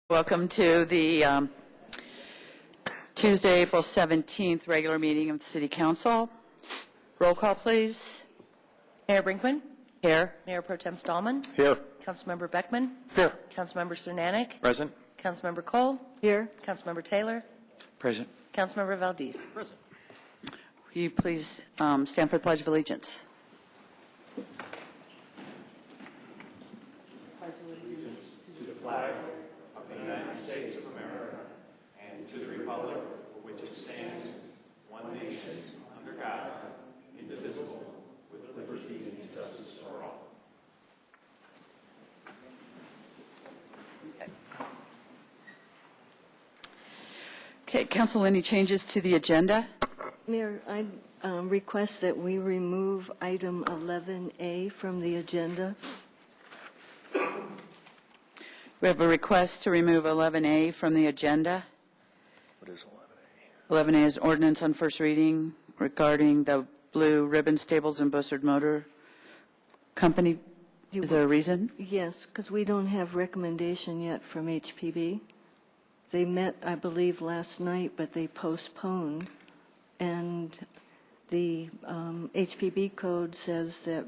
Welcome to the Tuesday, April 17th regular meeting of the City Council. Roll call, please. Mayor Brinkman? Here. Mayor Pro Tem Stallman? Here. Councilmember Beckman? Here. Councilmember Cernanik? Present. Councilmember Cole? Here. Councilmember Taylor? Present. Councilmember Valdez? Present. Will you please stand for the Pledge of Allegiance? Okay, Council, any changes to the agenda? Mayor, I request that we remove item 11A from the agenda. We have a request to remove 11A from the agenda. What is 11A? 11A is ordinance on first reading regarding the Blue Ribbon Stables and Bussard Motor Company. Is there a reason? Yes, because we don't have recommendation yet from HPB. They met, I believe, last night, but they postponed. And the HPB code says that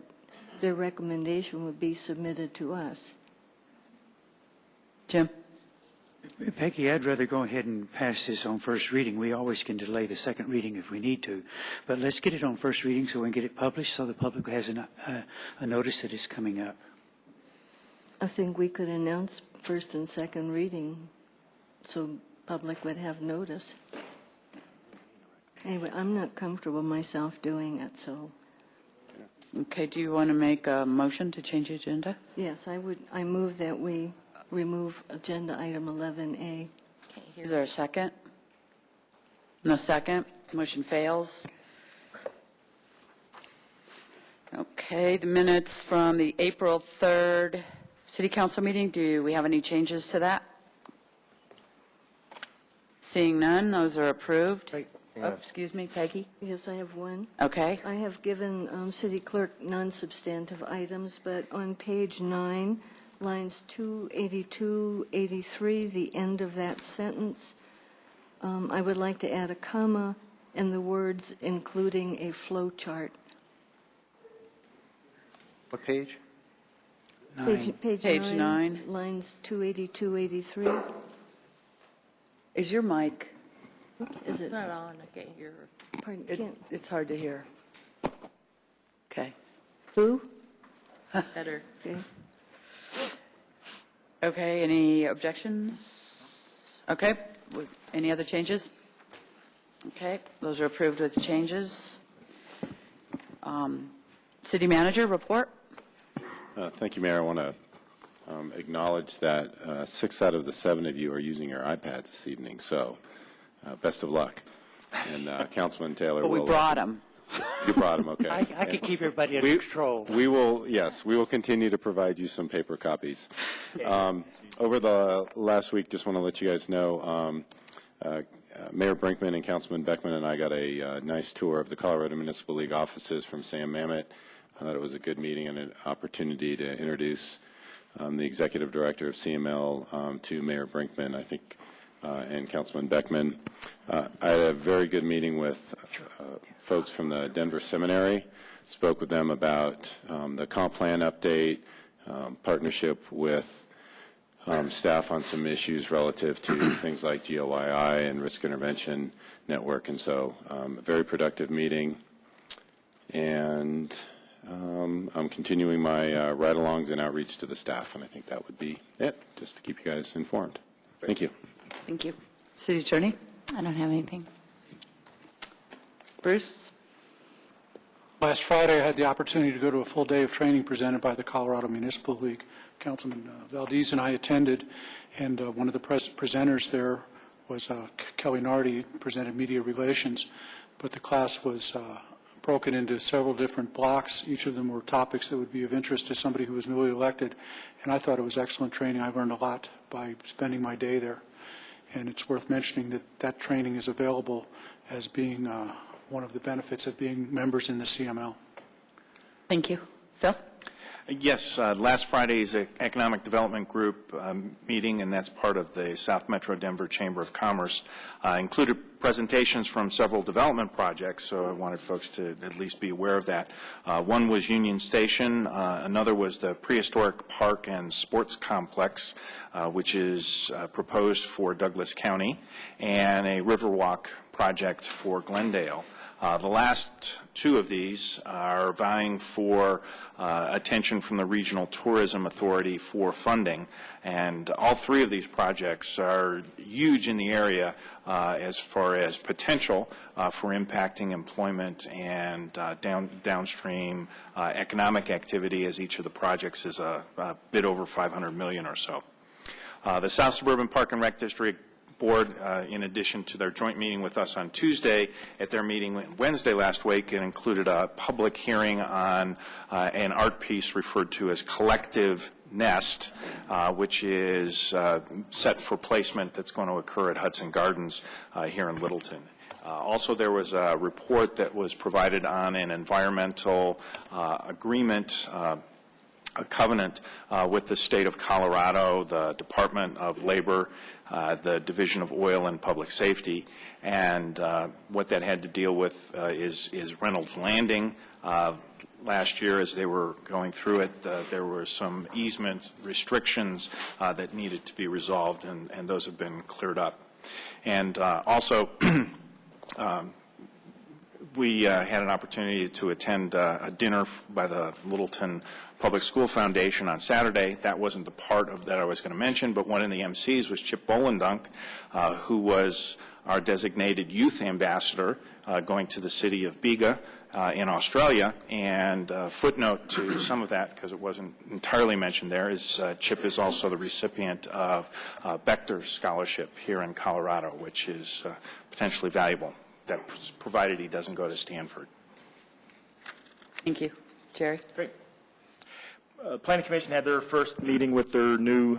their recommendation would be submitted to us. Jim? Peggy, I'd rather go ahead and pass this on first reading. We always can delay the second reading if we need to. But let's get it on first reading so we can get it published so the public has a notice that it's coming up. I think we could announce first and second reading so public would have notice. Anyway, I'm not comfortable myself doing it, so. Okay, do you want to make a motion to change the agenda? Yes, I move that we remove agenda item 11A. Is there a second? No second. Motion fails. Okay, the minutes from the April 3rd City Council meeting, do we have any changes to that? Seeing none, those are approved. Oh, excuse me, Peggy? Yes, I have one. Okay. I have given City Clerk non-substantive items, but on page 9, lines 282, 83, the end of that sentence, I would like to add a comma and the words including a flow chart. What page? Page Page 9, 9. lines 282, 83. Is your mic? Oops, is it? Not on. Okay, you're. Pardon, It's hard to hear. Okay. who? Better. Okay. Okay, any objections? Okay, any other changes? Okay, those are approved with changes. City Manager, report. Thank you, Mayor. I want to acknowledge that 6 out of the 7 of you are using your iPads this evening, so best of luck. And Councilman Taylor But we will... brought them. You brought them, okay. I could keep everybody under control. We will continue to provide you some paper copies. Over the last week, just want to let you guys know, Mayor Brinkman and Councilman Beckman and I got a nice tour of the Colorado Municipal League offices from Sam Mamet. I thought it was a good meeting and an opportunity to introduce the Executive Director of CML to Mayor Brinkman, I think, and Councilman Beckman. I had a very good meeting with folks from the Denver Seminary, spoke with them about the comp plan update, partnership with staff on some issues relative to things like GOII and risk intervention network, and so a very productive meeting. And I'm continuing my ride-alongs and outreach to the staff, and I think that would be it, just to keep you guys informed. Thank you. Thank you. City Attorney? I don't have anything. Bruce? Last Friday, I had the opportunity to go to a full day of training presented by the Colorado Municipal League. Councilman Valdez and I attended, and one of the presenters there was Kelly Nardi, presented media relations, but the class was broken into several different blocks. Each of them were topics that would be of interest to somebody who was newly elected, and I thought it was excellent training. I learned a lot by spending my day there, and it's worth mentioning that that training is available as being one of the benefits of being members in the CML. Thank you. Phil? Yes, last Friday's Economic Development Group meeting, and that's part of the South Metro Denver Chamber of Commerce, included presentations from several development projects, so I wanted folks to at least be aware of that. One was Union Station, another was the Prehistoric Park and Sports Complex, which is proposed for Douglas County, and a Riverwalk project for Glendale. The last two of these are vying for attention from the Regional Tourism Authority for funding, and all three of these projects are huge in the area as far as potential for impacting employment and downstream economic activity, as each of the projects is a bit over $500 million or so. The South Suburban Park and Rec District Board, in addition to their joint meeting with us on Tuesday, at their meeting Wednesday last week, it included a public hearing on an art piece referred to as Collective Nest, which is set for placement that's going to occur at Hudson Gardens here in Littleton. Also, there was a report that was provided on an environmental agreement, a covenant with the state of Colorado, the Department of Labor, the Division of Oil and Public Safety, and what that had to deal with is Reynolds Landing. Last year, as they were going through it, there were some easement restrictions that needed to be resolved, and those have been cleared up. And also, we had an opportunity to attend a dinner by the Littleton Public School Foundation on Saturday. That wasn't the part of that I was going to mention, but one of the MCs was Chip Bolendunk, who was our designated youth ambassador going to the city of Bega in Australia. And footnote to some of that, because it wasn't entirely mentioned there, is Chip is also the recipient of Bechter Scholarship here in Colorado, which is potentially valuable, that provided he doesn't go to Stanford. Thank you. Jerry? Great. Planning Commission had their first meeting with their new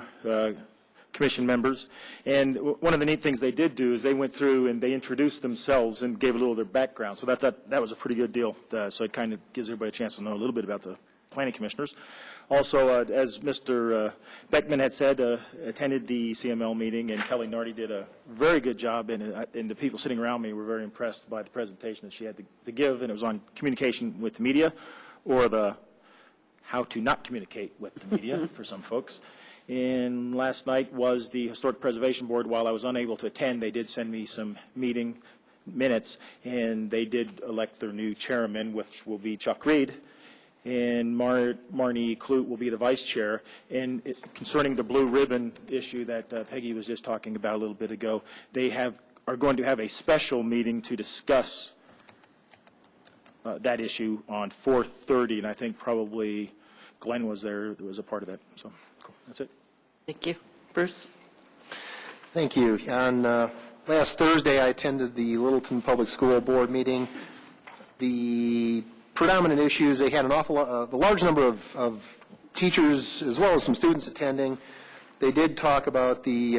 commission members, and one of the neat things they did do is they went through and they introduced themselves and gave a little of their background, so that was a pretty good deal. So it kind of gives everybody a chance to know a little bit about the planning commissioners. Also, as Mr. Beckman had said, attended the CML meeting, and Kelly Nardi did a very good job, and the people sitting around me were very impressed by the presentation that she had to give, and it was on communication with the media, or the how to not communicate with the media for some folks. And last night was the Historic Preservation Board. While I was unable to attend, they did send me some meeting minutes, and they did elect their new chairman, which will be Chuck Reed, and Marnie Clute will be the vice chair. And concerning the blue ribbon issue that Peggy was just talking about a little bit ago, they are going to have a special meeting to discuss that issue on 4:30, and I think probably Glenn was there, was a part of that. So, cool. That's it. Thank you. Bruce? Thank you. On last Thursday, I attended the Littleton Public School Board meeting. The predominant issues, they had a large number of teachers as well as some students attending. They did talk about the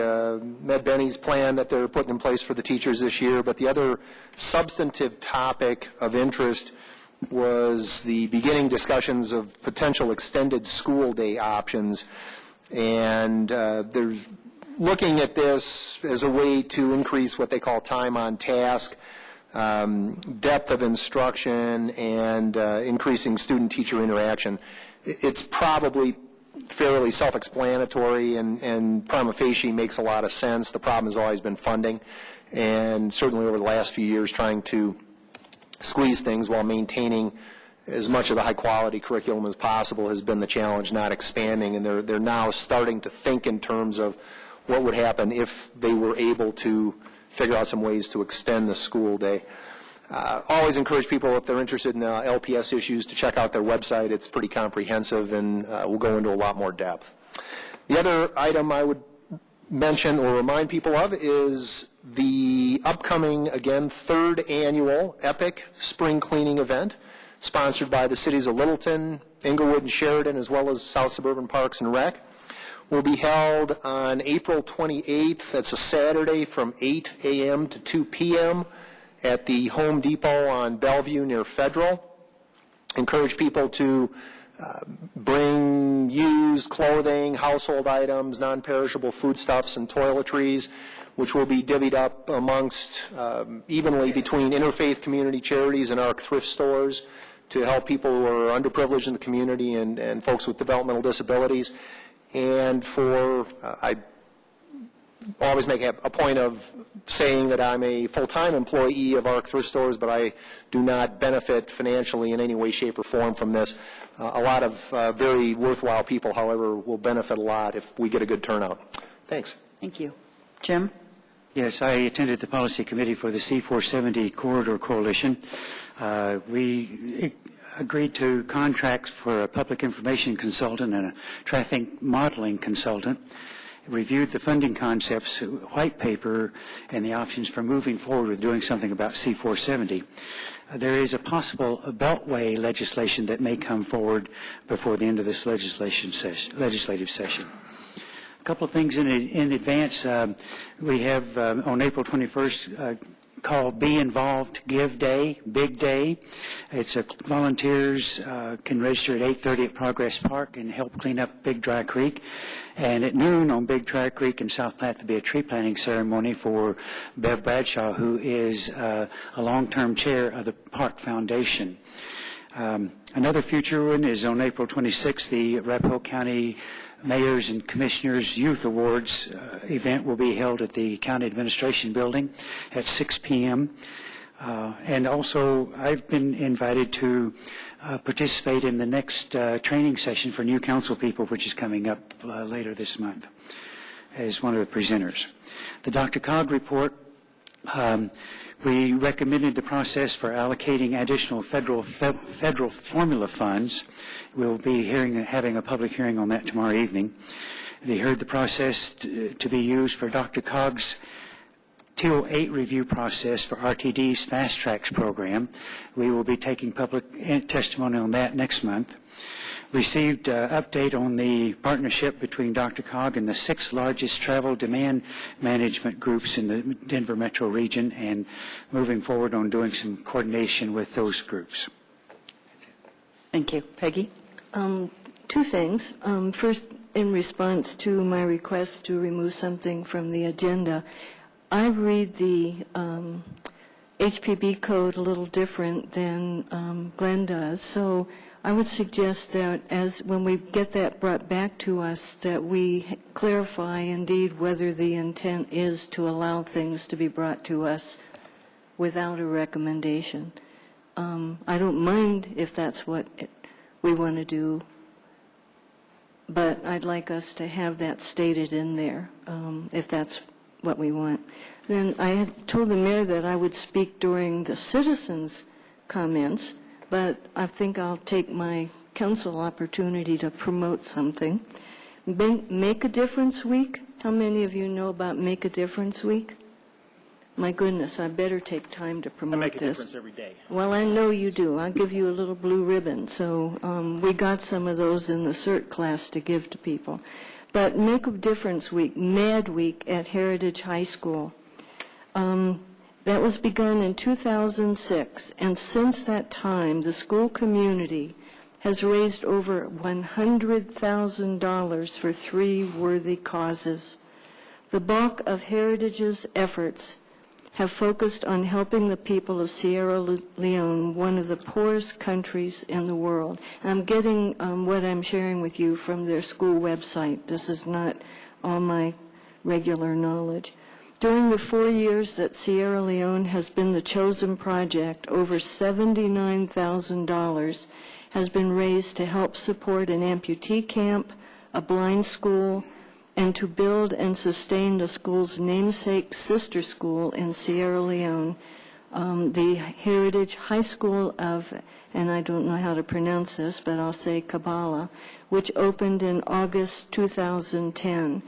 Med Benny's plan that they're putting in place for the teachers this year, but the other substantive topic of interest was the beginning discussions of potential extended school day options. And they're looking at this as a way to increase what they call time on task, depth of instruction, and increasing student-teacher interaction. It's probably fairly self-explanatory and prima facie makes a lot of sense. The problem has always been funding, and certainly over the last few years trying to squeeze things while maintaining as much of the high-quality curriculum as possible has been the challenge, not expanding. And they're now starting to think in terms of what would happen if they were able to figure out some ways to extend the school day. Always encourage people, if they're interested in LPS issues, to check out their website. It's pretty comprehensive, and we'll go into a lot more depth. The other item I would mention or remind people of is the upcoming, again, third annual EPIC spring cleaning event, sponsored by the cities of Littleton, Inglewood, and Sheridan, as well as South Suburban Parks and Rec. Will be held on April 28th. That's a Saturday from 8 a.m. to 2 p.m. at the Home Depot on Bellevue near Federal. Encourage people to bring used clothing, household items, non-perishable foodstuffs, and toiletries, which will be divvied up amongst evenly between interfaith community charities and our thrift stores to help people who are underprivileged in the community and folks with developmental disabilities. And I always make a point of saying that I'm a full-time employee of ARC Thrift Stores, but I do not benefit financially in any way, shape, or form from this. A lot of very worthwhile people, however, will benefit a lot if we get a good turnout. Thanks. Thank you. Jim? Yes, I attended the policy committee for the C470 Corridor Coalition. We agreed to contracts for a public information consultant and a traffic modeling consultant, reviewed the funding concepts, white paper, and the options for moving forward with doing something about C470. There is a possible beltway legislation that may come forward before the end of this legislative session. A couple of things in advance. We have on April 21st called Be Involved Give Day, Big Day. It's volunteers can register at 8:30 at Progress Park and help clean up Big Dry Creek. And at noon on Big Dry Creek in South Platte there'll be a tree planting ceremony for Bev Bradshaw, who is a long-term chair of the Park Foundation. Another future one is on April 26th, the Arapahoe County Mayors and Commissioners Youth Awards event will be held at the County Administration Building at 6 p.m. And also, I've been invited to participate in the next training session for new council people, which is coming up later this month, as one of the presenters. The Dr. Cog report, we recommended the process for allocating additional federal formula funds. We'll be having a public hearing on that tomorrow evening. They heard the process to be used for Dr. Cog's Teal 8 review process for RTD's Fast Tracks program. We will be taking public testimony on that next month. Received update on the partnership between Dr. Cog and the 6 largest travel demand management groups in the Denver metro region, and moving forward on doing some coordination with those groups. Thank you. Peggy? 2 things. First, in response to my request to remove something from the agenda, I read the HPB code a little different than Glenn does, so I would suggest that when we get that brought back to us, that we clarify indeed whether the intent is to allow things to be brought to us without a recommendation. I don't mind if that's what we want to do, but I'd like us to have that stated in there, if that's what we want. Then I had told the mayor that I would speak during the citizens' comments, but I think I'll take my council opportunity to promote something. Make a Difference Week. How many of you know about Make a Difference Week? My goodness, I better take time to promote this. I make a difference every day. Well, I know you do. I'll give you a little blue ribbon. So we got some of those in the CERT class to give to people. But Make a Difference Week, Mad Week at Heritage High School. That was begun in 2006, and since that time, the school community has raised over $100,000 for 3 worthy causes. The bulk of Heritage's efforts have focused on helping the people of Sierra Leone, one of the poorest countries in the world. I'm getting what I'm sharing with you from their school website. This is not all my regular knowledge. During the 4 years that Sierra Leone has been the chosen project, over $79,000 has been raised to help support an amputee camp, a blind school, and to build and sustain the school's namesake sister school in Sierra Leone, the Heritage High School of, and I don't know how to pronounce this, but I'll say Kabbalah, which opened in August 2010.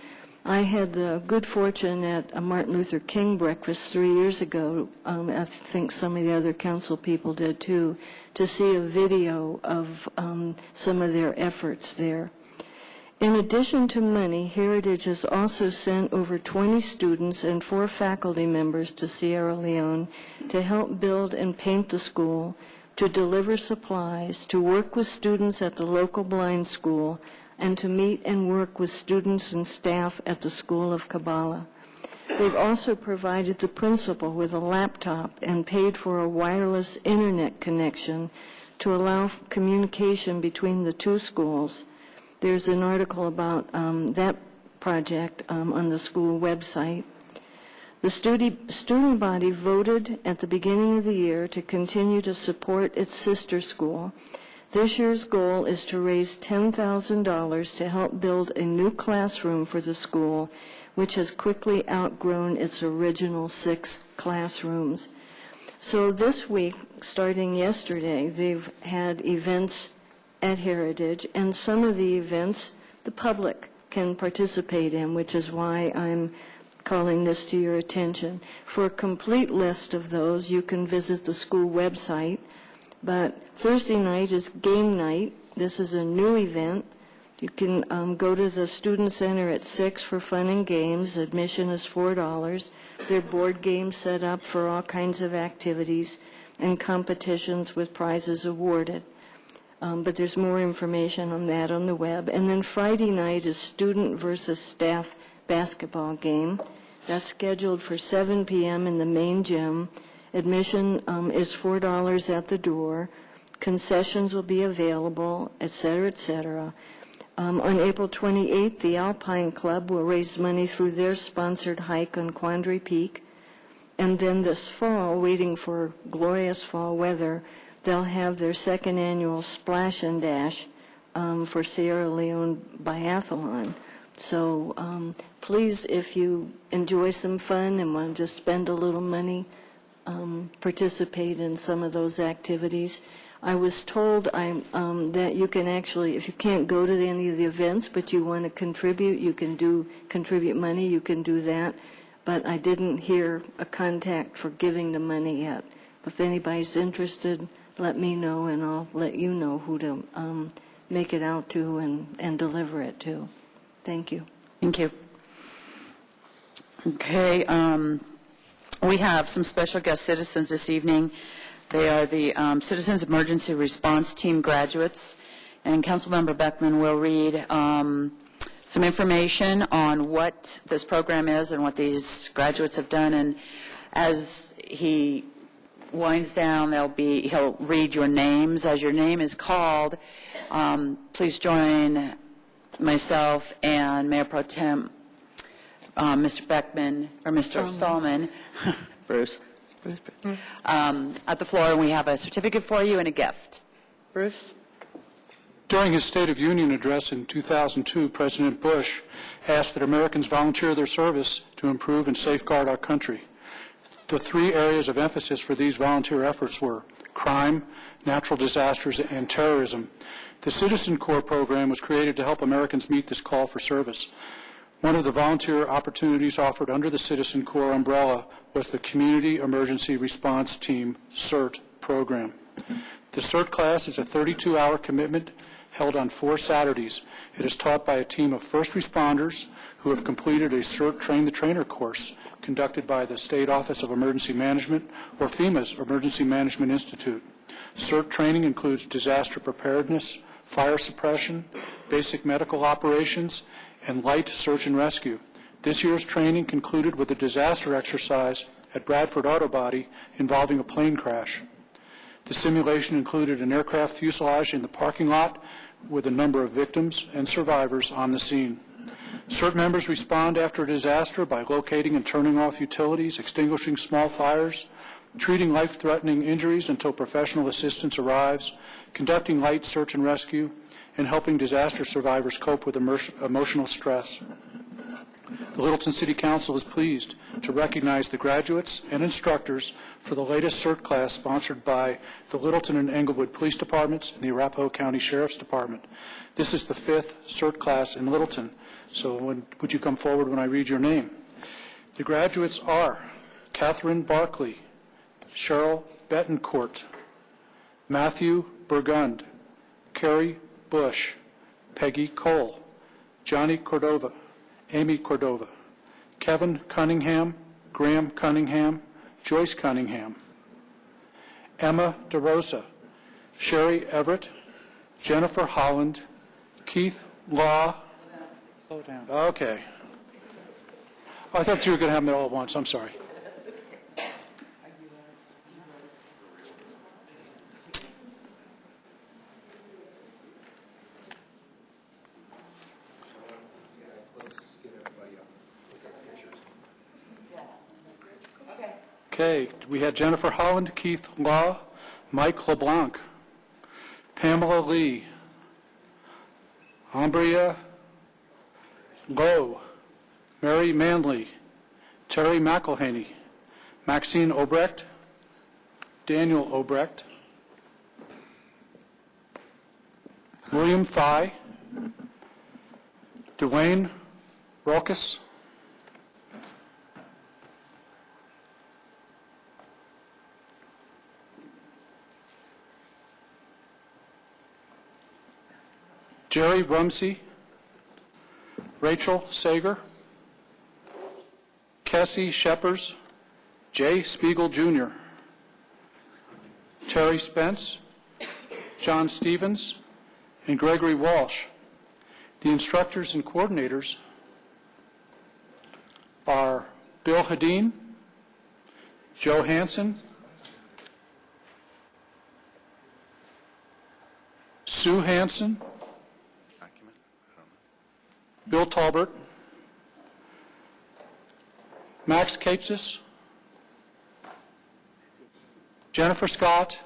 I had the good fortune at a Martin Luther King breakfast 3 years ago, I think some of the other council people did too, to see a video of some of their efforts there. In addition to money, Heritage has also sent over 20 students and 4 faculty members to Sierra Leone to help build and paint the school, to deliver supplies, to work with students at the local blind school, and to meet and work with students and staff at the School of Kabbalah. They've also provided the principal with a laptop and paid for a wireless internet connection to allow communication between the two schools. There's an article about that project on the school website. The student body voted at the beginning of the year to continue to support its sister school. This year's goal is to raise $10,000 to help build a new classroom for the school, which has quickly outgrown its original 6 classrooms. So this week, starting yesterday, they've had events at Heritage, and some of the events the public can participate in, which is why I'm calling this to your attention. For a complete list of those, you can visit the school website. But Thursday night is game night. This is a new event. You can go to the Student Center at 6 for fun and games. Admission is $4. There are board games set up for all kinds of activities and competitions with prizes awarded. But there's more information on that on the web. And then Friday night is student versus staff basketball game. That's scheduled for 7 p.m. in the main gym. Admission is $4 at the door. Concessions will be available, et cetera, et cetera. On April 28th, the Alpine Club will raise money through their sponsored hike on Quandary Peak. And then this fall, waiting for glorious fall weather, they'll have their second annual Splash and Dash for Sierra Leone Biathlon. So please, if you enjoy some fun and want to just spend a little money, participate in some of those activities. I was told that you can actually, if you can't go to any of the events, but you want to contribute, you can contribute money, you can do that. But I didn't hear a contact for giving the money yet. If anybody's interested, let me know, and I'll let you know who to make it out to and deliver it to. Thank you. Thank you. Okay, we have some special guest citizens this evening. They are the Citizens Emergency Response Team graduates, and Councilmember Beckman will read some information on what this program is and what these graduates have done. And as he winds down, he'll read your names. As your name is called, please join myself and Mayor Pro Tem Mr. Beckman, or Mr. Stallman, Bruce, at the floor, and we have a certificate for you and a gift. Bruce? During his State of Union address in 2002, President Bush asked that Americans volunteer their service to improve and safeguard our country. The 3 areas of emphasis for these volunteer efforts were crime, natural disasters, and terrorism. The Citizen Corps program was created to help Americans meet this call for service. One of the volunteer opportunities offered under the Citizen Corps umbrella was the Community Emergency Response Team, CERT, program. The CERT class is a 32-hour commitment held on 4 Saturdays. It is taught by a team of first responders who have completed a CERT Train the Trainer course conducted by the State Office of Emergency Management or FEMA's Emergency Management Institute. CERT training includes disaster preparedness, fire suppression, basic medical operations, and light search and rescue. This year's training concluded with a disaster exercise at Bradford Auto Body involving a plane crash. The simulation included an aircraft fuselage in the parking lot with a number of victims and survivors on the scene. CERT members respond after a disaster by locating and turning off utilities, extinguishing small fires, treating life-threatening injuries until professional assistance arrives, conducting light search and rescue, and helping disaster survivors cope with emotional stress. The Littleton City Council is pleased to recognize the graduates and instructors for the latest CERT class sponsored by the Littleton and Englewood Police Departments and the Arapahoe County Sheriff's Department. This is the 5th CERT class in Littleton, so would you come forward when I read your name? The graduates are Catherine Barkley, Cheryl Betancourt, Matthew Burgund, Carrie Bush, Peggy Cole, Johnny Cordova, Amy Cordova, Kevin Cunningham, Graham Cunningham, Joyce Cunningham, Emma DeRosa, Sherry Everett, Jennifer Holland, Keith Law. Slow down. Okay. Oh, I thought you were going to have them all at once. I'm sorry. Okay, we had Jennifer Holland, Keith Law, Mike LeBlanc, Pamela Lee, Ambria Lowe, Mary Manley, Terry McElhaney, Maxine Obrecht, Daniel Obrecht, William Fye, Dwayne Rolkis, Jerry Rumsey, Rachel Sager, Cassie Sheppers, Jay Spiegel Jr., Terry Spence, John Stevens, and Gregory Walsh. The instructors and coordinators are Bill Hadeen, Joe Hansen, Sue Hansen, Bill Talbert, Max Katsis, Jennifer Scott,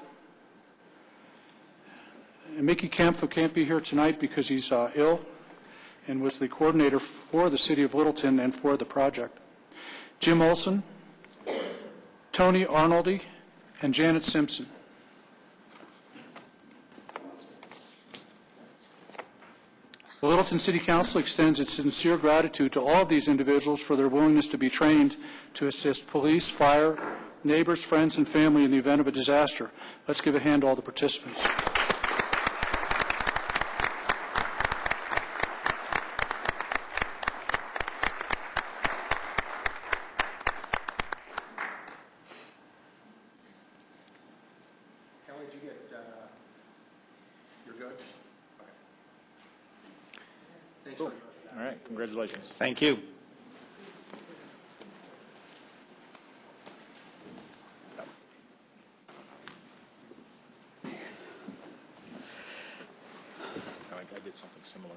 and Mickey Kemp, who can't be here tonight because he's ill and was the coordinator for the City of Littleton and for the project, Jim Olson, Tony Arnoldi, and Janet Simpson. The Littleton City Council extends its sincere gratitude to all of these individuals for their willingness to be trained to assist police, fire, neighbors, friends, and family in the event of a disaster. Let's give a hand to all the participants. Kelly, did you get, you're good? Thanks very much. All right, congratulations. Thank you. I did something similar.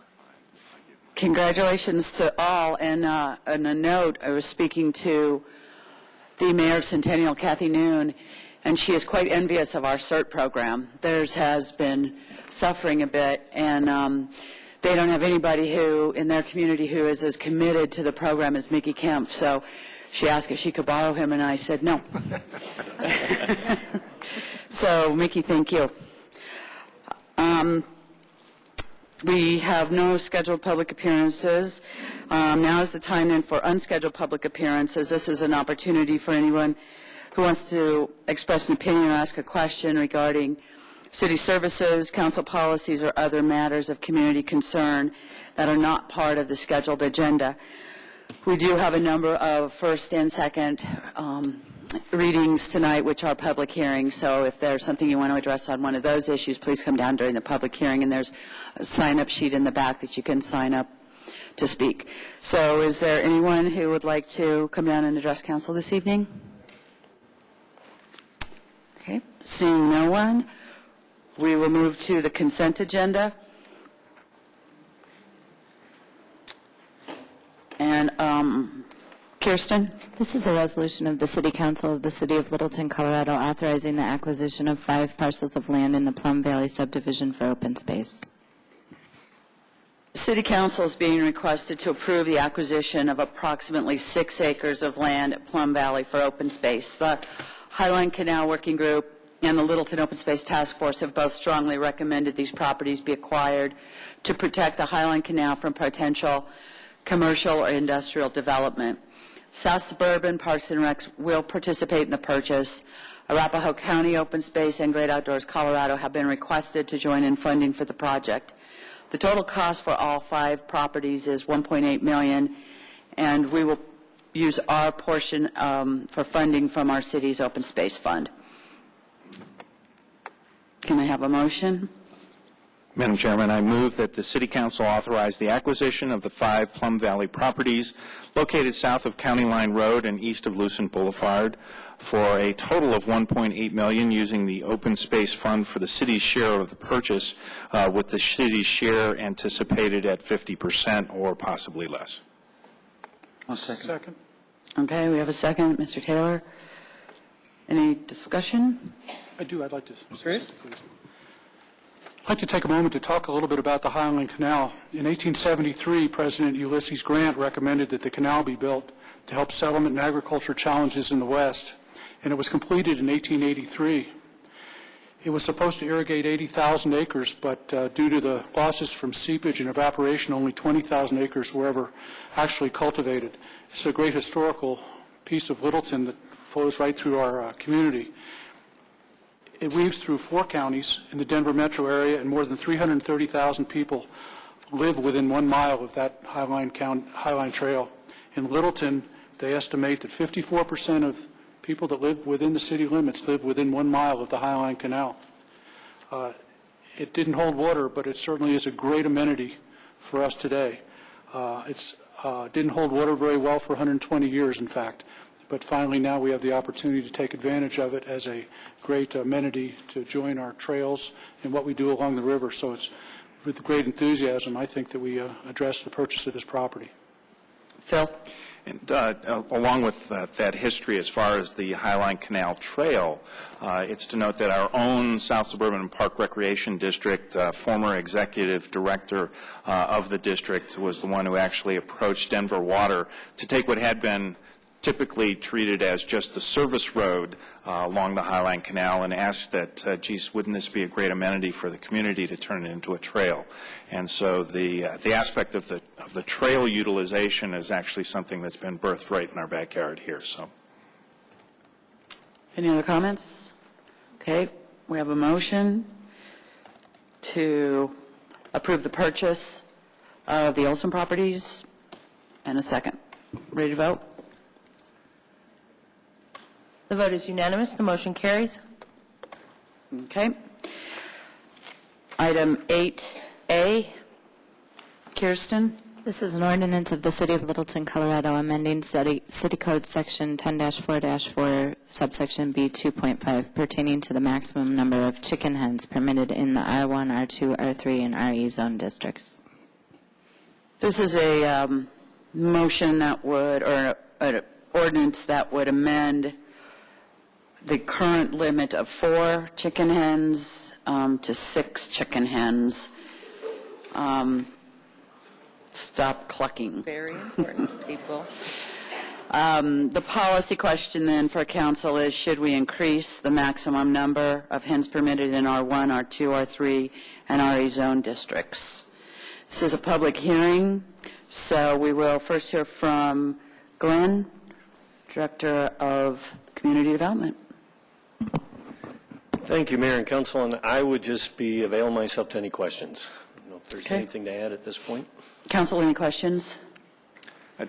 Congratulations to all, and a note, I was speaking to the mayor of Centennial, Kathy Noon, and she is quite envious of our CERT program. Theirs has been suffering a bit, and they don't have anybody who, in their community, who is as committed to the program as Mickey Kemp. So she asked if she could borrow him, and I said no. So, Mickey, thank you. We have no scheduled public appearances. Now is the time then for unscheduled public appearances. This is an opportunity for anyone who wants to express an opinion or ask a question regarding city services, council policies, or other matters of community concern that are not part of the scheduled agenda. We do have a number of first and second readings tonight, which are public hearings. So if there's something you want to address on one of those issues, please come down during the public hearing, and there's a sign-up sheet in the back that you can sign up to speak. So is there anyone who would like to come down and address council this evening? Okay, seeing no one, we will move to the consent agenda. And Kirsten? This is a resolution of the City Council of the City of Littleton, Colorado, authorizing the acquisition of 5 parcels of land in the Plum Valley subdivision for open space. City Council is being requested to approve the acquisition of approximately 6 acres of land at Plum Valley for open space. The Highline Canal Working Group and the Littleton Open Space Task Force have both strongly recommended these properties be acquired to protect the Highline Canal from potential commercial or industrial development. South Suburban Parks and Recs will participate in the purchase. Arapahoe County Open Space and Great Outdoors Colorado have been requested to join in funding for the project. The total cost for all 5 properties is $1.8 million, and we will use our portion for funding from our city's open space fund. Can I have a motion? Madam Chairman, I move that the City Council authorize the acquisition of the 5 Plum Valley properties located south of County Line Road and east of Lucent Boulevard for a total of $1.8 million using the open space fund for the city's share of the purchase, with the city's share anticipated at 50% or possibly less. I'll second. Second. Okay, we have a second. Mr. Taylor? Any discussion? I do. I'd like to. Bruce? Please. I'd like to take a moment to talk a little bit about the Highland Canal. In 1873, President Ulysses Grant recommended that the canal be built to help settlement and agriculture challenges in the West, and it was completed in 1883. It was supposed to irrigate 80,000 acres, but due to the losses from seepage and evaporation, only 20,000 acres were ever actually cultivated. It's a great historical piece of Littleton that flows right through our community. It weaves through 4 counties in the Denver metro area, and more than 330,000 people live within 1 mile of that Highline Trail. In Littleton, they estimate that 54% of people that live within the city limits live within 1 mile of the Highline Canal. It didn't hold water, but it certainly is a great amenity for us today. It didn't hold water very well for 120 years, in fact. But finally now we have the opportunity to take advantage of it as a great amenity to join our trails and what we do along the river. So it's with great enthusiasm, I think, that we address the purchase of this property. Phil? And along with that history as far as the Highline Canal Trail, it's to note that our own South Suburban Park Recreation District, former executive director of the district, was the one who actually approached Denver Water to take what had been typically treated as just the service road along the Highline Canal and asked that, geez, wouldn't this be a great amenity for the community to turn it into a trail? And so the aspect of the trail utilization is actually something that's been birthed right in our backyard here. So, Any other comments? Okay, we have a motion to approve the purchase of the Olson properties and a second. Ready to vote? The vote is unanimous. The motion carries. Okay. Item 8A. Kirsten? This is an ordinance of the City of Littleton, Colorado, amending City Code Section 10-4-4, subsection B 2.5, pertaining to the maximum number of chicken hens permitted in the R1, R2, R3, and RE zone districts. This is a motion that would, or an ordinance that would amend the current limit of 4 chicken hens to 6 chicken hens. Stop clucking. Very important, people. The policy question then for council is, should we increase the maximum number of hens permitted in R1, R2, R3, and RE zone districts? This is a public hearing, so we will first hear from Glenn, Director of Community Development. Thank you, Mayor and Council, and I would just be availing myself to any questions. I don't know if there's Okay. anything to add at this point. Council, any questions?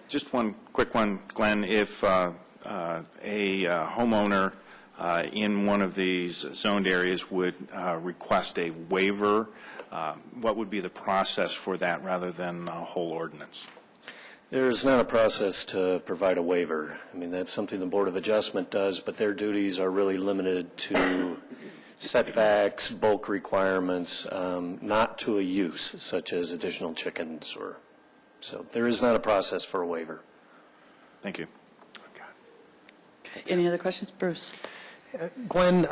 just one quick one, Glenn. If a homeowner in one of these zoned areas would request a waiver, what would be the process for that rather than a whole ordinance? There's not a process to provide a waiver. I mean, that's something the Board of Adjustment does, but their duties are really limited to setbacks, bulk requirements, not to a use such as additional chickens or, so there is not a process for a waiver. Thank you. Okay. Any other questions? Bruce? Glenn,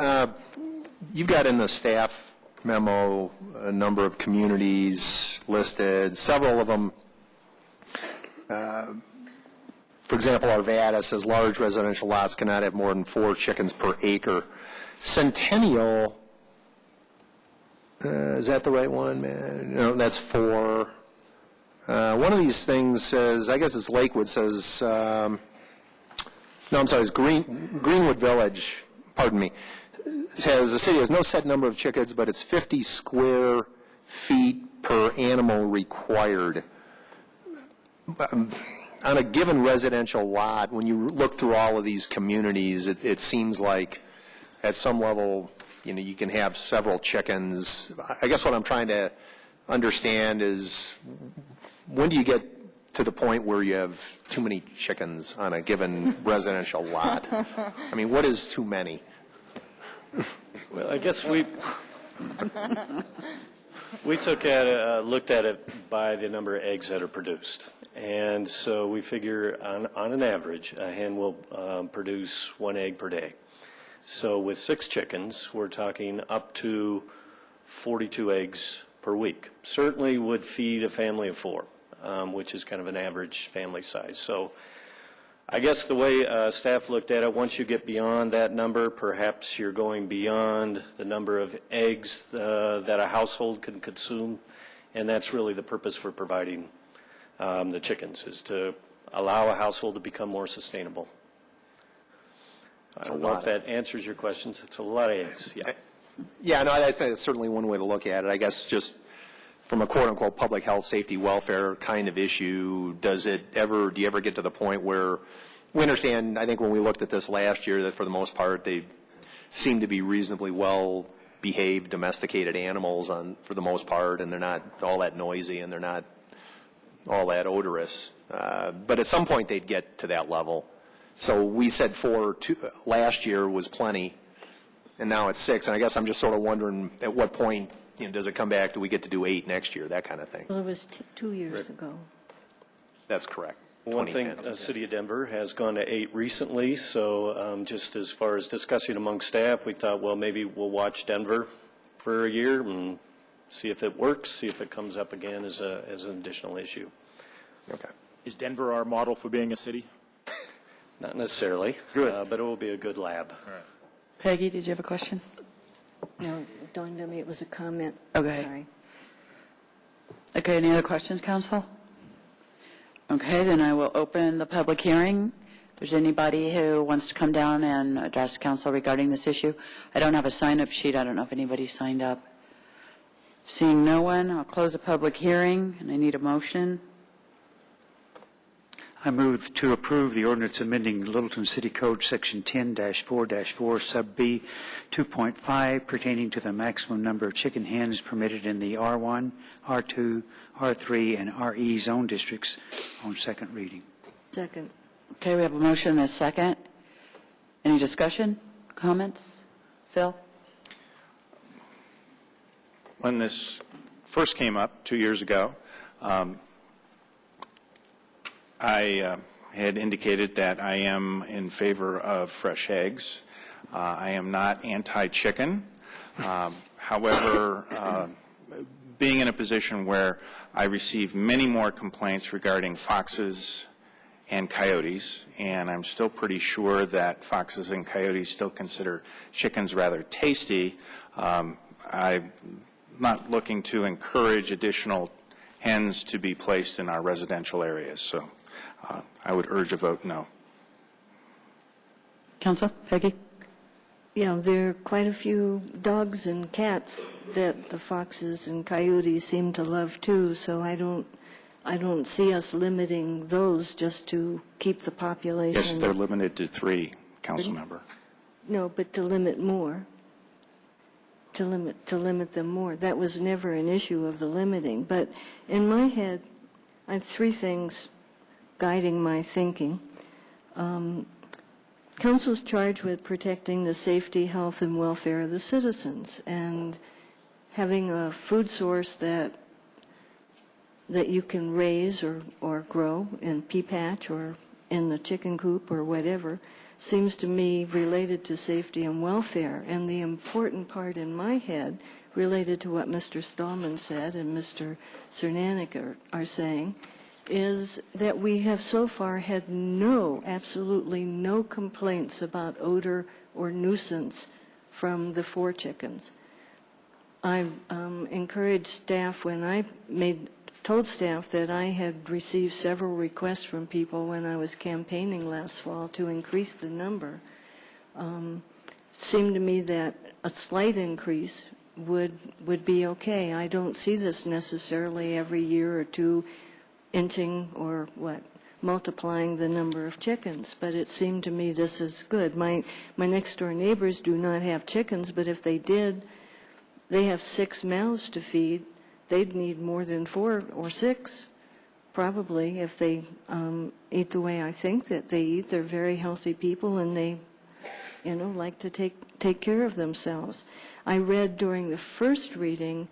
you've got in the staff memo a number of communities listed, several of them. For example, Arvada says large residential lots cannot have more than 4 chickens per acre. Centennial, is that the right one, man? No, that's 4. One of these things says, I guess it's Lakewood, says, no, I'm sorry, it's Greenwood Village, pardon me, says the city has no set number of chickens, but it's 50 square feet per animal required. On a given residential lot, when you look through all of these communities, it seems like at some level you can have several chickens. I guess what I'm trying to understand is, when do you get to the point where you have too many chickens on a given residential lot? I mean, what is too many? Well, I guess we looked at it by the number of eggs that are produced. And so we figure on an average, a hen will produce 1 egg per day. So with 6 chickens, we're talking up to 42 eggs per week. Certainly would feed a family of 4, which is kind of an average family size. So I guess the way staff looked at it, once you get beyond that number, perhaps you're going beyond the number of eggs that a household can consume, and that's really the purpose for providing the chickens, is to allow a household to become more sustainable. I don't know if that answers your questions. It's a lot of eggs. Yeah. Yeah, no, that's certainly one way to look at it. I guess just from a quote-unquote public health, safety, welfare kind of issue, do you ever get to the point where, we understand, I think when we looked at this last year, that for the most part they seem to be reasonably well-behaved, domesticated animals for the most part, and they're not all that noisy and they're not all that odorous. But at some point they'd get to that level. So we said 4 last year was plenty, and now it's 6. And I guess I'm just sort of wondering, at what point, does it come back? Do we get to do 8 next year? That kind of thing. Well, it was 2 years ago. That's correct. One thing, the City of Denver has gone to 8 recently, so just as far as discussing among staff, we thought, well, maybe we'll watch Denver for a year and see if it works, see if it comes up again as an additional issue. Okay. Is Denver our model for being a city? Not necessarily, but it will be a good lab. All right. Peggy, did you have a question? No, it dawned on me it was a comment. Okay. Sorry. Okay, any other questions, council? Okay, then I will open the public hearing. If there's anybody who wants to come down and address council regarding this issue. I don't have a sign-up sheet. I don't know if anybody signed up. Seeing no one, I'll close the public hearing, and I need a motion. I move to approve the ordinance amending Littleton City Code Section 10-4-4 Sub B 2.5 pertaining to the maximum number of chicken hens permitted in the R1, R2, R3, and RE zone districts on second reading. Second. Okay, we have a motion and a second. Any discussion, comments? Phil? When this first came up 2 years ago, I had indicated that I am in favor of fresh eggs. I am not anti-chicken. However, being in a position where I receive many more complaints regarding foxes and coyotes, and I'm still pretty sure that foxes and coyotes still consider chickens rather tasty, I'm not looking to encourage additional hens to be placed in our residential areas. So I would urge a vote no. Council, Peggy? Yeah, there are quite a few dogs and cats that the foxes and coyotes seem to love too, so I don't see us limiting those just to keep the population. Yes, they're limited to 3, council member. No, but to limit more. To limit them more. That was never an issue of the limiting. But in my head, I have 3 things guiding my thinking. Council is charged with protecting the safety, health, and welfare of the citizens, and having a food source that you can raise or grow in pea patch or in the chicken coop or whatever seems to me related to safety and welfare. And the important part in my head, related to what Mr. Stallman said and Mr. Cernanek are saying, is that we have so far had absolutely no complaints about odor or nuisance from the 4 chickens. I encouraged staff when I told staff that I had received several requests from people when I was campaigning last fall to increase the number. It seemed to me that a slight increase would be okay. I don't see this necessarily every year or 2 inching or multiplying the number of chickens. But it seemed to me this is good. My next-door neighbors do not have chickens, but if they did, they have 6 mouths to feed. They'd need more than 4 or 6, probably, if they eat the way I think that they eat. They're very healthy people, and they, like to take care of themselves. I read during the first reading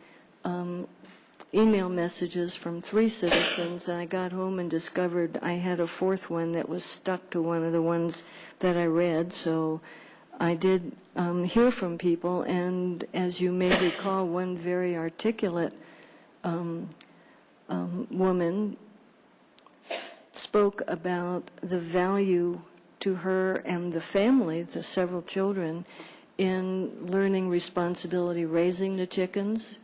email messages from 3 citizens, and I got home and discovered I had a 4th one that was stuck to one of the ones that I read. So I did hear from people, and as you may recall, one very articulate woman spoke about the value to her and the family, the several children, in learning responsibility, raising the chickens,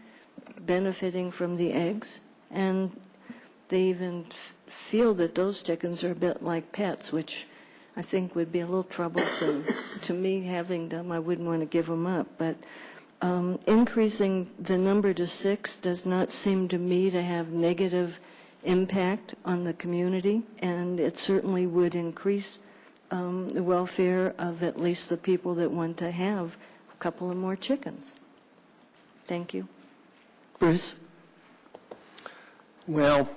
benefiting from the eggs, and they even feel that those chickens are a bit like pets, which I think would be a little troublesome to me having them. I wouldn't want to give them up, but increasing the number to 6 does not seem to me to have negative impact on the community, and it certainly would increase the welfare of at least the people that want to have a couple of more chickens. Thank you. Bruce? Well,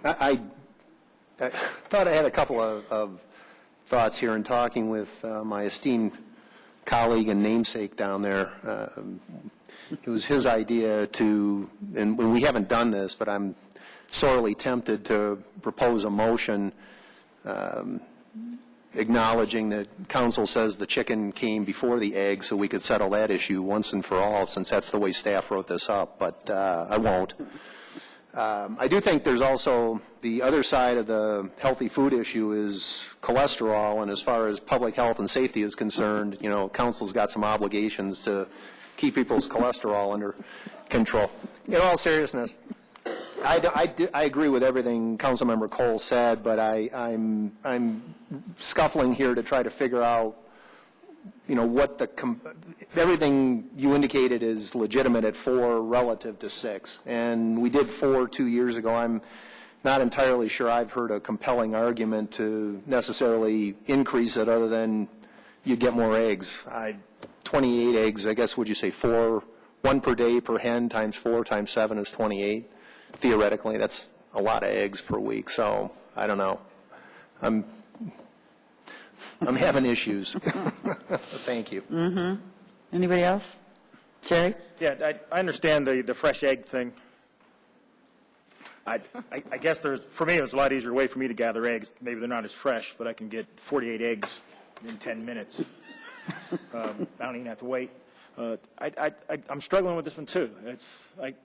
I thought I had a couple of thoughts here in talking with my esteemed colleague and namesake down there. It was his idea to, and we haven't done this, but I'm sorely tempted to propose a motion acknowledging that council says the chicken came before the egg, so we could settle that issue once and for all, since that's the way staff wrote this up, but I won't. I do think there's also the other side of the healthy food issue is cholesterol, and as far as public health and safety is concerned, council's got some obligations to keep people's cholesterol under control. In all seriousness, I agree with everything Councilmember Cole said, but I'm scuffling here to try to figure out, what everything you indicated is legitimate at 4 relative to 6, and we did 4 2 years ago. I'm not entirely sure I've heard a compelling argument to necessarily increase it, other than you get more eggs. 28 eggs, I guess. Would you say 1 per day per hen times 4 times 7 is 28? Theoretically, that's a lot of eggs per week. So I don't know. I'm having issues. Thank you. Mm-hmm. Anybody else? Jerry? Yeah, I understand the fresh egg thing. I guess for me, it was a lot easier way for me to gather eggs. Maybe they're not as fresh, but I can get 48 eggs in 10 minutes. I don't even have to wait. I'm struggling with this one, too. It's like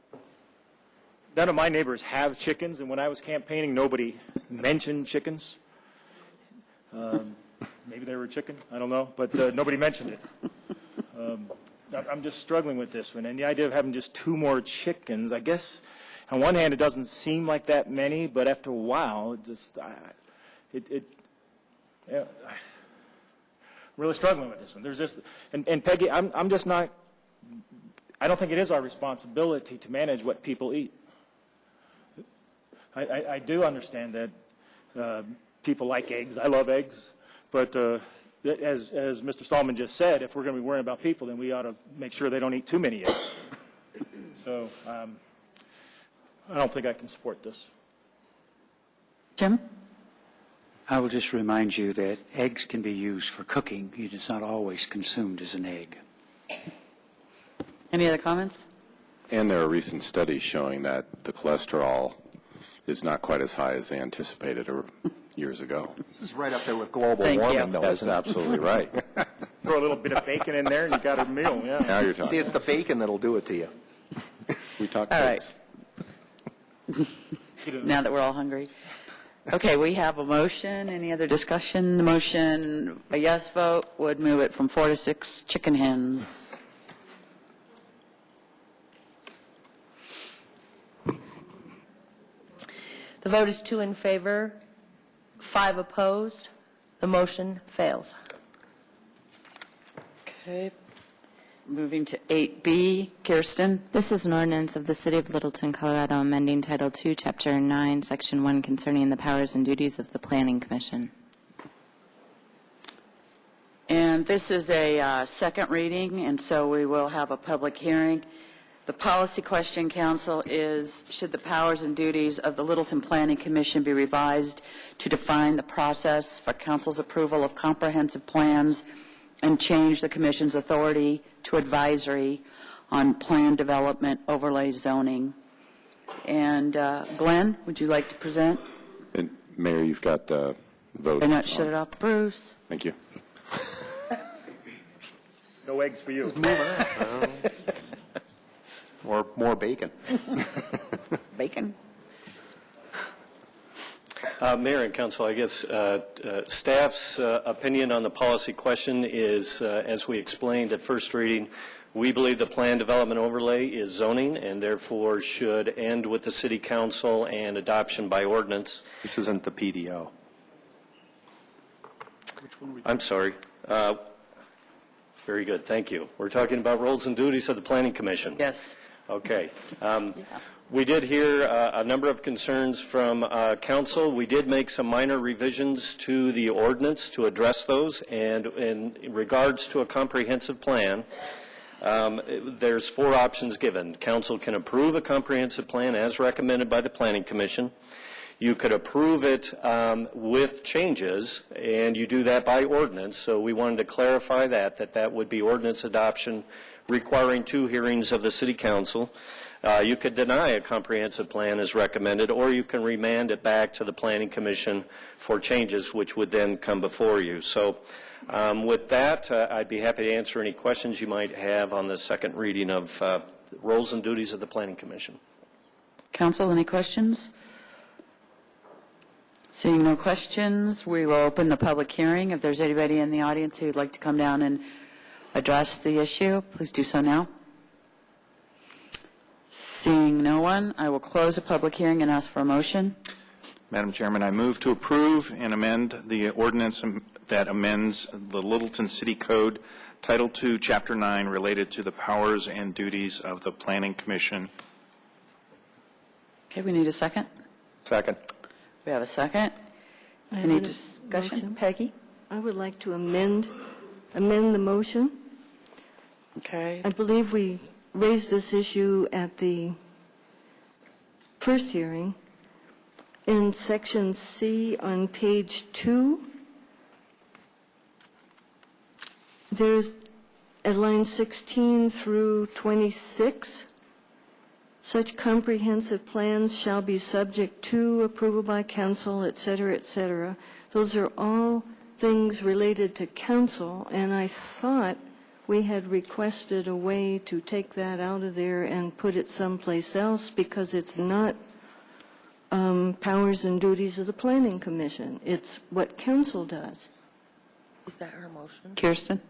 none of my neighbors have chickens, and when I was campaigning, nobody mentioned chickens. Maybe they were chicken, I don't know, but nobody mentioned it. I'm just struggling with this one, and the idea of having just 2 more chickens, I guess, on one hand, it doesn't seem like that many, but after a while, it just, I'm really struggling with this one. There's just, and Peggy, I'm just not, I don't think it is our responsibility to manage what people eat. I do understand that people like eggs. I love eggs. But as Mr. Stallman just said, if we're going to be worrying about people, then we ought to make sure they don't eat too many eggs. So I don't think I can support this. Jim? I will just remind you that eggs can be used for cooking. It is not always consumed as an egg. Any other comments? And there are recent studies showing that the cholesterol is not quite as high as they anticipated years ago. This is right up there with global Thank warming, you. though, That's isn't it? absolutely right. Throw a little bit of bacon in there, and you got a meal. Yeah. Now you're talking. See, it's the bacon that'll do it to you. We talk All right. pigs. Now that we're all hungry. Okay, we have a motion. Any other discussion? The motion, a yes vote, would move it from 4 to 6 chicken hens. The vote is 2 in favor, 5 opposed. The motion fails. Okay. Moving to 8B, Kirsten. This is an ordinance of the City of Littleton, Colorado, amending Title II, Chapter 9, Section 1, concerning the powers and duties of the Planning Commission. And this is a second reading, and so we will have a public hearing. The policy question, Council, is should the powers and duties of the Littleton Planning Commission be revised to define the process for Council's approval of comprehensive plans and change the Commission's authority to advisory on plan development overlay zoning? And Glenn, would you like to present? And Mayor, you've got the vote. And not shut it off, Bruce. Thank you. No eggs for you. Or more bacon. Bacon. Mayor and Council, I guess staff's opinion on the policy question is, as we explained at first reading, we believe the plan development overlay is zoning and therefore should end with the City Council and adoption by ordinance. This isn't the PDO. I'm sorry. Very good, thank you. We're talking about roles and duties of the Planning Commission. Yes. Okay. We did hear a number of concerns from council. We did make some minor revisions to the ordinance to address those, and in regards to a comprehensive plan, there's 4 options given. Council can approve a comprehensive plan as recommended by the Planning Commission. You could approve it with changes, and you do that by ordinance. So we wanted to clarify that would be ordinance adoption requiring 2 hearings of the City Council. You could deny a comprehensive plan as recommended, or you can remand it back to the Planning Commission for changes, which would then come before you. So with that, I'd be happy to answer any questions you might have on the second reading of roles and duties of the Planning Commission. Council, any questions? Seeing no questions, we will open the public hearing. If there's anybody in the audience who would like to come down and address the issue, please do so now. Seeing no one, I will close the public hearing and ask for a motion. Madam Chairman, I move to approve and amend the ordinance that amends the Littleton City Code, Title II, Chapter 9, related to the powers and duties of the Planning Commission. Okay, we need a second. Second. We have a second. I have Any a discussion? motion. Peggy? I would like to amend the motion. Okay. I believe we raised this issue at the first hearing. In Section C on page 2, there's at line 16 through 26, such comprehensive plans shall be subject to approval by council, et cetera, et cetera. Those are all things related to council, and I thought we had requested a way to take that out of there and put it someplace else because it's not powers and duties of the Planning Commission. It's what council does. Is that her motion? Kirsten?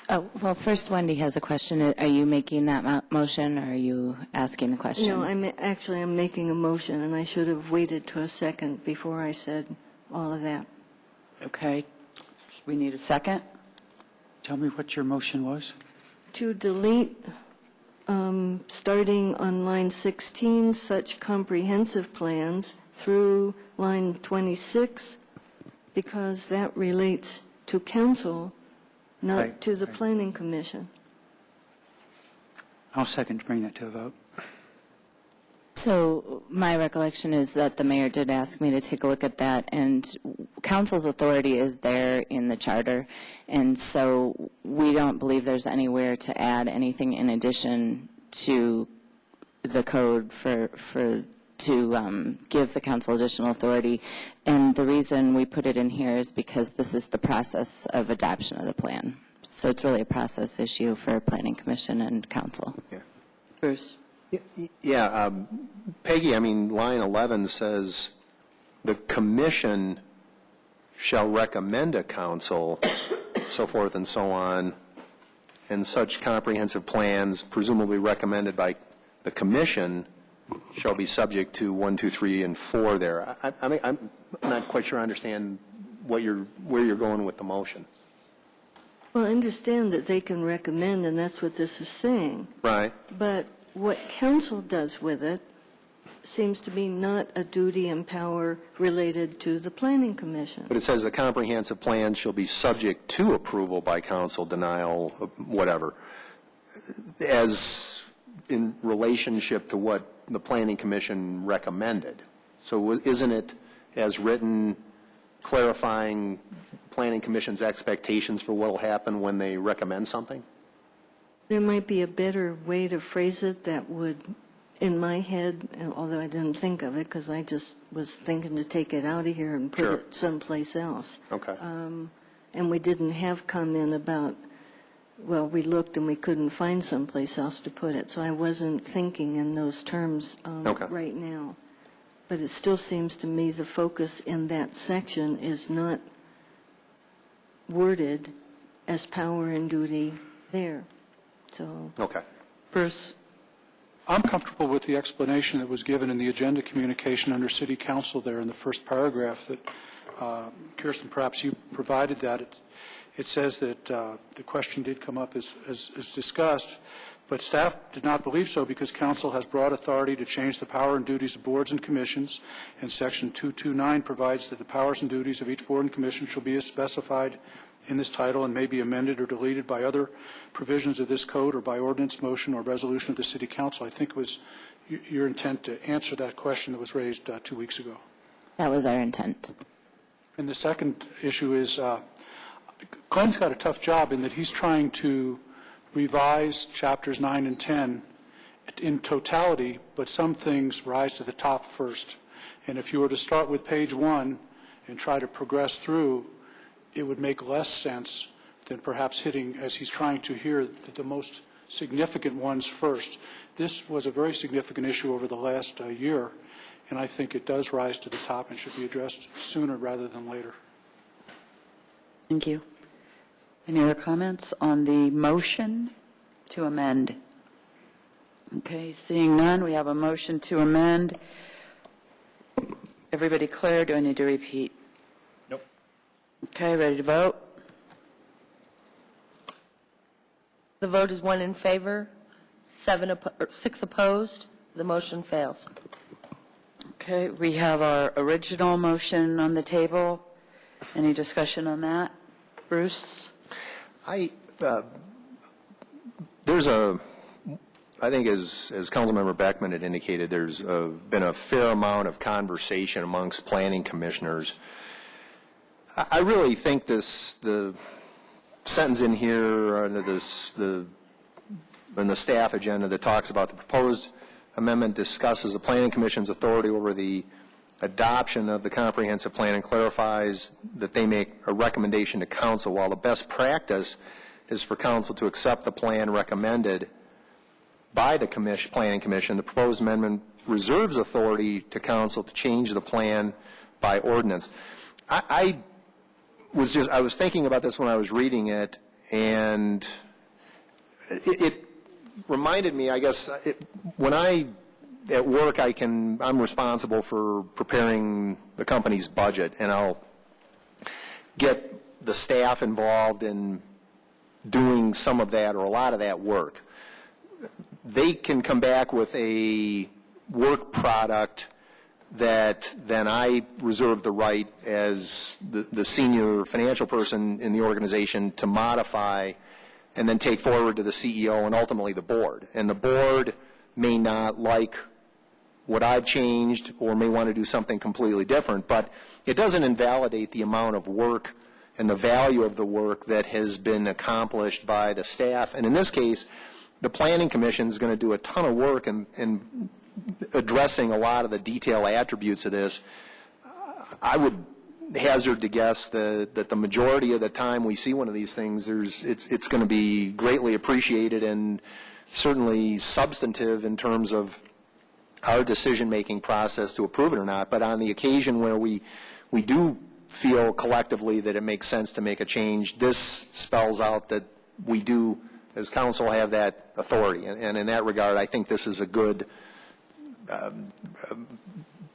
Oh, well, first Wendy has a question. Are you making that motion, or are you asking the question? No, I'm making a motion, and I should have waited to a second before I said all of that. Okay. We need a second. Tell me what your motion was. To delete, starting on line 16, such comprehensive plans through line 26, because that relates to council, not Right. to the Planning Commission. I'll second to bring that to a vote. So my recollection is that the mayor did ask me to take a look at that, and council's authority is there in the charter, and so we don't believe there's anywhere to add anything in addition to the code to give the council additional authority. And the reason we put it in here is because this is the process of adoption of the plan. So it's really a process issue for Planning Commission and council. Bruce? Yeah, Peggy, I mean, line 11 says the commission shall recommend a council, so forth and so on, and such comprehensive plans presumably recommended by the commission shall be subject to 1, 2, 3, and 4 there. I'm not quite sure I understand where you're going with the motion. Well, I understand that they can recommend, and that's what this is saying. Right. But what council does with it seems to be not a duty and power related to the planning commission. But it says the comprehensive plan shall be subject to approval by council, denial, whatever, as in relationship to what the planning commission recommended. So isn't it, as written, clarifying planning commission's expectations for what will happen when they recommend something? There might be a better way to phrase it that would, in my head, although I didn't think of it because I just was thinking to take it out of here and put it someplace else. Okay. And we didn't have comment about, well, we looked and we couldn't find someplace else to put it. So I wasn't thinking in those terms right now. But it still seems to me the focus in that section is not worded as power and duty there. So. Okay. Bruce? I'm comfortable with the explanation that was given in the agenda communication under City Council there in the first paragraph that, Kirsten, perhaps you provided that. It says that the question did come up as discussed, but staff did not believe so because council has broad authority to change the power and duties of boards and commissions, and Section 229 provides that the powers and duties of each board and commission shall be as specified in this title and may be amended or deleted by other provisions of this code or by ordinance, motion, or resolution of the City Council. I think it was your intent to answer that question that was raised 2 weeks ago. That was our intent. And the second issue is Glenn's got a tough job in that he's trying to revise chapters 9 and 10 in totality, but some things rise to the top first. And if you were to start with page 1 and try to progress through, it would make less sense than perhaps hitting, as he's trying to here, the most significant ones first. This was a very significant issue over the last year, and I think it does rise to the top and should be addressed sooner rather than later. Thank you. Any other comments on the motion to amend? Okay, seeing none, we have a motion to amend. Everybody clear? Do I need to repeat? Nope. Okay, ready to vote? The vote is 1 in favor, 6 opposed. The motion fails. Okay, we have our original motion on the table. Any discussion on that? Bruce? I think as Councilmember Beckman had indicated, there's been a fair amount of conversation amongst planning commissioners. I really think the sentence in here under in the staff agenda that talks about the proposed amendment discusses the planning commission's authority over the adoption of the comprehensive plan and clarifies that they make a recommendation to council, while the best practice is for council to accept the plan recommended by the planning commission. The proposed amendment reserves authority to council to change the plan by ordinance. I was thinking about this when I was reading it, and it reminded me, I guess, when at work, I'm responsible for preparing the company's budget, and I'll get the staff involved in doing some of that or a lot of that work. They can come back with a work product that then I reserve the right as the senior financial person in the organization to modify and then take forward to the CEO and ultimately the board. And the board may not like what I've changed or may want to do something completely different, but it doesn't invalidate the amount of work and the value of the work that has been accomplished by the staff. And in this case, the Planning Commission is going to do a ton of work in addressing a lot of the detail attributes of this. I would hazard to guess that the majority of the time we see one of these things, it's going to be greatly appreciated and certainly substantive in terms of our decision-making process to approve it or not. But on the occasion where we do feel collectively that it makes sense to make a change, this spells out that we do, as council, have that authority. And in that regard, I think this is a good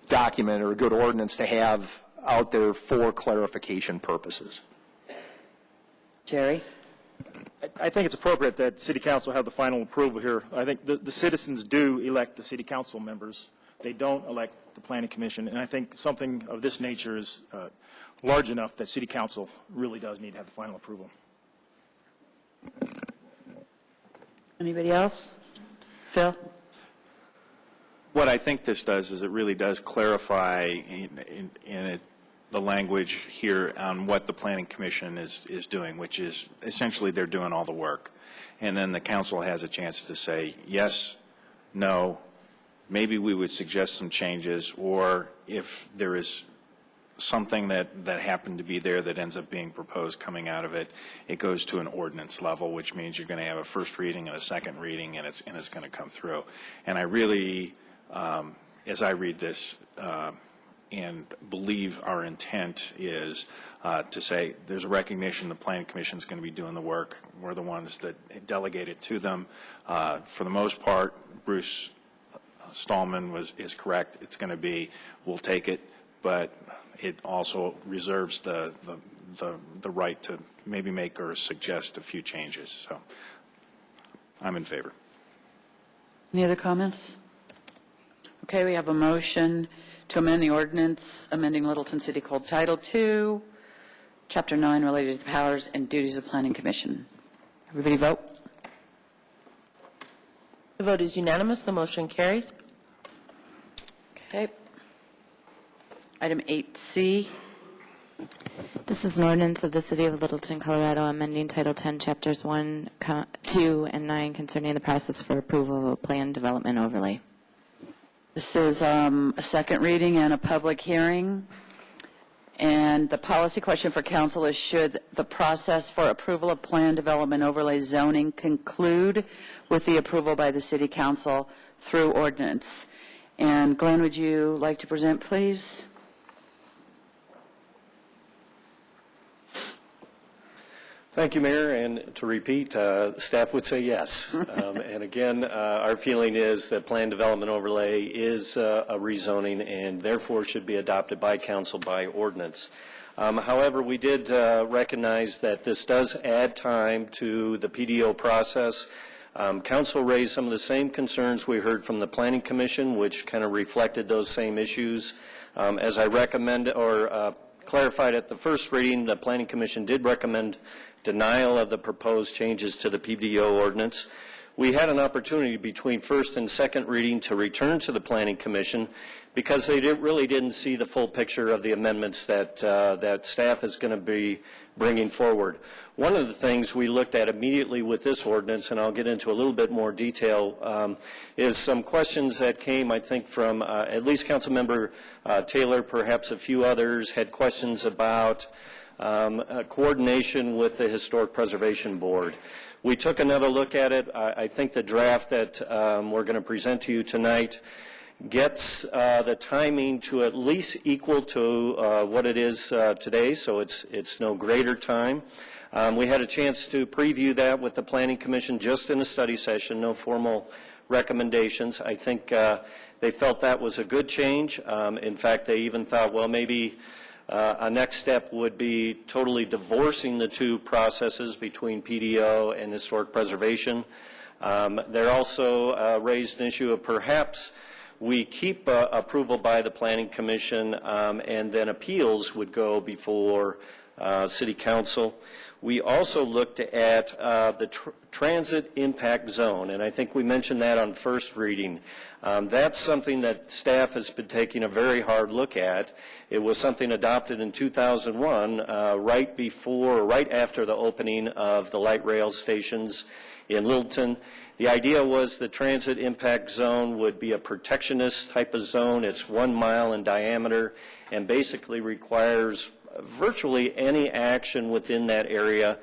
document or a good ordinance to have out there for clarification purposes. Jerry? I think it's appropriate that City Council have the final approval here. I think the citizens do elect the City Council members. They don't elect the Planning Commission, and I think something of this nature is large enough that City Council really does need to have the final approval. Anybody else? Phil? What I think this does is it really does clarify the language here on what the Planning Commission is doing, which is essentially they're doing all the work. And then the council has a chance to say yes, no, maybe we would suggest some changes, or if there is something that happened to be there that ends up being proposed coming out of it, it goes to an ordinance level, which means you're going to have a first reading and a second reading, and it's going to come through. And I really, as I read this, and believe our intent is to say there's a recognition the Planning Commission is going to be doing the work. We're the ones that delegate it to them. For the most part, Bruce Stallman is correct. It's going to be, we'll take it, but it also reserves the right to maybe make or suggest a few changes. So I'm in favor. Any other comments? Okay, we have a motion to amend the ordinance amending Littleton City Code Title II, Chapter 9, related to the powers and duties of Planning Commission. Everybody vote. The vote is unanimous. The motion carries. Okay. Item 8C. This is an ordinance of the City of Littleton, Colorado, amending Title 10, Chapters 1, 2, and 9 concerning the process for approval of a planned development overlay. This is a second reading and a public hearing. And the policy question for council is, should the process for approval of planned development overlay zoning conclude with the approval by the City Council through ordinance? And Glenn, would you like to present, please? Thank you, Mayor. And to repeat, staff would say yes. And again, our feeling is that planned development overlay is a rezoning and therefore should be adopted by council by ordinance. However, we did recognize that this does add time to the PDO process. Council raised some of the same concerns we heard from the Planning Commission, which kind of reflected those same issues. As I recommend or clarified at the first reading, the Planning Commission did recommend denial of the proposed changes to the PDO ordinance. We had an opportunity between first and second reading to return to the Planning Commission because they really didn't see the full picture of the amendments that staff is going to be bringing forward. One of the things we looked at immediately with this ordinance, and I'll get into a little bit more detail, is some questions that came, I think, from at least Councilmember Taylor, perhaps a few others, had questions about coordination with the Historic Preservation Board. We took another look at it. I think the draft that we're going to present to you tonight gets the timing to at least equal to what it is today, so it's no greater time. We had a chance to preview that with the Planning Commission just in a study session, no formal recommendations. I think they felt that was a good change. In fact, they even thought, well, maybe a next step would be totally divorcing the two processes between PDO and historic preservation. They also raised an issue of perhaps we keep approval by the Planning Commission and then appeals would go before City Council. We also looked at the transit impact zone, and I think we mentioned that on first reading. That's something that staff has been taking a very hard look at. It was something adopted in 2001, right after the opening of the light rail stations in Littleton. The idea was the transit impact zone would be a protectionist type of zone. It's 1 mile in diameter and basically requires virtually any action within that area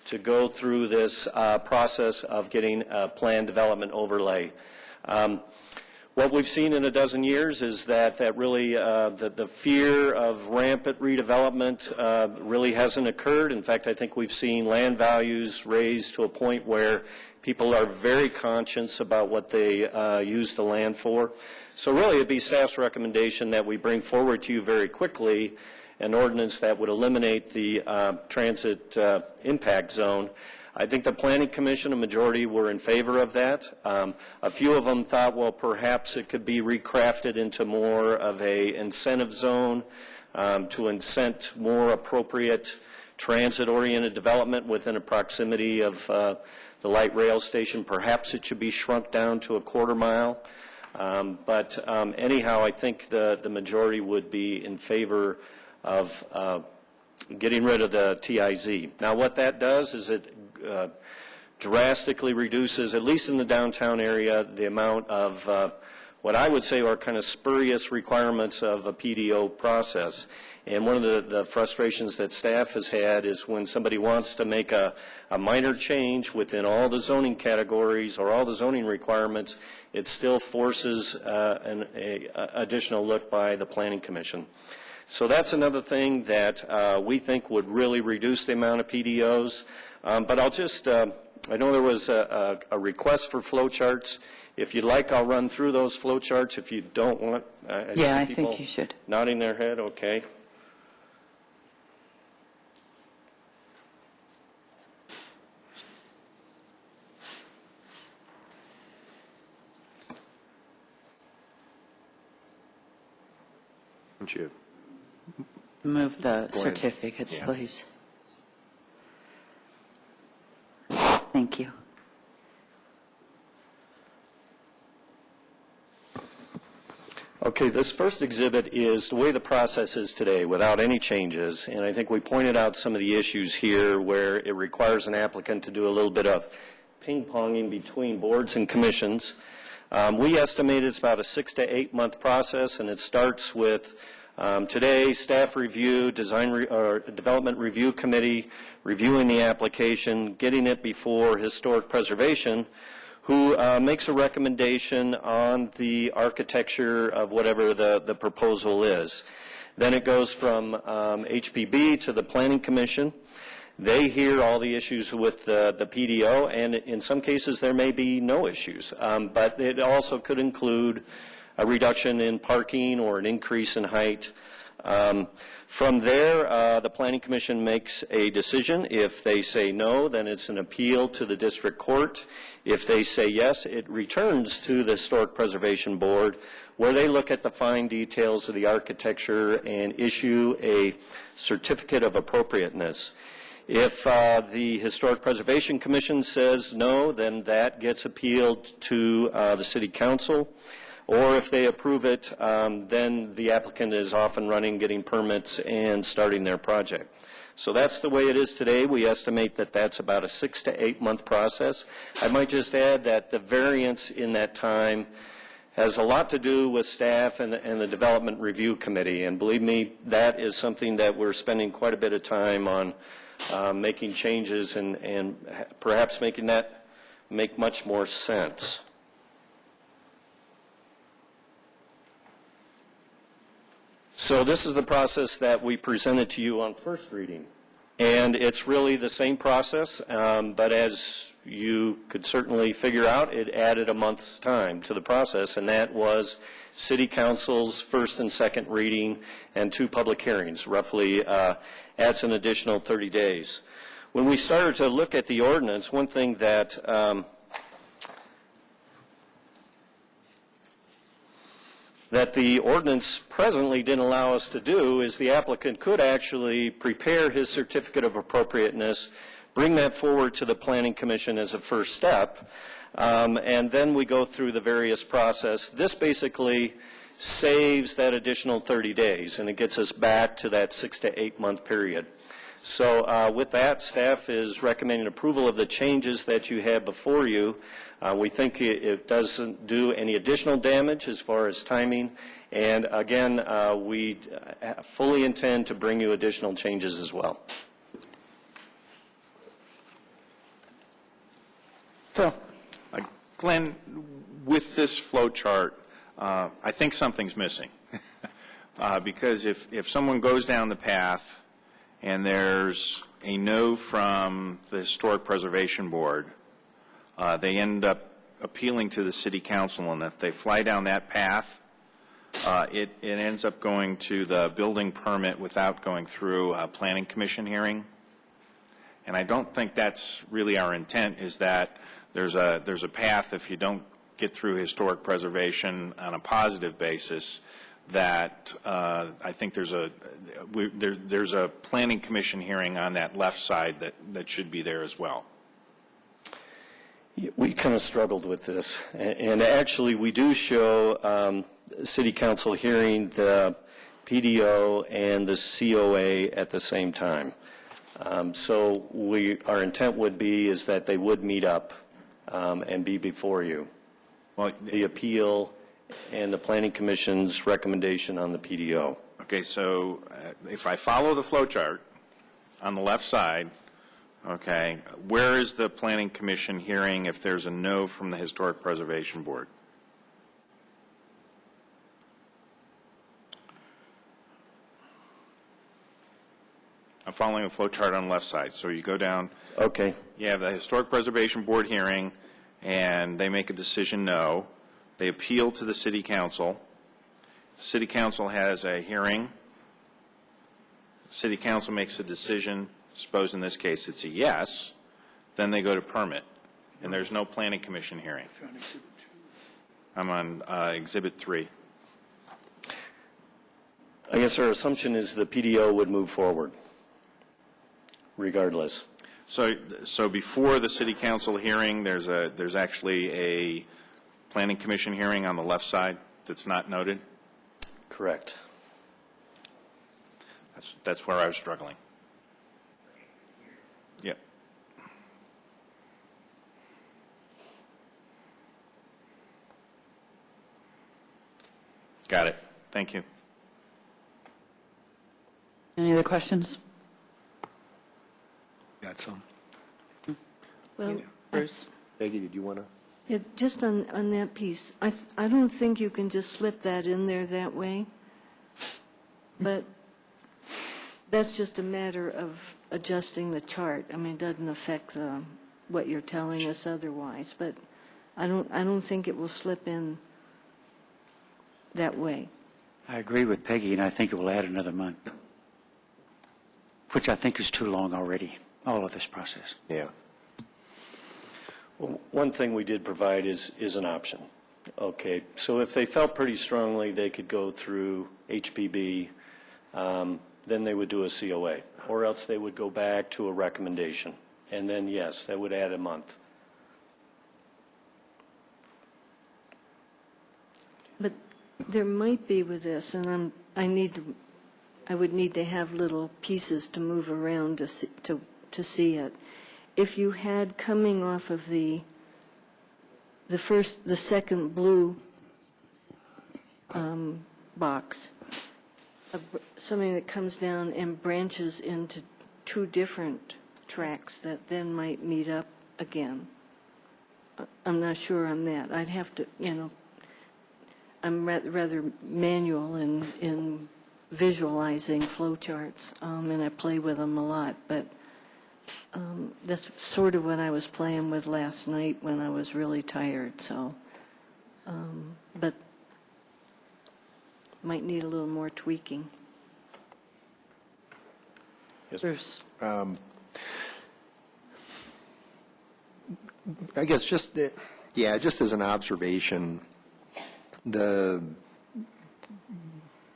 to go through this process of getting a planned development overlay. What we've seen in a dozen years is that really the fear of rampant redevelopment really hasn't occurred. In fact, I think we've seen land values raised to a point where people are very conscious about what they use the land for. So really it'd be staff's recommendation that we bring forward to you very quickly an ordinance that would eliminate the transit impact zone. I think the Planning Commission, a majority, were in favor of that. A few of them thought, well, perhaps it could be recrafted into more of a incentive zone to incent more appropriate transit-oriented development within a proximity of the light rail station. Perhaps it should be shrunk down to a quarter mile. But anyhow, I think the majority would be in favor of getting rid of the TIZ. Now, what that does is it drastically reduces, at least in the downtown area, the amount of what I would say are kind of spurious requirements of a PDO process. And one of the frustrations that staff has had is when somebody wants to make a minor change within all the zoning categories or all the zoning requirements, it still forces an additional look by the Planning Commission. So that's another thing that we think would really reduce the amount of PDOs. But I'll just, I know there was a request for flow charts. If you'd like, I'll run through those flow charts. If you don't want, I think you should. Nodding their head, okay. Don't you? Move the ahead. certificates, Yeah. please. Thank you. Okay, this first exhibit is the way the process is today without any changes, and I think we pointed out some of the issues here where it requires an applicant to do a little bit of ping-ponging between boards and commissions. We estimate it's about a 6 to 8 month process, and it starts with today, staff review, development review committee, reviewing the application, getting it before historic preservation, who makes a recommendation on the architecture of whatever the proposal is. Then it goes from HPB to the Planning Commission. They hear all the issues with the PDO, and in some cases there may be no issues. But it also could include a reduction in parking or an increase in height. From there, the Planning Commission makes a decision. If they say no, then it's an appeal to the district court. If they say yes, it returns to the Historic Preservation Board, where they look at the fine details of the architecture and issue a certificate of appropriateness. If the Historic Preservation Commission says no, then that gets appealed to the City Council. Or if they approve it, then the applicant is off and running, getting permits and starting their project. So that's the way it is today. We estimate that that's about a 6 to 8 month process. I might just add that the variance in that time has a lot to do with staff and the Development Review Committee. And believe me, that is something that we're spending quite a bit of time on making changes and perhaps making that make much more sense. So this is the process that we presented to you on first reading. And it's really the same process, but as you could certainly figure out, it added a month's time to the process, and that was City Council's first and second reading and 2 public hearings, roughly adds an additional 30 days. When we started to look at the ordinance, one thing that the ordinance presently didn't allow us to do is the applicant could actually prepare his certificate of appropriateness, bring that forward to the Planning Commission as a first step, and then we go through the various process. This basically saves that additional 30 days, and it gets us back to that 6 to 8 month period. So with that, staff is recommending approval of the changes that you have before you. We think it doesn't do any additional damage as far as timing. And again, we fully intend to bring you additional changes as well. Phil. Glenn, with this flow chart, I think something's missing. Because if someone goes down the path and there's a no from the Historic Preservation Board, they end up appealing to the City Council, and if they fly down that path, it ends up going to the building permit without going through a Planning Commission hearing. And I don't think that's really our intent, is that there's a path, if you don't get through historic preservation on a positive basis, that I think there's a planning commission hearing on that left side that should be there as well. We kind of struggled with this, and actually we do show city council hearing the PDO and the COA at the same time. So our intent would be is that they would meet up and be before you. Well, the appeal and the planning commission's recommendation on the PDO. Okay, so if I follow the flow chart on the left side, okay, where is the planning commission hearing if there's a no from the historic preservation board? I'm following a flow chart on the left side. So you go down. Okay. You have the historic preservation board hearing, and they make a decision no. They appeal to the city council. The city council has a hearing. The city council makes a decision. Suppose in this case it's a yes. Then they go to permit, and there's no planning commission hearing. I'm on Exhibit 3. I guess our assumption is the PDO would move forward, regardless. So before the city council hearing, there's actually a planning commission hearing on the left side that's not noted? Correct. That's where I was struggling. Yep. Got it. Thank you. Any other questions? Got some. Well, Bruce? Peggy, did you want to? yeah, just on that piece, I don't think you can just slip that in there that way, but that's just a matter of adjusting the chart. I mean, it doesn't affect what you're telling us otherwise, but I don't think it will slip in that way. I agree with Peggy, and I think it will add another month, which I think is too long already, all of this process. Yeah. Well, one thing we did provide is an option. Okay, so if they felt pretty strongly they could go through HPB, then they would do a COA, or else they would go back to a recommendation. And then, yes, that would add a month. But there might be with this, and I would need to have little pieces to move around to see it. If you had coming off of the second blue box, something that comes down and branches into two different tracks that then might meet up again. I'm not sure on that. I'd have to, I'm rather manual in visualizing flow charts, and I play with them a lot, but that's sort of what I was playing with last night when I was really tired, so, but might need a little more tweaking. Yes, Bruce? I guess just as an observation, the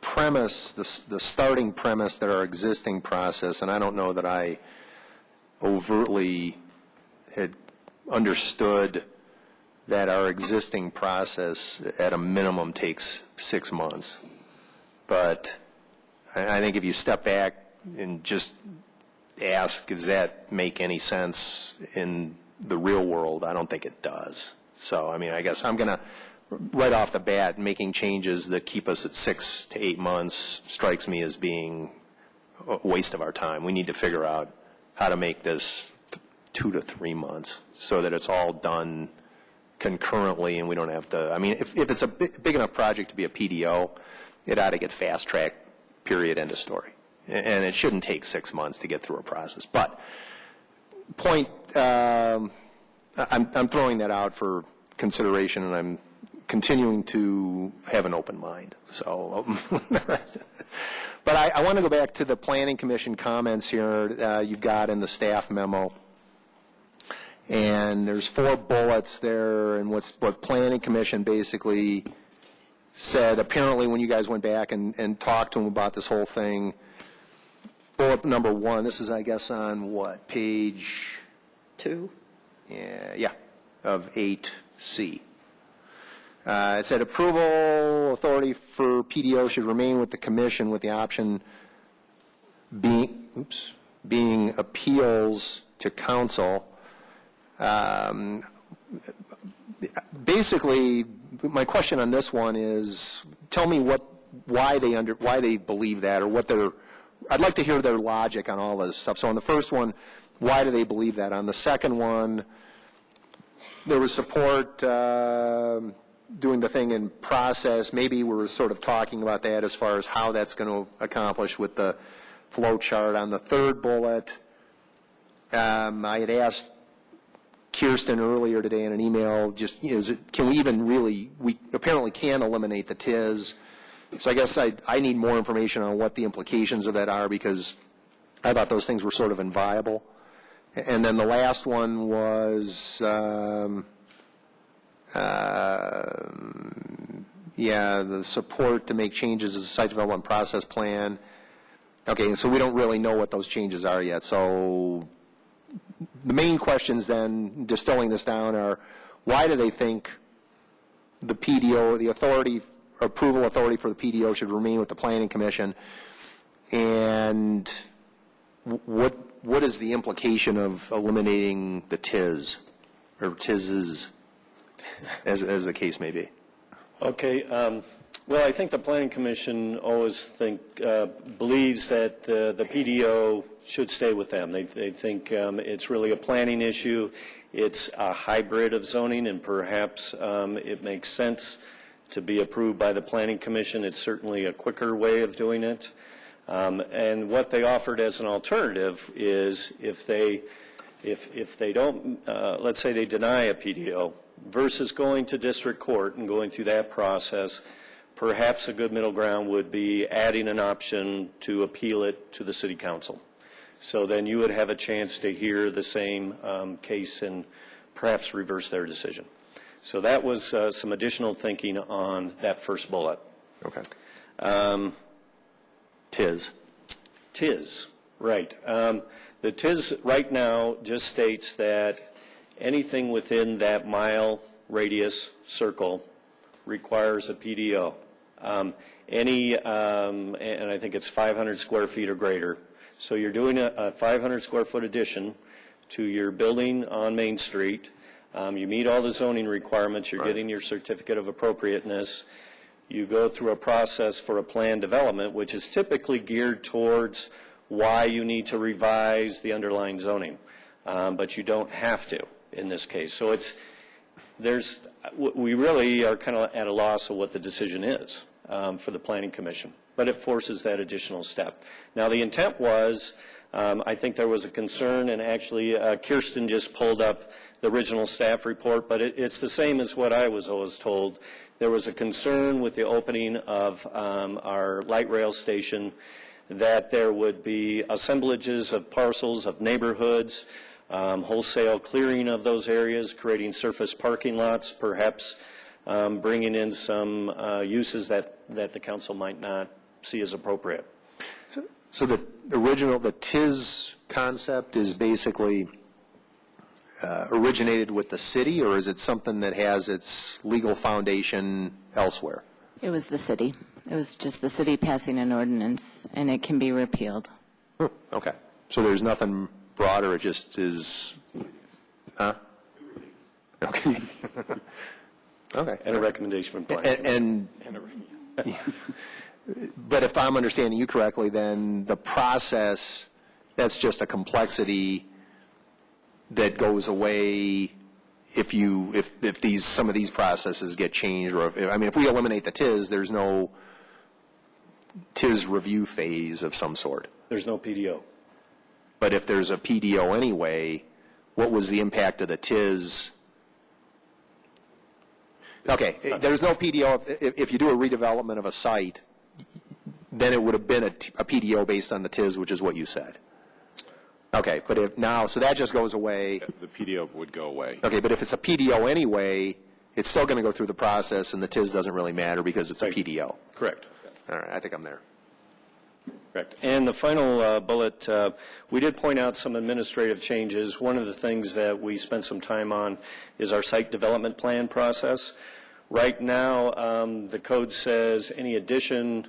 premise, the starting premise that our existing process, and I don't know that I overtly had understood that our existing process at a minimum takes 6 months. But I think if you step back and just ask, does that make any sense in the real world, I don't think it does. So, I mean, I guess I'm going to, right off the bat, making changes that keep us at 6 to 8 months strikes me as being a waste of our time. We need to figure out how to make this 2 to 3 months so that it's all done concurrently and we don't have to, I mean, if it's a big enough project to be a PDO, it ought to get fast-tracked, period, end of story. And it shouldn't take 6 months to get through a process. But point, I'm throwing that out for consideration, and I'm continuing to have an open mind. So, But I want to go back to the Planning Commission comments here you've got in the staff memo. And there's 4 bullets there, and what Planning Commission basically said, apparently when you guys went back and talked to them about this whole thing, bullet number 1, this is, I guess, on what, page 2? Yeah, of 8C. It said approval authority for PDO should remain with the commission with the option being appeals to council. Basically, my question on this one is, tell me why they believe that, or I'd like to hear their logic on all of this stuff. So on the first one, why do they believe that? On the second one, there was support doing the thing in process. Maybe we're sort of talking about that as far as how that's going to accomplish with the flow chart. On the third bullet, I had asked Kirsten earlier today in an email, just, can we even really, we apparently can eliminate the TIS. So I guess I need more information on what the implications of that are, because I thought those things were sort of inviolable. And then the last one was, the support to make changes as a site development process plan. Okay, so we don't really know what those changes are yet. So the main questions then, distilling this down, are why do they think the PDO, the approval authority for the PDO should remain with the Planning Commission, and what is the implication of eliminating the TIS, or TISs, as the case may be? Okay. Well, I think the Planning Commission always believes that the PDO should stay with them. They think it's really a planning issue. It's a hybrid of zoning, and perhaps it makes sense to be approved by the Planning Commission. It's certainly a quicker way of doing it. And what they offered as an alternative is if they don't, let's say they deny a PDO, versus going to district court and going through that process, perhaps a good middle ground would be adding an option to appeal it to the City Council. So then you would have a chance to hear the same case and perhaps reverse their decision. So that was some additional thinking on that first bullet. Okay. TIS, right. The TIS right now just states that anything within that mile radius circle requires a PDO. And I think it's 500 square feet or greater. So you're doing a 500 square foot addition to your building on Main Street. You meet all the zoning requirements. You're getting your certificate of appropriateness. You go through a process for a plan development, which is typically geared towards why you need to revise the underlying zoning. But you don't have to in this case. So we really are kind of at a loss of what the decision is for the Planning Commission, but it forces that additional step. Now, the intent was, I think there was a concern, and actually Kirsten just pulled up the original staff report, but it's the same as what I was always told. There was a concern with the opening of our light rail station that there would be assemblages of parcels of neighborhoods, wholesale clearing of those areas, creating surface parking lots, perhaps bringing in some uses that the council might not see as appropriate. So the TIS concept is basically originated with the city, or is it something that has its legal foundation elsewhere? It was the city. It was just the city passing an ordinance, and it can be repealed. Okay. So there's nothing broader, it just is, huh? Okay. Okay. And a recommendation from planning. But if I'm understanding you correctly, then the process, that's just a complexity that goes away if some of these processes get changed, or if we eliminate the TIS, there's no TIS review phase of some sort. There's no PDO. But if there's a PDO anyway, what was the impact of the TIS? Okay, there's no PDO if you do a redevelopment of a site. then it would have been a PDO based on the TIS, which is what you said. Okay, but if now, so that just goes away. The PDO would go away. Okay, but if it's a PDO anyway, it's still going to go through the process, and the TIS doesn't really matter because it's a PDO. Correct. All right, I think I'm there. Correct. And the final bullet, we did point out some administrative changes. One of the things that we spent some time on is our site development plan process. Right now, the code says any addition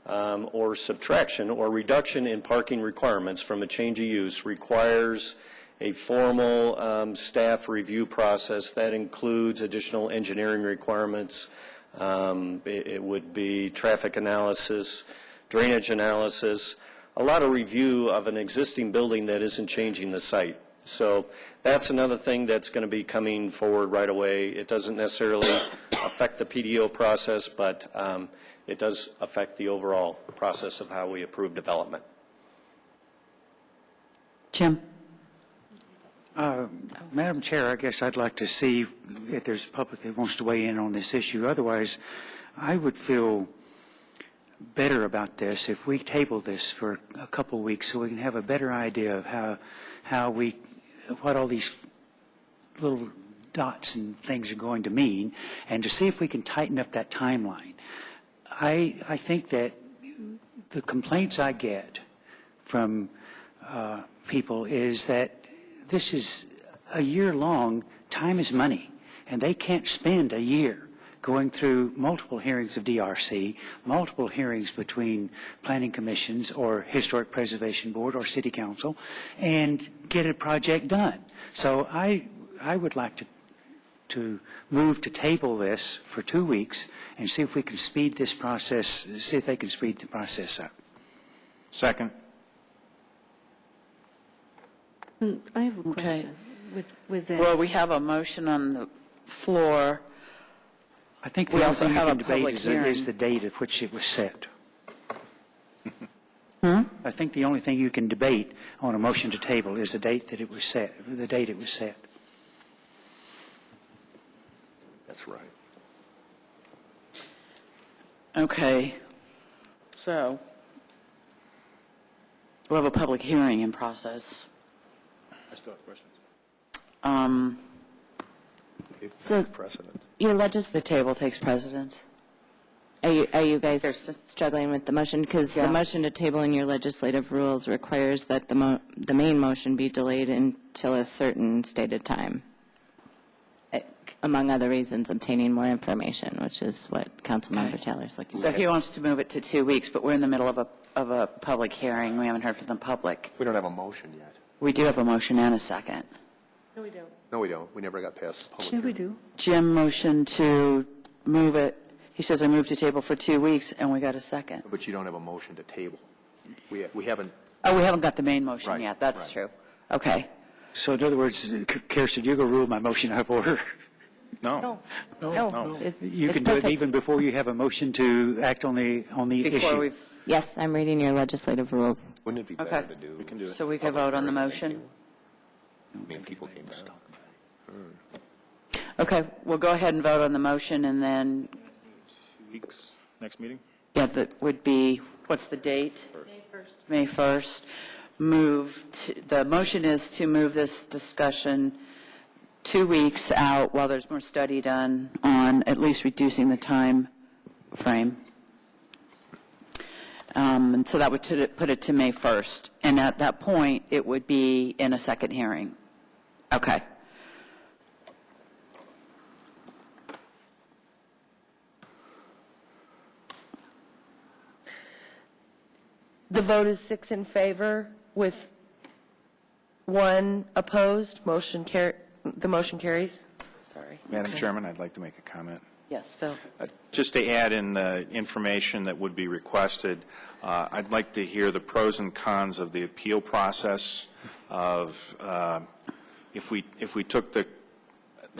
or subtraction or reduction in parking requirements from a change of use requires a formal staff review process that includes additional engineering requirements. It would be traffic analysis, drainage analysis, a lot of review of an existing building that isn't changing the site. So that's another thing that's going to be coming forward right away. It doesn't necessarily affect the PDO process, but it does affect the overall process of how we approve development. Jim? Madam Chair, I guess I'd like to see if there's a public that wants to weigh in on this issue. Otherwise, I would feel better about this if we table this for a couple weeks so we can have a better idea of what all these little dots and things are going to mean, and to see if we can tighten up that timeline. I think that the complaints I get from people is that this is a year-long, time is money, and they can't spend a year going through multiple hearings of DRC, multiple hearings between planning commissions or Historic Preservation Board or City Council, and get a project done. So I would like to move to table this for 2 weeks and see if we can speed this process, see if they can speed the process up. Second. I have a question with that. Well, we have a motion on the floor. I think We the only also thing you have can a debate public is hearing. the date at which it was set. I think the only thing you can debate on a motion to table is the date that it was set, the date it was set. That's right. Okay. So we'll have a public hearing in process. I still have questions. So Precedent. your The table takes precedence. Are you guys There's just- struggling with the motion? Because Yeah. the motion to table in your legislative rules requires that the main motion be delayed until a certain stated time, among other reasons, obtaining more information, which is what Councilmember Taylor's looking So for. he wants to move it to 2 weeks, but we're in the middle of a public hearing. We haven't heard from the public. We don't have a motion yet. We do have a motion and a second. No, we don't. No, we don't. We never got past the public Sure we hearing. do. Jim motioned to move it. He says, I moved to table for 2 weeks, and we got a second. But you don't have a motion to table. We haven't. Oh, we haven't got the main motion Right, yet. That's right. true. Okay. So in other words, Kirsten, you're going to rule my motion out of order. No. No. You can do it even before you have a motion to act on the Before issue. we've, Yes, I'm reading your legislative rules. Wouldn't it be Okay. better to do? We can do it. so we could vote on the motion? I mean, people came down. Okay, we'll go ahead and vote on the motion, and then, 2 weeks, next meeting? yeah, that would be, what's the date? May 1st. The motion is to move this discussion 2 weeks out while there's more study done on at least reducing the time frame. And so that would put it to May 1st. And at that point, it would be in a second hearing. Okay. The vote is 6 in favor with 1 opposed. The motion carries. Sorry. Madam Chairman, I'd like to make a comment. Yes, Phil. Just to add in the information that would be requested, I'd like to hear the pros and cons of the appeal process of if we took the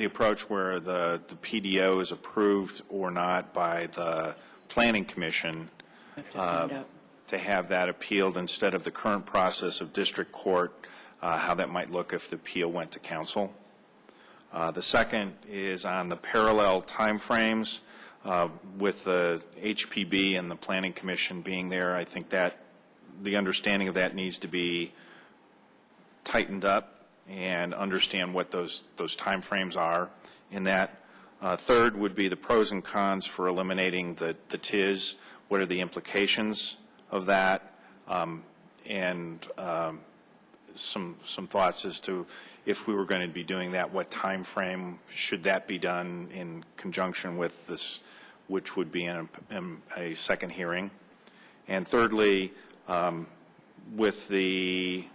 approach where the PDO is approved or not by the Planning Commission, to have that appealed instead of the current process of district court, how that might look if the appeal went to council. The second is on the parallel timeframes. With the HPB and the Planning Commission being there, I think that the understanding of that needs to be tightened up and understand what those timeframes are in that. Third would be the pros and cons for eliminating the TIS. What are the implications of that? And some thoughts as to if we were going to be doing that, what time frame should that be done in conjunction with this, which would be in a second hearing. And thirdly, with the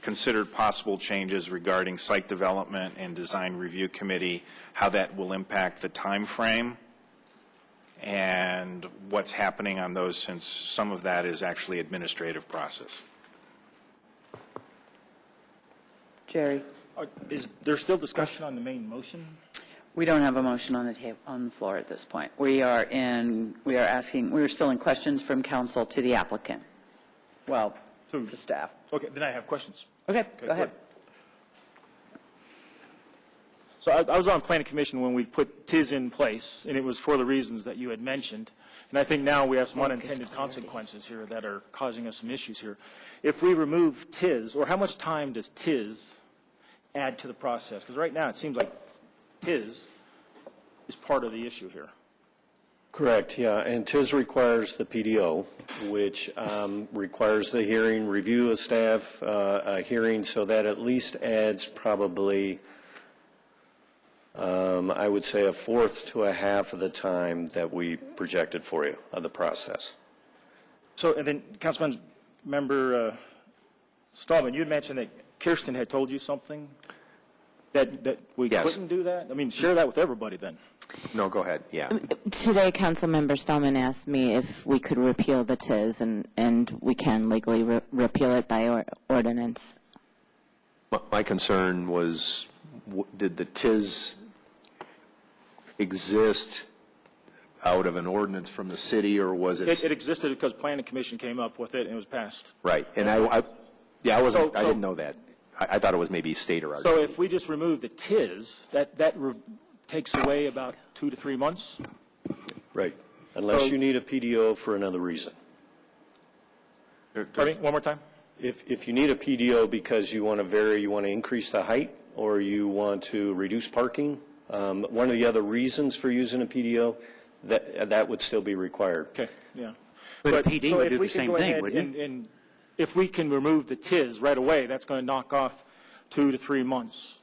considered possible changes regarding site development and design review committee, how that will impact the time frame and what's happening on those, since some of that is actually administrative process. Jerry? Is there still discussion on the main motion? We don't have a motion on the table, on the floor at this point. We are still in questions from council to the applicant. Well, to staff. Okay, then I have questions. Okay, go ahead. So I was on Planning Commission when we put TIS in place, and it was for the reasons that you had mentioned. And I think now we have some unintended consequences here that are causing us some issues here. If we remove TIS, or how much time does TIS add to the process? Because right now it seems like TIS is part of the issue here. Correct, yeah, and TIS requires the PDO, which requires the hearing, review of staff, a hearing, so that at least adds probably, I would say, a fourth to a half of the time that we projected for you of the process. So, and then Councilmember Stallman, you had mentioned that Kirsten had told you something, that we couldn't do that? I mean, share that with everybody then. No, go ahead, yeah. Today, Councilmember Stallman asked me if we could repeal the TIS, and we can legally repeal it by ordinance. My concern was, did the TIS exist out of an ordinance from the city, or was it? It existed because Planning Commission came up with it and it was passed. Right, and I didn't know that. I thought it was maybe state or So if we just remove the TIS, that takes away about 2 to 3 months? Right, unless you need a PDO for another reason. Pardon me, one more time? If you need a PDO because you want to vary, you want to increase the height, or you want to reduce parking, one of the other reasons for using a PDO, that would still be required. Okay, yeah. But a PD would do the same thing, wouldn't it? And if we can remove the TIS right away, that's going to knock off 2 to 3 months.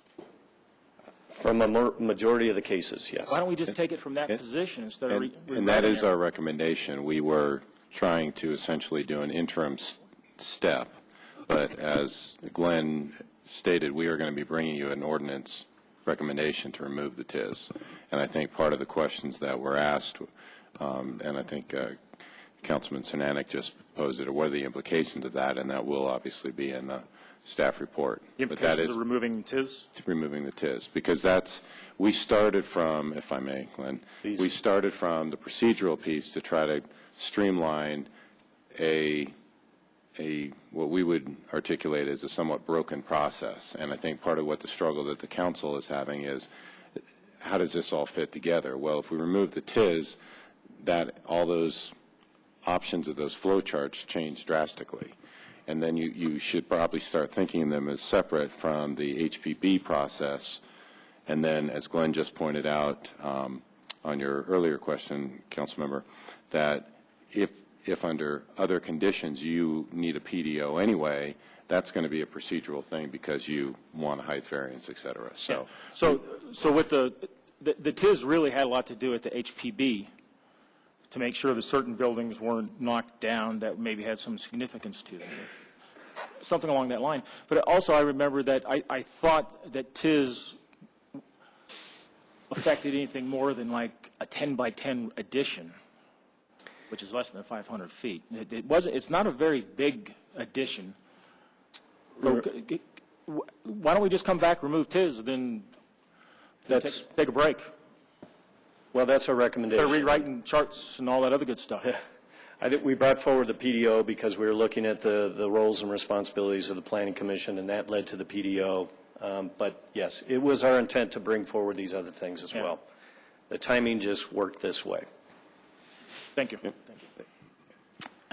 From a majority of the cases, yes. Why don't we just take it from that position instead of And that is our recommendation. We were trying to essentially do an interim step, but as Glenn stated, we are going to be bringing you an ordinance recommendation to remove the TIS. And I think part of the questions that were asked, and I think Councilman Sinanek just posed it, or what are the implications of that, and that will obviously be in the staff report. The implications of removing TIS? Removing the TIS, because we started from, if I may, Glenn, Please. We started from the procedural piece to try to streamline what we would articulate as a somewhat broken process. And I think part of what the struggle that the council is having is, how does this all fit together? Well, if we remove the TIS, that all those options of those flow charts change drastically. And then you should probably start thinking of them as separate from the HPB process. And then, as Glenn just pointed out on your earlier question, Councilmember, that if under other conditions you need a PDO anyway, that's going to be a procedural thing because you want a height variance, et cetera. So, yeah. So with the TIS really had a lot to do with the HPB to make sure that certain buildings weren't knocked down that maybe had some significance to them. Something along that line. But also I remember that I thought that TIS affected anything more than like a 10 by 10 addition, which is less than 500 feet. It's not a very big addition. Why don't we just come back, remove TIS, then take a break? Well, that's our recommendation. They're rewriting charts and all that other good stuff. I think we brought forward the PDO because we were looking at the roles and responsibilities of the Planning Commission, and that led to the PDO. But yes, it was our intent to bring forward these other things as well. The timing just worked this way. Thank you.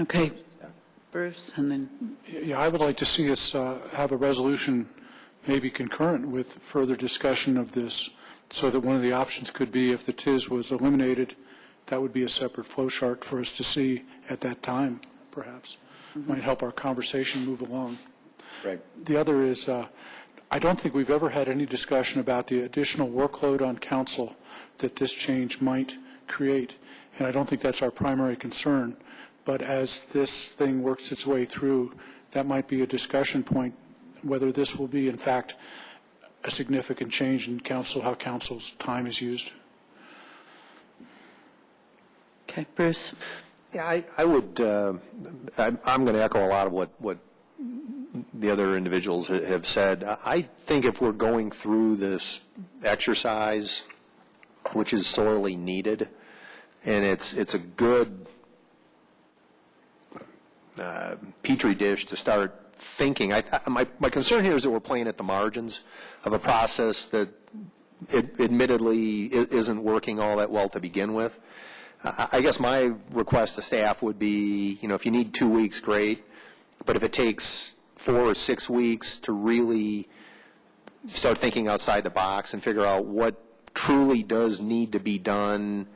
Okay. Bruce, and then, Yeah, I would like to see us have a resolution maybe concurrent with further discussion of this, so that one of the options could be, if the TIS was eliminated, that would be a separate flow chart for us to see at that time, perhaps. Might help our conversation move along. Right. The other is, I don't think we've ever had any discussion about the additional workload on council that this change might create, and I don't think that's our primary concern. But as this thing works its way through, that might be a discussion point, whether this will be, in fact, a significant change in council, how council's time is used. okay, Bruce. Yeah, I would, I'm going to echo a lot of what the other individuals have said. I think if we're going through this exercise, which is sorely needed, and it's a good petri dish to start thinking. My concern here is that we're playing at the margins of a process that admittedly isn't working all that well to begin with. I guess my request to staff would be, if you need 2 weeks, great, but if it takes 4 or 6 weeks to really start thinking outside the box and figure out what truly does need to be done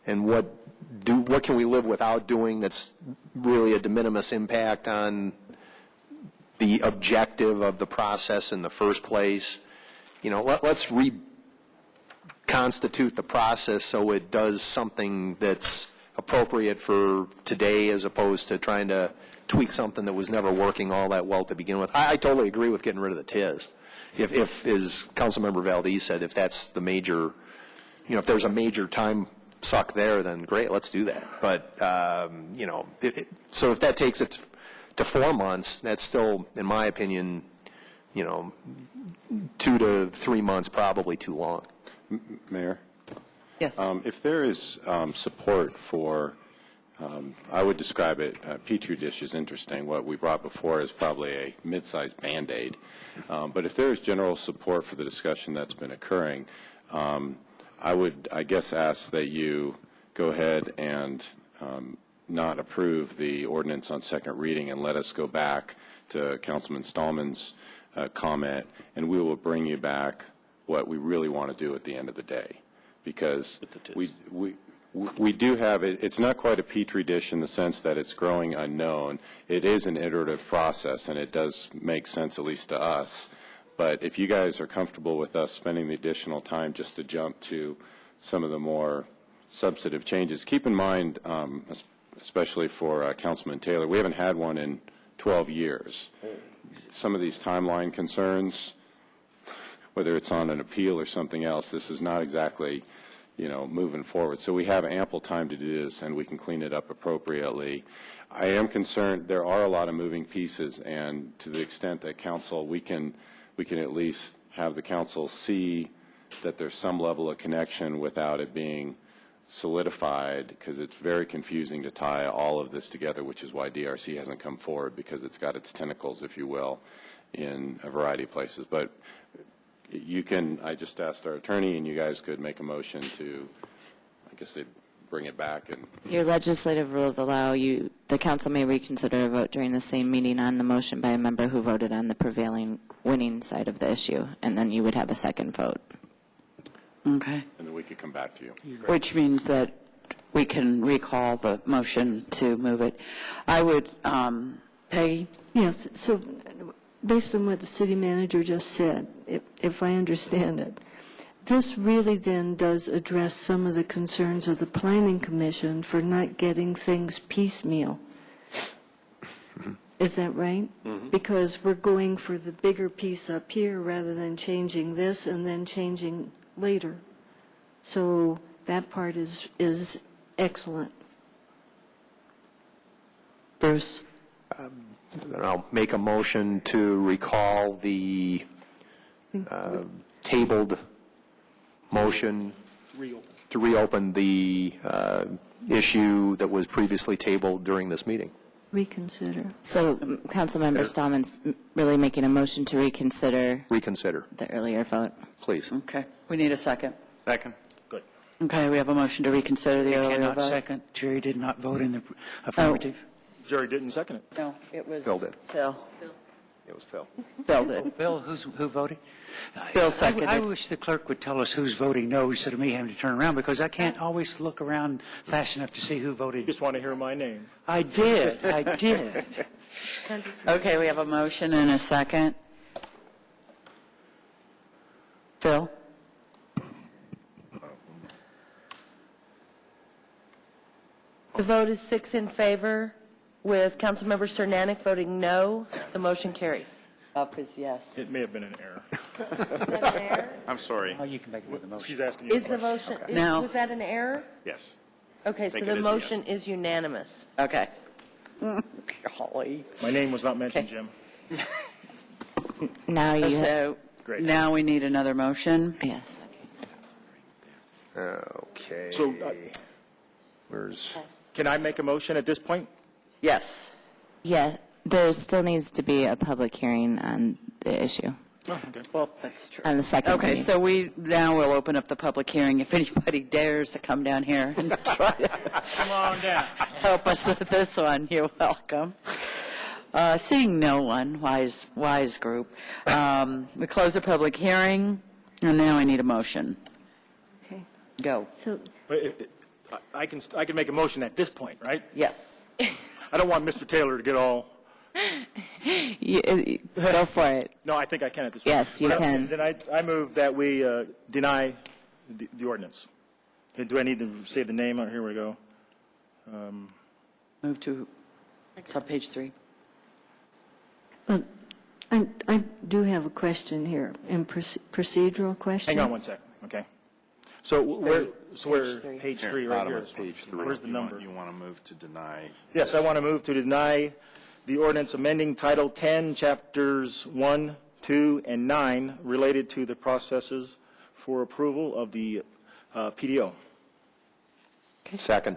and what can we live without doing that's really a de minimis impact on the objective of the process in the first place. Let's reconstitute the process so it does something that's appropriate for today as opposed to trying to tweak something that was never working all that well to begin with. I totally agree with getting rid of the TIS. If as Councilmember Valdez said, if that's the major, if there's a major time suck there, then great, let's do that. But, so if that takes it to 4 months, that's still, in my opinion, 2 to 3 months probably too long. Mayor? Yes. If there is support for, I would describe it, Petri dish is interesting. What we brought before is probably a mid-sized Band-Aid. But if there is general support for the discussion that's been occurring, I would, I guess, ask that you go ahead and not approve the ordinance on second reading and let us go back to Councilman Stallman's comment, and we will bring you back what we really want to do at the end of the day. Because we do have it. It's not quite a petri dish in the sense that it's growing unknown. It is an iterative process, and it does make sense, at least to us. But if you guys are comfortable with us spending the additional time just to jump to some of the more substantive changes, keep in mind, especially for Councilman Taylor, we haven't had one in 12 years. Some of these timeline concerns, whether it's on an appeal or something else, this is not exactly, moving forward. So we have ample time to do this, and we can clean it up appropriately. I am concerned there are a lot of moving pieces, and to the extent that council, we can at least have the council see that there's some level of connection without it being solidified, because it's very confusing to tie all of this together, which is why DRC hasn't come forward, because it's got its tentacles, if you will, in a variety of places. But you can, I just asked our attorney, and you guys could make a motion to, I guess they'd bring it back. And Your legislative rules allow you, the council may reconsider a vote during the same meeting on the motion by a member who voted on the prevailing winning side of the issue, and then you would have a second vote. Okay. and then we could come back to you. Which means that we can recall the motion to move it. I would, Peggy? Yes, so based on what the city manager just said, if I understand it, this really then does address some of the concerns of the Planning Commission for not getting things piecemeal. Is that right? Mm-hmm. Because we're going for the bigger piece up here rather than changing this and then changing later. So that part is excellent. Bruce? I'll make a motion to recall the tabled motion to reopen the issue that was previously tabled during this meeting. Reconsider. So Councilmember Stallman's really making a motion to reconsider Reconsider, the earlier vote. please. Okay. We need a second. Second. Good. Okay, we have a motion to reconsider the I earlier cannot vote. second. Jerry did not vote in the affirmative. Jerry didn't second it. No, it was Phil did. Phil. It was Phil. Phil did. Phil, who voted? Phil seconded. I wish the clerk would tell us who's voting no instead of me having to turn around, because I can't always look around fast enough to see who voted. Just want to hear my name. I did. Okay, we have a motion and a second. Phil? The vote is 6 in favor, with Councilmember Cernanik voting no. The motion carries. Up is yes. It may have been an error. Is that an error? I'm sorry. Oh, you can make another motion. She's asking you. Is the motion, Now- was that an error? Yes. Okay, so Make it the as a motion is unanimous. Okay. Golly. My name was not mentioned, Jim. Now you, So Great. now we need another motion. yes. Okay. So, Where's, can I make a motion at this point? Yes. Yeah, there still needs to be a public hearing on the issue, Oh, okay. Well, that's true. on the second Okay, reading. so we now will open up the public hearing. If anybody dares to come down here and try to Come on down. help us with this one, you're welcome. Seeing no one, wise group, we close the public hearing, and now I need a motion. Okay. Go. So I can make a motion at this point, right? Yes. I don't want Mr. Taylor to get all, Go for it. no, I think I can at this point. Yes, you can. Then I move that we deny the ordinance. Do I need to say the name? Here we go. Move to, it's on page 3. I do have a question here, a procedural question. Hang on one second, okay? So we're, page Here, 3 right bottom here. of page 3. Where's the number? You want to move to deny? Yes, I want to move to deny the ordinance amending Title 10, Chapters 1, 2, and 9 related to the processes for approval of the PDO. second.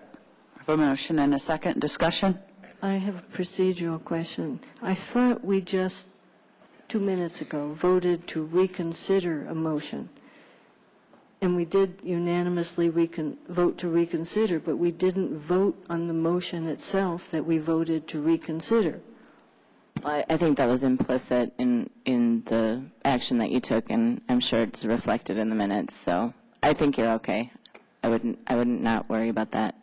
I have a motion and a second. Discussion? I have a procedural question. I thought we just 2 minutes ago voted to reconsider a motion. And we did unanimously vote to reconsider, but we didn't vote on the motion itself that we voted to reconsider. I think that was implicit in the action that you took, and I'm sure it's reflected in the minutes, so I think you're okay. I wouldn't not worry about that.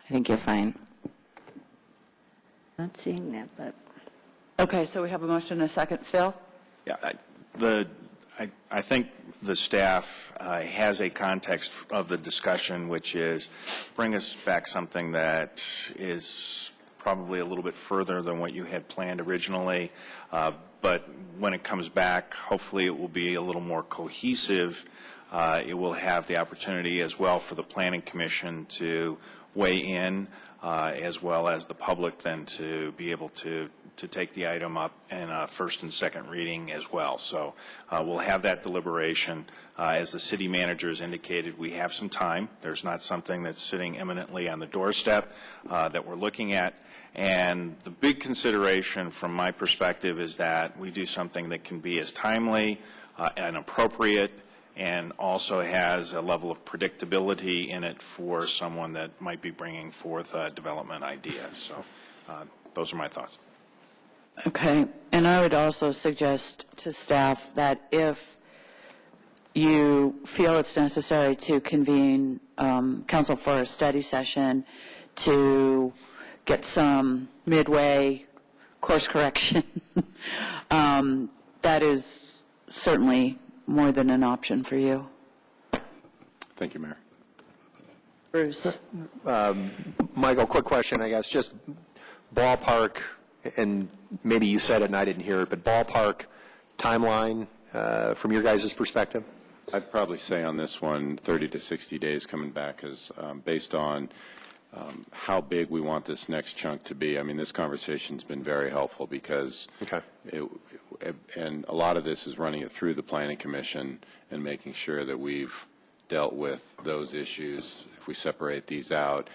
I think you're fine. Not seeing that, but Okay, so we have a motion and a second. Phil? Yeah, I think the staff has a context of the discussion, which is bring us back something that is probably a little bit further than what you had planned originally. But when it comes back, hopefully it will be a little more cohesive. It will have the opportunity as well for the Planning Commission to weigh in, as well as the public then to be able to take the item up in a first and second reading as well. So we'll have that deliberation. As the city manager has indicated, we have some time. There's not something that's sitting imminently on the doorstep that we're looking at. And the big consideration from my perspective is that we do something that can be as timely and appropriate and also has a level of predictability in it for someone that might be bringing forth a development idea. So those are my thoughts. Okay, and I would also suggest to staff that if you feel it's necessary to convene council for a study session to get some midway course correction, that is certainly more than an option for you. Thank you, Mayor. Bruce? Michael, quick question, I guess, just ballpark, and maybe you said it and I didn't hear it, but ballpark timeline from your guys' perspective? I'd probably say on this one, 30 to 60 days coming back, because based on how big we want this next chunk to be. I mean, this conversation's been very helpful because and a lot of this is running it through the Planning Commission and making sure that we've dealt with those issues if we separate these out.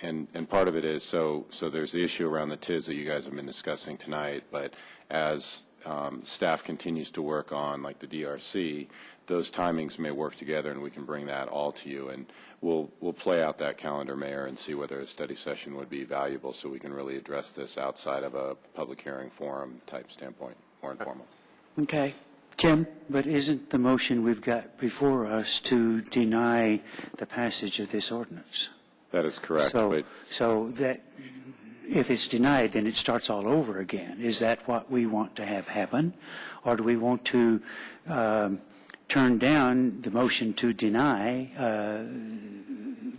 And part of it is so there's the issue around the TIS that you guys have been discussing tonight, but as staff continues to work on, like the DRC, those timings may work together, and we can bring that all to you. And we'll play out that calendar, Mayor, and see whether a study session would be valuable so we can really address this outside of a public hearing forum type standpoint, more informal. Okay. Jim? But isn't the motion we've got before us to deny the passage of this ordinance? That is correct. So that if it's denied, then it starts all over again. Is that what we want to have happen? Or do we want to turn down the motion to deny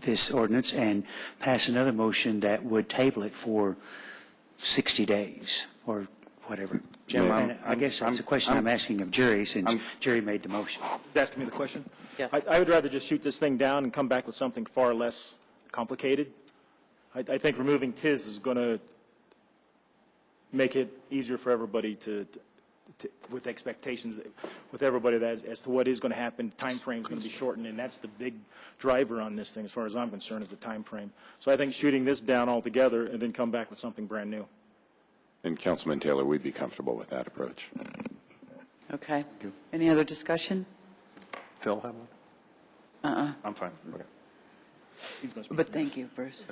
this ordinance and pass another motion that would table it for 60 days or whatever? Jim, I guess that's a question I'm asking of Jerry, since Jerry made the motion. Asking me the question? Yes. I would rather just shoot this thing down and come back with something far less complicated. I think removing TIS is going to make it easier for everybody to with expectations with everybody as to what is going to happen. Time frame is going to be shortened, and that's the big driver on this thing, as far as I'm concerned, is the time frame. So I think shooting this down altogether and then come back with something brand new. And Councilman Taylor, we'd be comfortable with that approach. Okay. Any other discussion? Phil have one? I'm fine. Okay. But thank you, Bruce.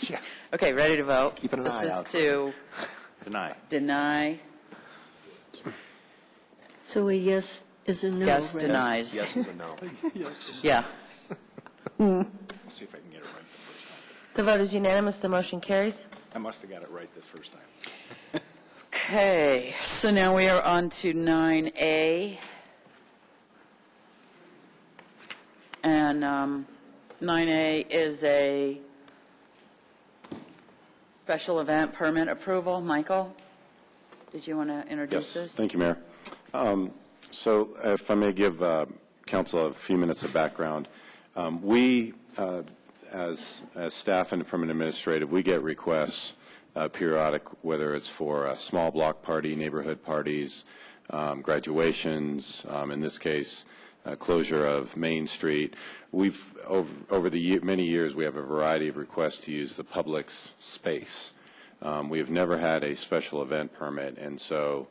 Yeah. Okay, ready to vote? Keeping an eye out. This is to deny. So a yes is a no, Yes, right? denies. Yes is a no. Yeah. I'll see if I can get it right the first time. The vote is unanimous. The motion carries. I must have got it right this first time. Okay, so now we are on to 9A. And 9A is a special event permit approval. Michael, did you want to introduce Yes, this? thank you, Mayor. So if I may give council a few minutes of background, we, as staff and from an administrative, we get requests periodic, whether it's for a small block party, neighborhood parties, graduations, in this case, closure of Main Street. We've, over the many years, we have a variety of requests to use the public's space. We have never had a special event permit, and so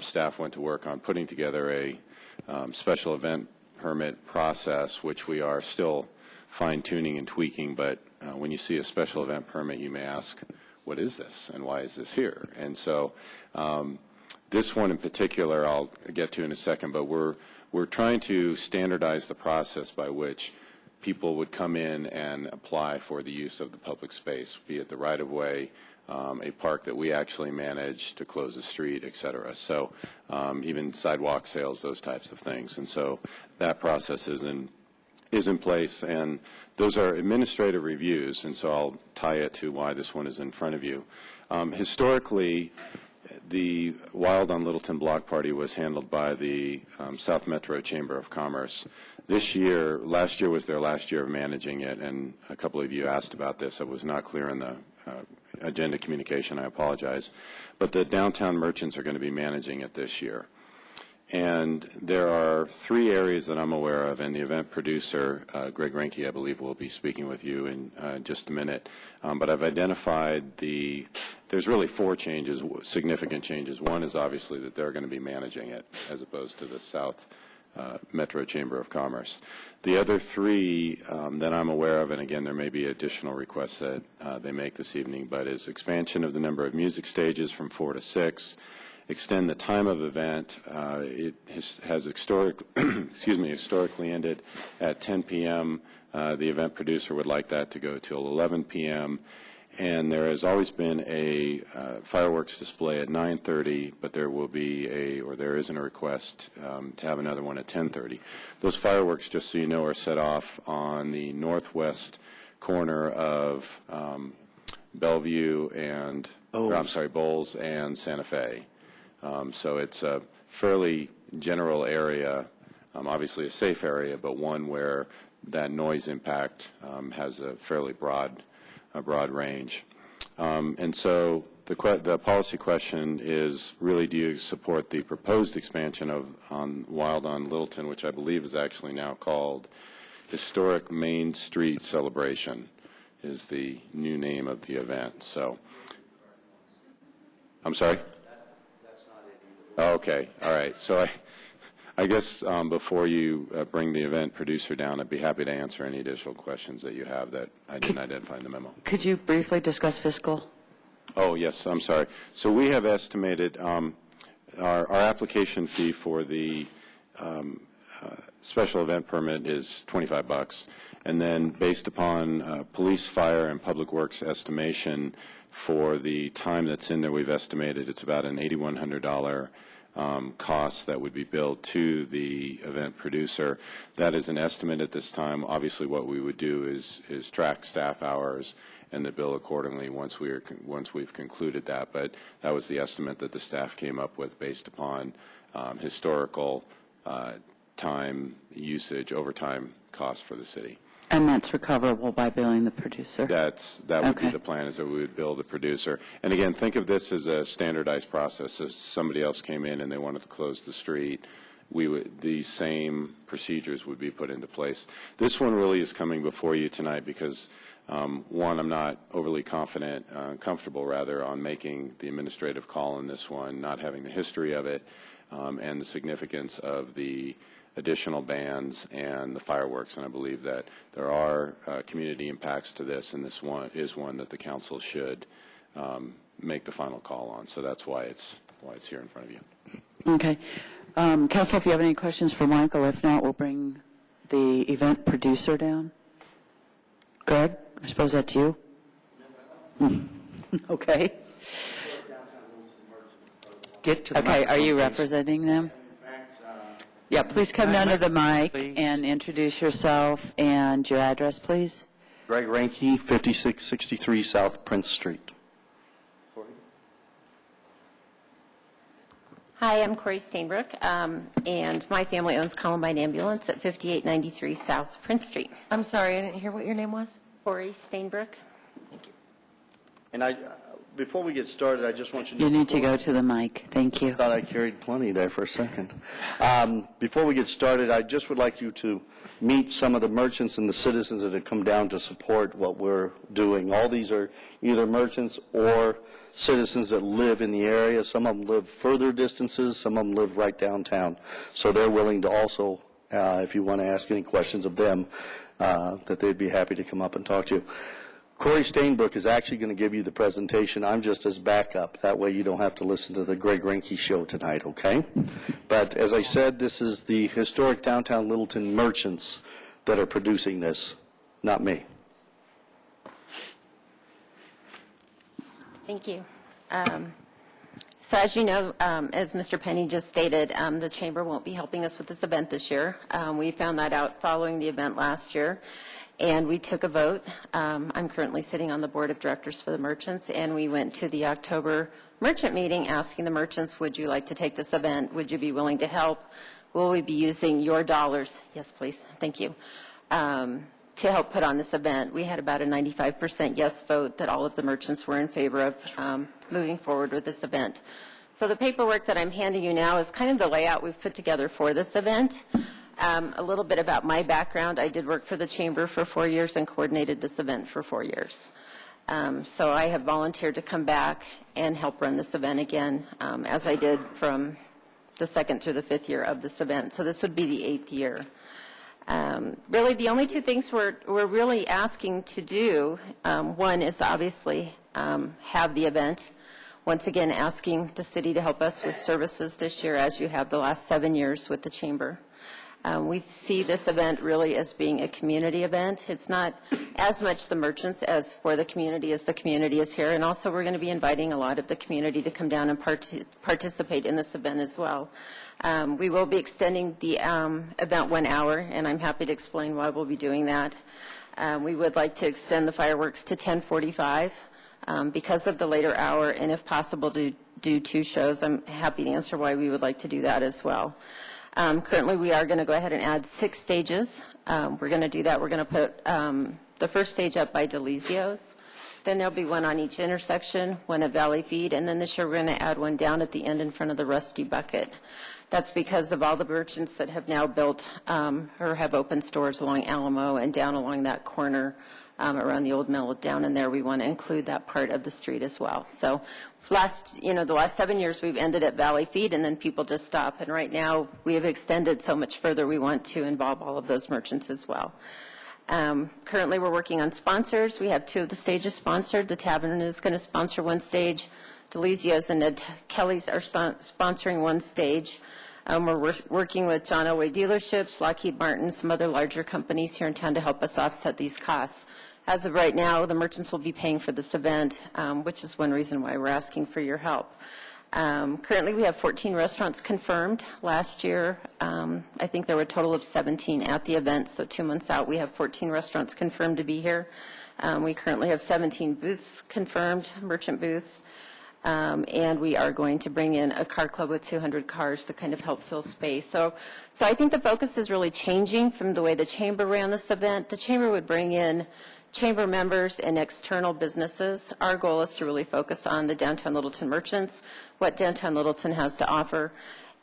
staff went to work on putting together a special event permit process, which we are still fine-tuning and tweaking. But when you see a special event permit, you may ask, what is this, and why is this here? And so this one in particular I'll get to in a second, but we're trying to standardize the process by which people would come in and apply for the use of the public space, be it the right-of-way, a park that we actually manage to close a street, et cetera. So even sidewalk sales, those types of things. And so that process is in place, and those are administrative reviews, and so I'll tie it to why this one is in front of you. Historically, the Wild on Littleton Block Party was handled by the South Metro Chamber of Commerce. Last year was their last year of managing it, and a couple of you asked about this. I was not clear in the agenda communication. I apologize. But the downtown merchants are going to be managing it this year. And there are 3 areas that I'm aware of, and the event producer, Greg Renke, I believe, will be speaking with you in just a minute. But I've identified there's really 4 changes, significant changes. One is obviously that they're going to be managing it as opposed to the South Metro Chamber of Commerce. The other 3 that I'm aware of, and again, there may be additional requests that they make this evening, but is expansion of the number of music stages from 4 to 6, extend the time of event. It has historically ended at 10 p.m. The event producer would like that to go till 11 p.m. And there has always been a fireworks display at 9:30, but there will be there isn't a request to have another one at 10:30. Those fireworks, just so you know, are set off on the northwest corner of Bellevue and, Bowles and Santa Fe. So it's a fairly general area, obviously a safe area, but one where that noise impact has a fairly broad range. And so the policy question is really, do you support the proposed expansion on Wild on Littleton, which I believe is actually now called Historic Main Street Celebration is the new name of the event. So, I'm sorry? Okay, all right. So I guess before you bring the event producer down, I'd be happy to answer any additional questions that you have that I didn't identify in the memo. Could you briefly discuss fiscal? Oh, yes, I'm sorry. So we have estimated our application fee for the special event permit is $25, and then based upon police, fire, and public works estimation for the time that's in there, we've estimated it's about an $8,100 cost that would be billed to the event producer. That is an estimate at this time. Obviously, what we would do is track staff hours and the bill accordingly once we've concluded that. But that was the estimate that the staff came up with based upon historical time usage, overtime costs for the city. And that's recoverable by billing the producer? That would be Okay. the plan, is that we would bill the producer. And again, think of this as a standardized process. If somebody else came in and they wanted to close the street, these same procedures would be put into place. This one really is coming before you tonight because, one, I'm not overly comfortable on making the administrative call on this one, not having the history of it, and the significance of the additional bans and the fireworks, and I believe that there are community impacts to this, and this one is one that the council should make the final call on. So that's why it's here in front of you. Okay. Council, if you have any questions for Michael, if not, we'll bring the event producer down. Greg, I suppose that's you? Okay. Get to the Okay, are you microphone, please. representing them? Yeah, please come down to the mic and introduce yourself and your address, please. Greg Ranke, 5663 South Prince Street. Hi, I'm Corey Stainbrook, and my family owns Columbine Ambulance at 5893 South Prince Street. I'm sorry, I didn't hear what your name was. Corey Stainbrook. And before we get started, I just want you to know... You need to go to the mic. Thank you. I thought I carried plenty there for a second. Before we get started, I just would like you to meet some of the merchants and the citizens that have come down to support what we're doing. All these are either merchants or citizens that live in the area. Some of them live further distances. Some of them live right downtown. So they're willing to also, if you want to ask any questions of them, that they'd be happy to come up and talk to you. Corey Stainbrook is actually going to give you the presentation. I'm just as backup. That way you don't have to listen to the Greg Ranke show tonight, okay? But as I said, this is the historic downtown Littleton merchants that are producing this, not me. Thank you. So as you know, as Mr. Penny just stated, the Chamber won't be helping us with this event this year. We found that out following the event last year, and we took a vote. I'm currently sitting on the Board of Directors for the merchants, and we went to the October merchant meeting asking the merchants, would you like to take this event? Would you be willing to help? Will we be using your dollars? Yes, please. Thank you. To help put on this event. We had about a 95% yes vote that all of the merchants were in favor of moving forward with this event. So the paperwork that I'm handing you now is kind of the layout we've put together for this event. A little bit about my background. I did work for the Chamber for 4 years and coordinated this event for 4 years. So I have volunteered to come back and help run this event again, as I did from the 2nd through the 5th year of this event. So this would be the 8th year. Really, the only two things we're really asking to do, one is obviously have the event. Once again, asking the city to help us with services this year, as you have the last 7 years with the Chamber. We see this event really as being a community event. It's not as much the merchants as for the community as the community is here. And also, we're going to be inviting a lot of the community to come down and participate in this event as well. We will be extending the event 1 hour, and I'm happy to explain why we'll be doing that. We would like to extend the fireworks to 10:45 because of the later hour, and if possible, to do 2 shows. I'm happy to answer why we would like to do that as well. Currently, we are going to go ahead and add 6 stages. We're going to do that. We're going to put the first stage up by Delizio's. Then there'll be one on each intersection, one at Valley Feed, and then this year we're going to add one down at the end in front of the Rusty Bucket. That's because of all the merchants that have now built or have opened stores along Alamo and down along that corner around the old mill down in there. We want to include that part of the street as well. So the last 7 years, we've ended at Valley Feed, and then people just stop. And right now, we have extended so much further, we want to involve all of those merchants as well. Currently, we're working on sponsors. We have 2 of the stages sponsored. The Tavern is going to sponsor 1 stage. Delizio's and Ned Kelly's are sponsoring 1 stage. We're working with John Elway Dealerships, Lockheed Martin, some other larger companies here in town to help us offset these costs. As of right now, the merchants will be paying for this event, which is one reason why we're asking for your help. Currently, we have 14 restaurants confirmed. Last year, I think there were a total of 17 at the event, so 2 months out, we have 14 restaurants confirmed to be here. We currently have 17 booths confirmed, merchant booths, and we are going to bring in a car club with 200 cars to kind of help fill space. So I think the focus is really changing from the way the Chamber ran this event. The Chamber would bring in Chamber members and external businesses. Our goal is to really focus on the downtown Littleton merchants, what downtown Littleton has to offer,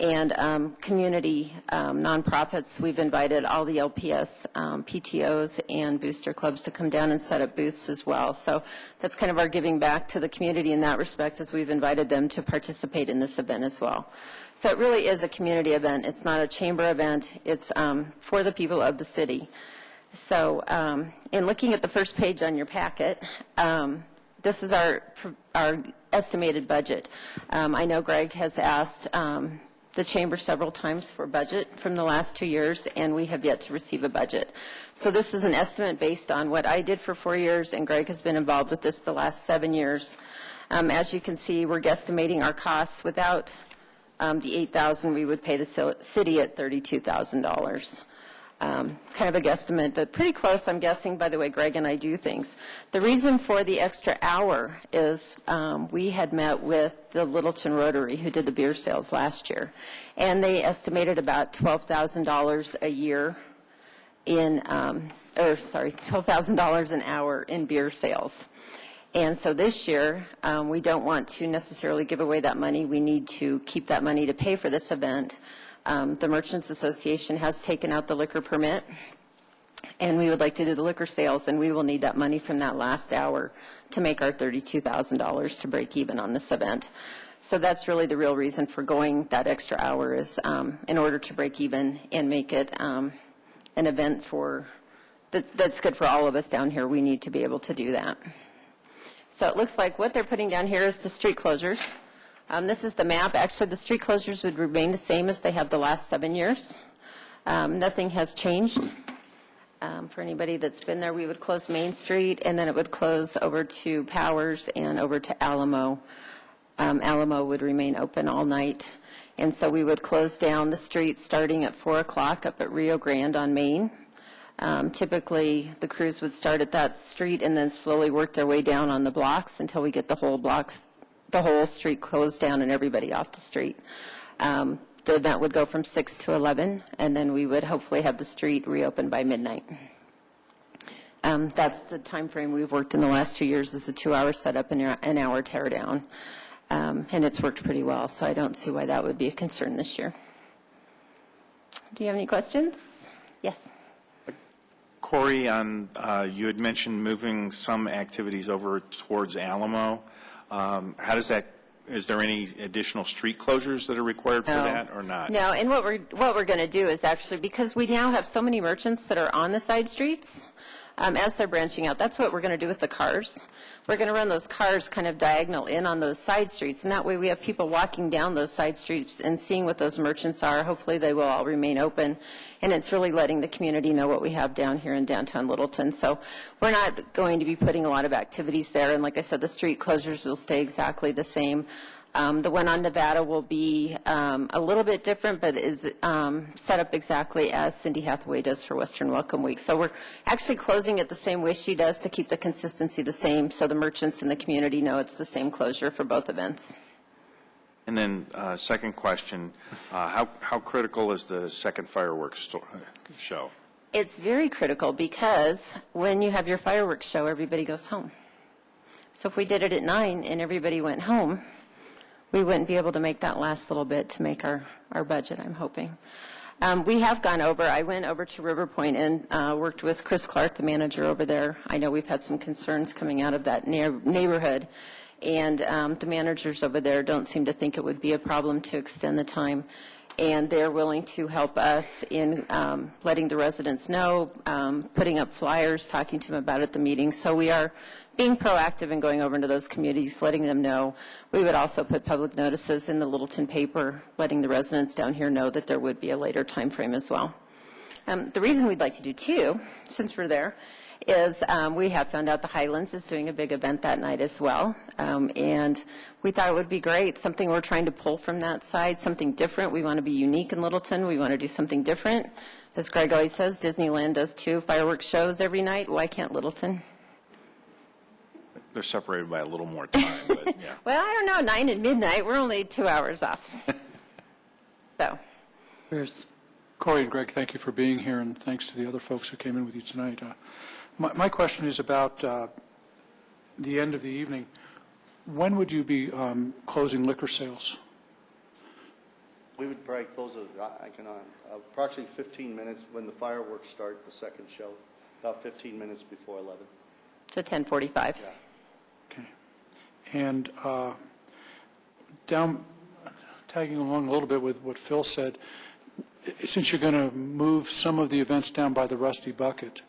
and community nonprofits. We've invited all the LPS PTOs and booster clubs to come down and set up booths as well. So that's kind of our giving back to the community in that respect, as we've invited them to participate in this event as well. So it really is a community event. It's not a Chamber event. It's for the people of the city. So in looking at the first page on your packet, this is our estimated budget. I know Greg has asked the Chamber several times for budget from the last 2 years, and we have yet to receive a budget. So this is an estimate based on what I did for 4 years, and Greg has been involved with this the last 7 years. As you can see, we're guesstimating our costs. Without the $8,000, we would pay the city at $32,000. Kind of a guesstimate, but pretty close, I'm guessing, by the way Greg and I do things. The reason for the extra hour is we had met with the Littleton Rotary, who did the beer sales last year, and they estimated about $12,000 a year in, $12,000 an hour in beer sales. And so this year, we don't want to necessarily give away that money. We need to keep that money to pay for this event. The Merchants Association has taken out the liquor permit, and we would like to do the liquor sales, and we will need that money from that last hour to make our $32,000 to break even on this event. So that's really the real reason for going that extra hour, is in order to break even and make it an event that's good for all of us down here. We need to be able to do that. So it looks like what they're putting down here is the street closures. This is the map. Actually, the street closures would remain the same as they have the last 7 years. Nothing has changed. For anybody that's been there, we would close Main Street, and then it would close over to Powers and over to Alamo. Alamo would remain open all night. And so we would close down the street starting at 4 o'clock up at Rio Grande on Main. Typically, the crews would start at that street and then slowly work their way down on the blocks until we get the whole street closed down and everybody off the street. The event would go from 6 to 11, and then we would hopefully have the street reopened by midnight. That's the time frame we've worked in the last 2 years, is a 2-hour setup and an hour tear down. And it's worked pretty well, so I don't see why that would be a concern this year. Do you have any questions? Yes. Corey, you had mentioned moving some activities over towards Alamo. How does that, is there any additional street closures that are required for that or not? No, and what we're going to do is actually, because we now have so many merchants that are on the side streets, as they're branching out, that's what we're going to do with the cars. We're going to run those cars kind of diagonal in on those side streets, and that way we have people walking down those side streets and seeing what those merchants are. Hopefully they will all remain open, and it's really letting the community know what we have down here in downtown Littleton. So we're not going to be putting a lot of activities there, and like I said, the street closures will stay exactly the same. The one on Nevada will be a little bit different, but is set up exactly as Cindy Hathaway does for Western Welcome Week. So we're actually closing it the same way she does to keep the consistency the same, so the merchants in the community know it's the same closure for both events. And then second question, how critical is the second fireworks show? It's very critical, because when you have your fireworks show, everybody goes home. So if we did it at 9 and everybody went home, we wouldn't be able to make that last little bit to make our budget, I'm hoping. We have gone over. I went over to River Point and worked with Chris Clark, the manager over there. I know we've had some concerns coming out of that neighborhood, and the managers over there don't seem to think it would be a problem to extend the time. And they're willing to help us in letting the residents know, putting up flyers, talking to them about it at the meeting. So we are being proactive and going over into those communities, letting them know. We would also put public notices in the Littleton paper, letting the residents down here know that there would be a later time frame as well. The reason we'd like to do two, since we're there, is we have found out the Highlands is doing a big event that night as well. And we thought it would be great, something we're trying to pull from that side, something different. We want to be unique in Littleton. We want to do something different. As Greg always says, Disneyland does 2 fireworks shows every night. Why can't Littleton? They're separated by a little more time, but yeah. Well, I don't know, 9 and midnight. We're only 2 hours off. So. Corey and Greg, thank you for being here, and thanks to the other folks who came in with you tonight. My question is about the end of the evening. When would you be closing liquor sales? We would probably close it, approximately 15 minutes when the fireworks start, the second show, about 15 minutes before 11. So 10:45. Yeah. Okay. And tagging along a little bit with what Phil said, since you're going to move some of the events down by the Rusty Bucket,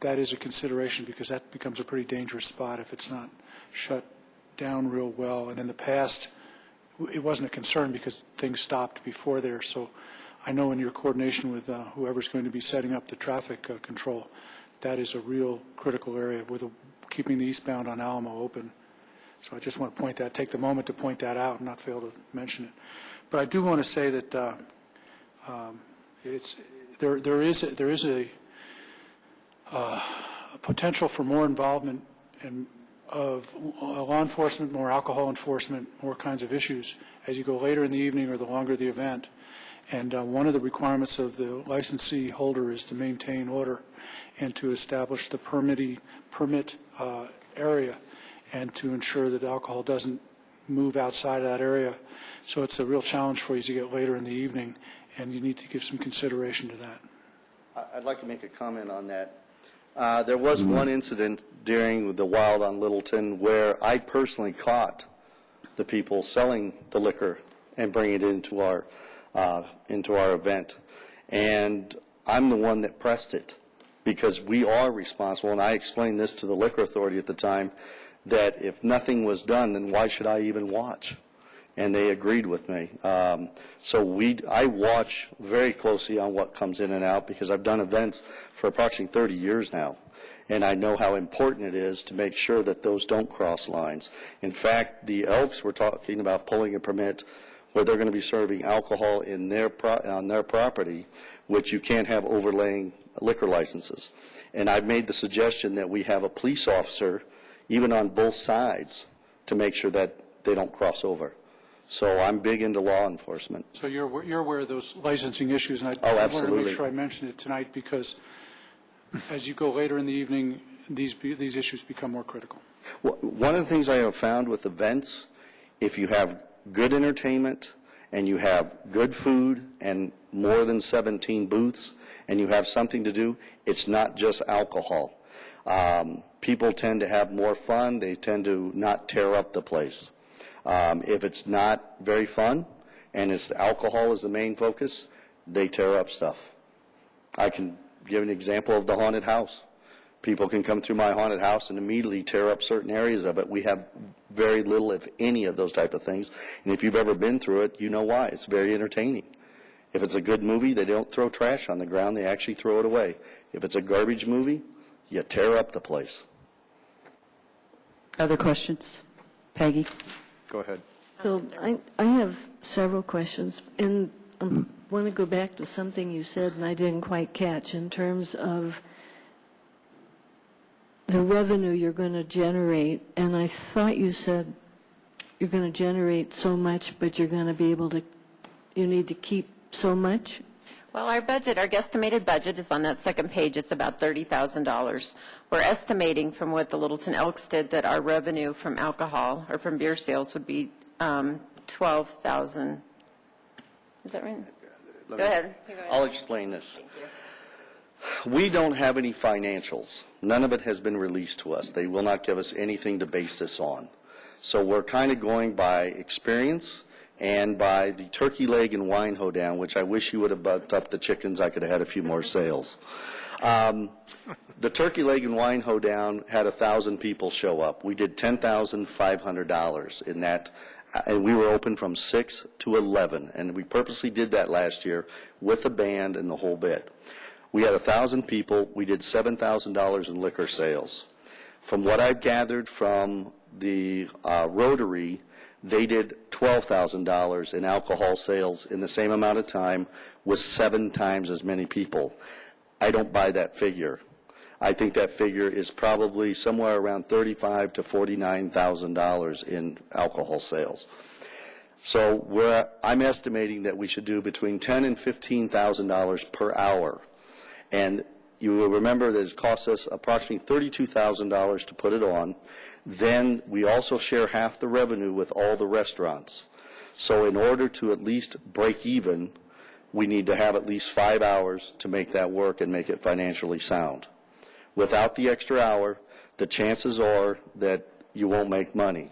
that is a consideration because that becomes a pretty dangerous spot if it's not shut down real well. And in the past, it wasn't a concern because things stopped before there. So I know in your coordination with whoever's going to be setting up the traffic control, that is a real critical area with keeping the eastbound on Alamo open. So I just want to take the moment to point that out and not fail to mention it. But I do want to say that there is a potential for more involvement of law enforcement, more alcohol enforcement, more kinds of issues as you go later in the evening or the longer the event. And one of the requirements of the licensee holder is to maintain order and to establish the permit area and to ensure that alcohol doesn't move outside of that area. So it's a real challenge for you as you get later in the evening, and you need to give some consideration to that. I'd like to make a comment on that. There was one incident during the Wild on Littleton where I personally caught the people selling the liquor and bringing it into our event. And I'm the one that pressed it because we are responsible, and I explained this to the liquor authority at the time, that if nothing was done, then why should I even watch? And they agreed with me. So I watch very closely on what comes in and out because I've done events for approximately 30 years now. And I know how important it is to make sure that those don't cross lines. In fact, the Elks were talking about pulling a permit where they're going to be serving alcohol on their property, which you can't have overlaying liquor licenses. And I've made the suggestion that we have a police officer, even on both sides, to make sure that they don't cross over. So I'm big into law enforcement. So you're aware of those licensing issues, and I wanted to make sure I mentioned it tonight because as you go later in the evening, these issues become more critical. Well, one of the things I have found with events, if you have good entertainment and you have good food and more than 17 booths and you have something to do, it's not just alcohol. People tend to have more fun. They tend to not tear up the place. If it's not very fun and it's alcohol is the main focus, they tear up stuff. I can give an example of the haunted house. People can come through my haunted house and immediately tear up certain areas of it. We have very little, if any, of those type of things. And if you've ever been through it, you know why. It's very entertaining. If it's a good movie, they don't throw trash on the ground. They actually throw it away. If it's a garbage movie, you tear up the place. Other questions? Peggy? Go ahead. So I have several questions, and I want to go back to something you said and I didn't quite catch in terms of the revenue you're going to generate. And I thought you said you're going to generate so much, but you're going to be able to, you need to keep so much? Well, our budget, our guesstimated budget is on that second page. It's about $30,000. We're estimating from what the Littleton Elks did that our revenue from alcohol or from beer sales would be $12,000. Is that right? Go ahead. I'll explain this. We don't have any financials. None of it has been released to us. They will not give us anything to base this on. So we're kind of going by experience and by the turkey leg and wine hoedown, which I wish you would have bucked up the chickens. I could have had a few more sales. The turkey leg and wine hoedown had 1,000 people show up. We did $10,500 in that, and we were open from 6 to 11, and we purposely did that last year with a band and the whole bit. We had 1,000 people. We did $7,000 in liquor sales. From what I've gathered from the Rotary, they did $12,000 in alcohol sales in the same amount of time with 7 times as many people. I don't buy that figure. I think that figure is probably somewhere around $35,000 to $49,000 in alcohol sales. So I'm estimating that we should do between $10,000 and $15,000 per hour. And you will remember that it costs us approximately $32,000 to put it on. Then we also share half the revenue with all the restaurants. So in order to at least break even, we need to have at least 5 hours to make that work and make it financially sound. Without the extra hour, the chances are that you won't make money.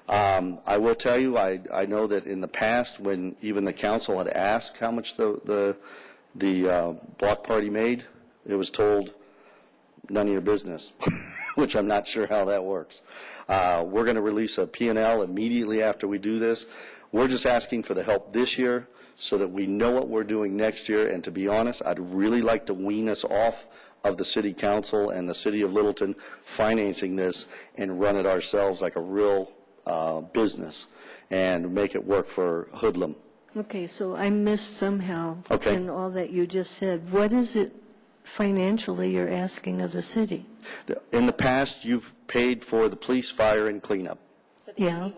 I will tell you, I know that in the past, when even the council had asked how much the block party made, it was told, none of your business, which I'm not sure how that works. We're going to release a P&L immediately after we do this. We're just asking for the help this year so that we know what we're doing next year. And to be honest, I'd really like to wean us off of the city council and the city of Littleton financing this and run it ourselves like a real business and make it work for Hoodlum. Okay, so I missed somehow Okay. in all that you just said. What is it financially you're asking of the city? In the past, you've paid for the police, fire, and cleanup, Yeah,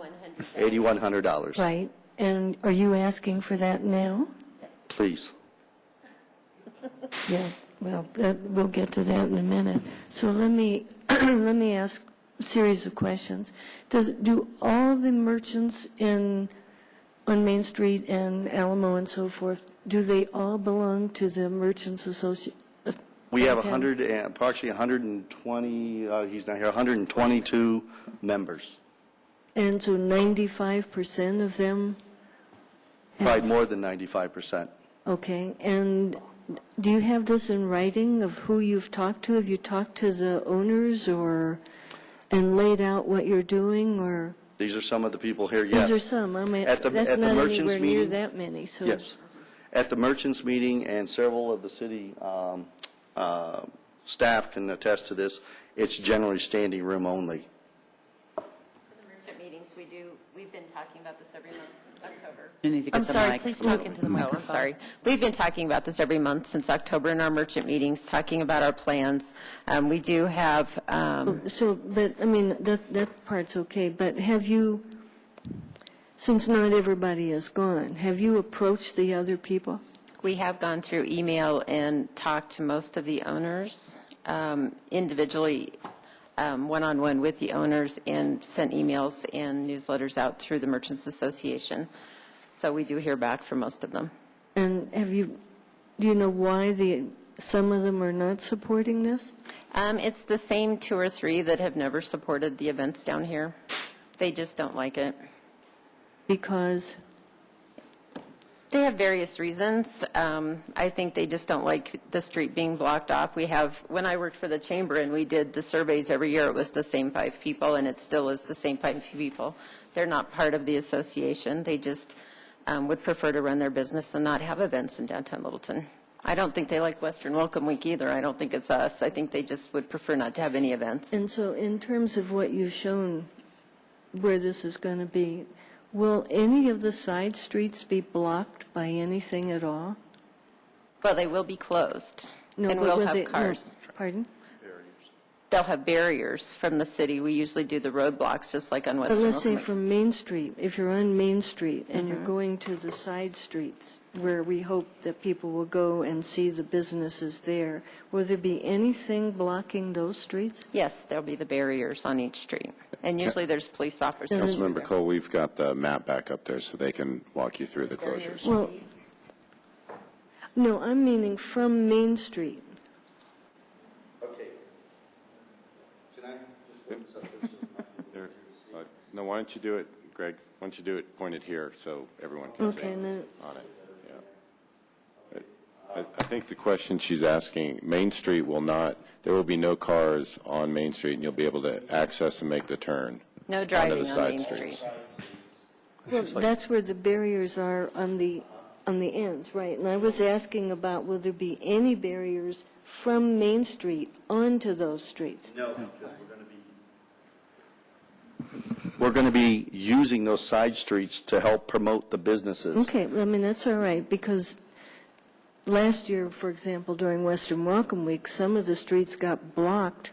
$8,100. right. And are you asking for that now? Please. Yeah, well, we'll get to that in a minute. So let me ask a series of questions. Do all the merchants on Main Street and Alamo and so forth, do they all belong to the Merchants Association? We have approximately 120, he's not here, 122 members. And so 95% of them? Probably more than 95%. Okay, and do you have this in writing of who you've talked to? Have you talked to the owners and laid out what you're doing, or? These are some of the people here, yes. These are some, I mean, At the that's not merchants anywhere near meeting- that many, so. Yes. At the merchants meeting, and several of the city staff can attest to this, it's generally standing room only. For the merchant meetings, we've been talking about this every month since October. You need to get I'm the sorry, mic. please talk into the microphone. Oh, I'm sorry. We've been talking about this every month since October in our merchant meetings, talking about our plans. We do have, But, I mean, that part's okay, but have you, since not everybody is gone, have you approached the other people? we have gone through email and talked to most of the owners individually, one-on-one with the owners, and sent emails and newsletters out through the Merchants Association. So we do hear back from most of them. And do you know why some of them are not supporting this? It's the same 2 or 3 that have never supported the events down here. They just don't like it. Because? They have various reasons. I think they just don't like the street being blocked off. When I worked for the chamber and we did the surveys every year, it was the same 5 people, and it still is the same 5 people. They're not part of the association. They just would prefer to run their business and not have events in downtown Littleton. I don't think they like Western Welcome Week either. I don't think it's us. I think they just would prefer not to have any events. And so in terms of what you've shown where this is going to be, will any of the side streets be blocked by anything at all? Well, they will be closed, No, and but we'll will have they- cars. no, pardon? they'll have barriers from the city. We usually do the roadblocks, just like on But Western let's say Welcome Week. from Main Street, if you're on Main Street and you're going to the side streets where we hope that people will go and see the businesses there, will there be anything blocking those streets? Yes, there'll be the barriers on each street. And usually there's police officers. Councilmember Cole, we've got the map back up there so they can walk you through the closures. Well, no, I'm meaning from Main Street. Okay. Can I just put this up there? No, why don't you do it, Greg? Why don't you do it pointed here so everyone can see Okay, no. on it? Yeah. I think the question she's asking, Main Street will not, there will be no cars on Main Street, and you'll be able to access and make the turn. No onto driving the on side Main streets. Street. Well, that's where the barriers are on the ends, right? And I was asking about, will there be any barriers from Main Street onto those streets? No, because we're going to be using those side streets to help promote the businesses. Okay, well, I mean, that's all right, because last year, for example, during Western Welcome Week, some of the streets got blocked,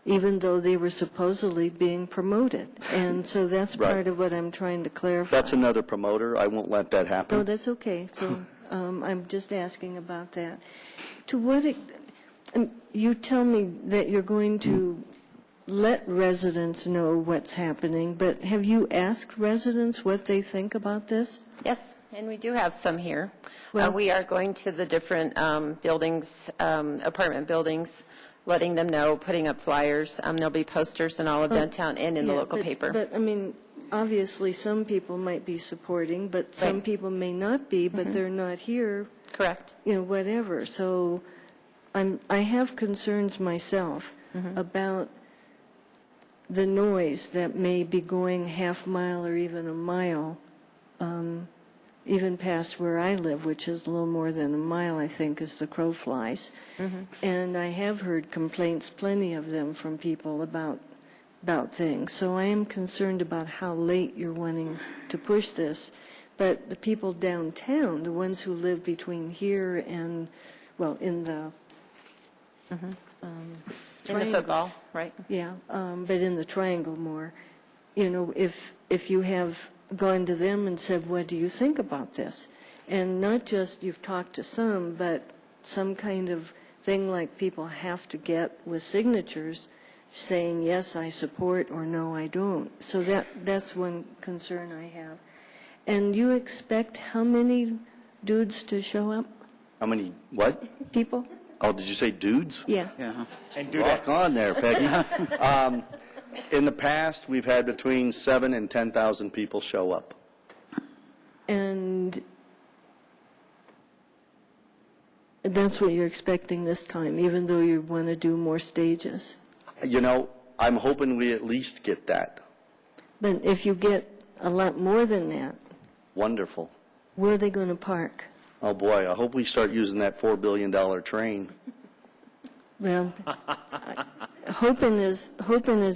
even though they were supposedly being promoted. And so that's Right. part of what I'm trying to clarify. That's another promoter. I won't let that happen. No, that's okay. So I'm just asking about that. To what, you tell me that you're going to let residents know what's happening, but have you asked residents what they think about this? Yes, and we do have some here. Well- We are going to the different buildings, apartment buildings, letting them know, putting up flyers. There'll be posters in all of downtown and in the Yeah, local paper. But, I mean, obviously, some people might be supporting, but some Right. people may not be, but they're not here, Correct. whatever. So I have concerns myself about the noise that may be going half mile or even a mile, even past where I live, which is a little more than a mile, I think, as the crow flies. And I have heard complaints, plenty of them, from people about things. So I am concerned about how late you're wanting to push this. But the people downtown, the ones who live between here and, well, in the In the football, right? yeah, but in the triangle more, if you have gone to them and said, what do you think about this? And not just you've talked to some, but some kind of thing like people have to get with signatures saying, yes, I support, or no, I don't. So that's one concern I have. And you expect how many dudes to show up? How many, what? People? Oh, did you say dudes? Yeah. And Rock on there, Peggy. In the past, we've had between 7,000 and 10,000 people show up. And that's what you're expecting this time, even though you want to do more stages. I'm hoping we at least get that. But if you get a lot more than that, Wonderful. where are they going to park? Oh, boy, I hope we start using that $4 billion train. Well, hoping is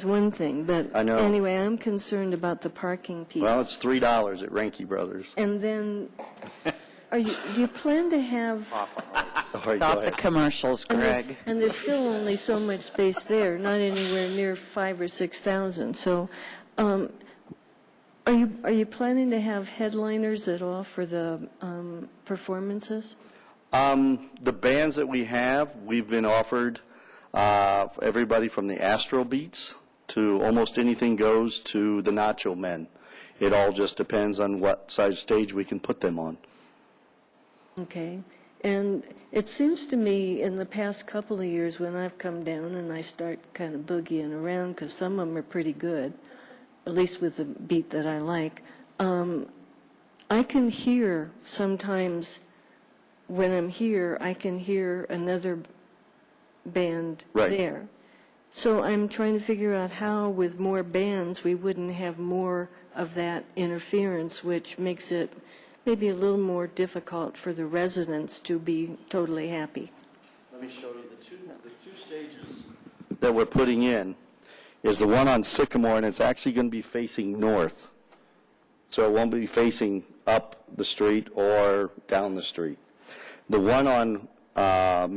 one thing, but I know. anyway, I'm concerned about the parking piece. Well, it's $3 at Ranky Brothers. And then, do you plan to have? Sorry, go Stop the ahead. commercials, Greg. And there's still only so much space there, not anywhere near 5,000 or 6,000. So, are you planning to have headliners at all for the performances? The bands that we have, we've been offered everybody from the Astro Beats to almost anything goes to the Nacho Men. It all just depends on what size stage we can put them on. Okay. And it seems to me in the past couple of years when I've come down and I start kind of boogieing around, because some of them are pretty good, at least with the beat that I like, I can hear sometimes when I'm here, I can hear another band Right. there. So I'm trying to figure out how, with more bands, we wouldn't have more of that interference, which makes it maybe a little more difficult for the residents to be totally happy. Let me show you the two stages that we're putting in is the one on Sycamore, and it's actually going to be facing north. So it won't be facing up the street or down the street. The one on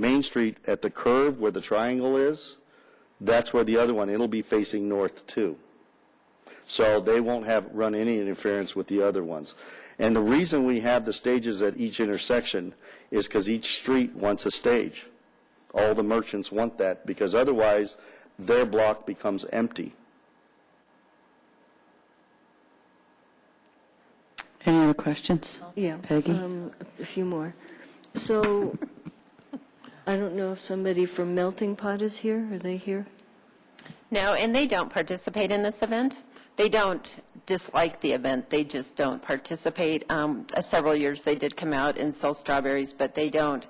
Main Street at the curve where the triangle is, That's where the other one, it'll be facing north too. So they won't run any interference with the other ones. And the reason we have the stages at each intersection is because each street wants a stage. All the merchants want that, because otherwise their block becomes empty. Any other questions? Yeah. Peggy? A few more. So, I don't know if somebody from Melting Pot is here. Are they here? No, and they don't participate in this event. They don't dislike the event. They just don't participate. Several years they did come out and sell strawberries, but they don't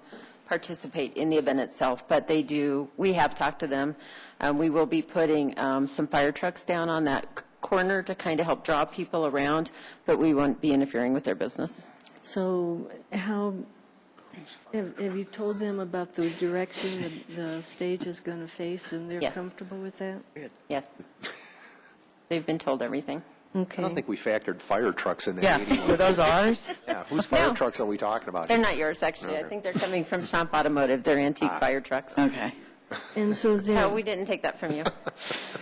participate in the event itself. But they do. We have talked to them. We will be putting some fire trucks down on that corner to kind of help draw people around, but we won't be interfering with their business. So, how have you told them about the direction the stage is going to face, and they're Yes. comfortable with that? Yes. They've been told everything. Okay. I don't think we factored fire trucks in Yeah, that. were those ours? Yeah, whose fire No. trucks are we talking about? They're here? not yours, actually. I think they're coming from Champ Automotive. They're antique fire trucks. Okay. And so No, then, we didn't take that from you.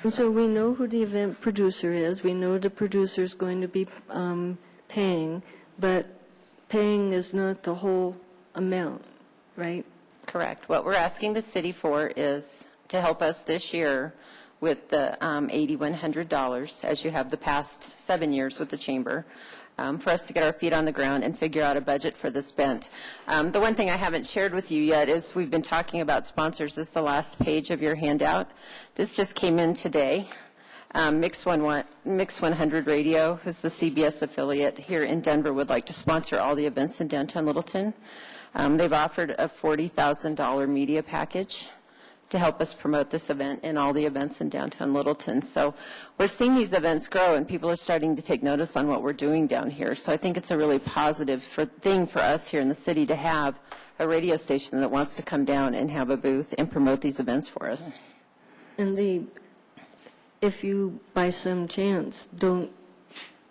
and so we know who the event producer is. We know the producer is going to be paying, but paying is not the whole amount, right? Correct. What we're asking the city for is to help us this year with the $8,100, as you have the past 7 years with the chamber, for us to get our feet on the ground and figure out a budget for this event. The one thing I haven't shared with you yet is we've been talking about sponsors. This is the last page of your handout. This just came in today. Mix 100 Radio, who's the CBS affiliate here in Denver, would like to sponsor all the events in downtown Littleton. They've offered a $40,000 media package to help us promote this event and all the events in downtown Littleton. So we're seeing these events grow, and people are starting to take notice on what we're doing down here. So I think it's a really positive thing for us here in the city to have a radio station that wants to come down and have a booth and promote these events for us. And if you, by some chance, don't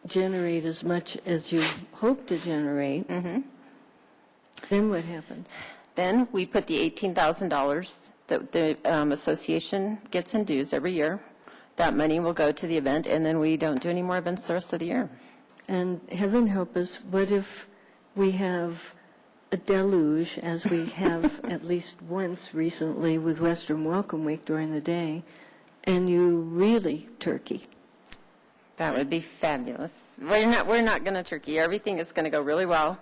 generate as much as you hope to generate, then what happens? Then we put the $18,000 that the association gets in dues every year. That money will go to the event, and then we don't do any more events the rest of the year. And heaven help us, what if we have a deluge, as we have at least once recently with Western Welcome Week during the day, and you really turkey? That would be fabulous. We're not going to turkey. Everything is going to go really well.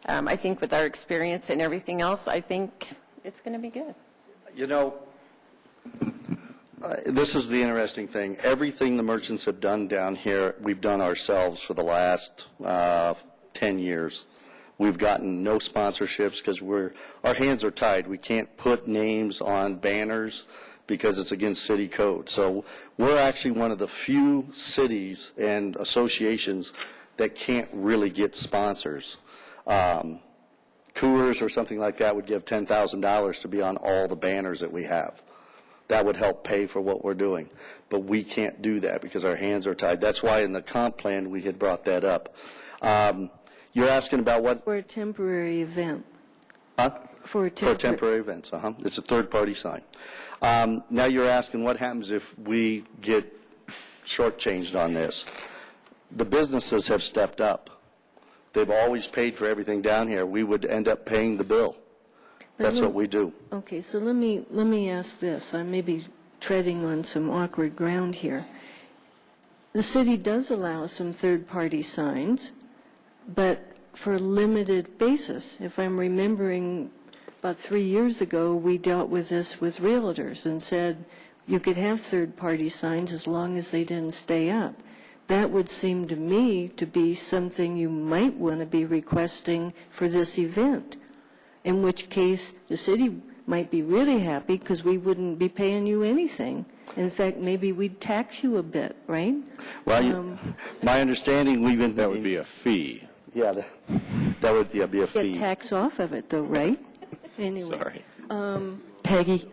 I think with our experience and everything else, I think it's going to be good. You know, this is the interesting thing. Everything the merchants have done down here, we've done ourselves for the last 10 years. We've gotten no sponsorships because our hands are tied. We can't put names on banners because it's against city code. So we're actually one of the few cities and associations that can't really get sponsors. Coors or something like that would give $10,000 to be on all the banners that we have. That would help pay for what we're doing. But we can't do that because our hands are tied. That's why in the comp plan we had brought that up. You're asking about what? For a temporary event. Huh? For temporary events, It's a third-party sign. Now you're asking what happens if we get shortchanged on this. The businesses have stepped up. They've always paid for everything down here. We would end up paying the bill. That's what we do. Okay, so let me ask this. I may be treading on some awkward ground here. The city does allow some third-party signs, but for a limited basis. If I'm remembering, about 3 years ago, we dealt with this with realtors and said you could have third-party signs as long as they didn't stay up. That would seem to me to be something you might want to be requesting for this event, in which case the city might be really happy because we wouldn't be paying you anything. In fact, maybe we'd tax you a bit, right? Well, my understanding, That would be a fee. Yeah, that would be a fee. Get tax off of it, though, right? Anyway. Sorry. Peggy,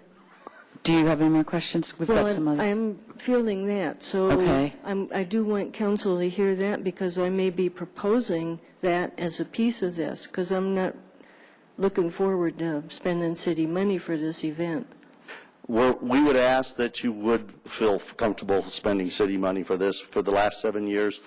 do you have any more questions? We've got some Well, other. I'm feeling that, so Okay. I do want council to hear that because I may be proposing that as a piece of this, because I'm not looking forward to spending city money for this event. We would ask that you would feel comfortable spending city money for this. For the last 7 years,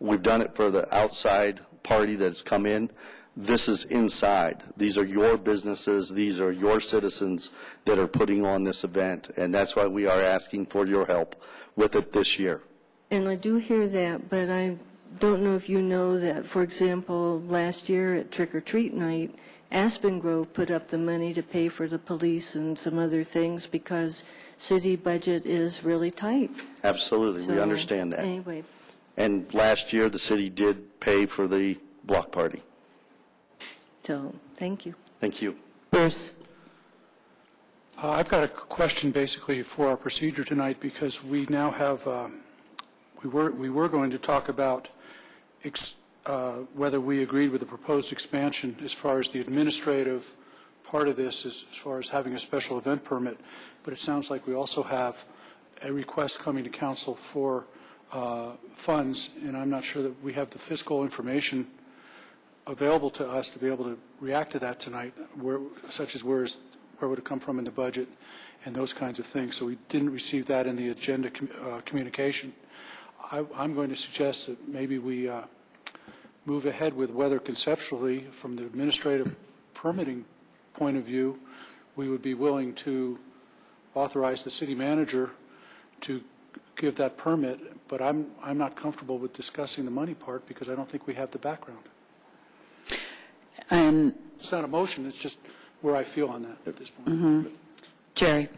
we've done it for the outside party that's come in. This is inside. These are your businesses. These are your citizens that are putting on this event, and that's why we are asking for your help with it this year. And I do hear that, but I don't know if you know that, for example, last year at Trick or Treat Night, Aspen Grove put up the money to pay for the police and some other things because city budget is really tight. Absolutely, we So, understand that. Anyway, And last year, the city did pay for the block party. so thank you. Thank you. Bruce? I've got a question basically for our procedure tonight because we now have, we were going to talk about whether we agreed with the proposed expansion as far as the administrative part of this, as far as having a special event permit, but it sounds like we also have a request coming to council for funds, and I'm not sure that we have the fiscal information available to us to be able to react to that tonight, such as where would it come from in the budget and those kinds of things. So we didn't receive that in the agenda communication. I'm going to suggest that maybe we move ahead with whether conceptually, from the administrative permitting point of view, we would be willing to authorize the city manager to give that permit, but I'm not comfortable with discussing the money part because I don't think we have the background. And It's not a motion, it's just where I feel on that at this point. Jerry?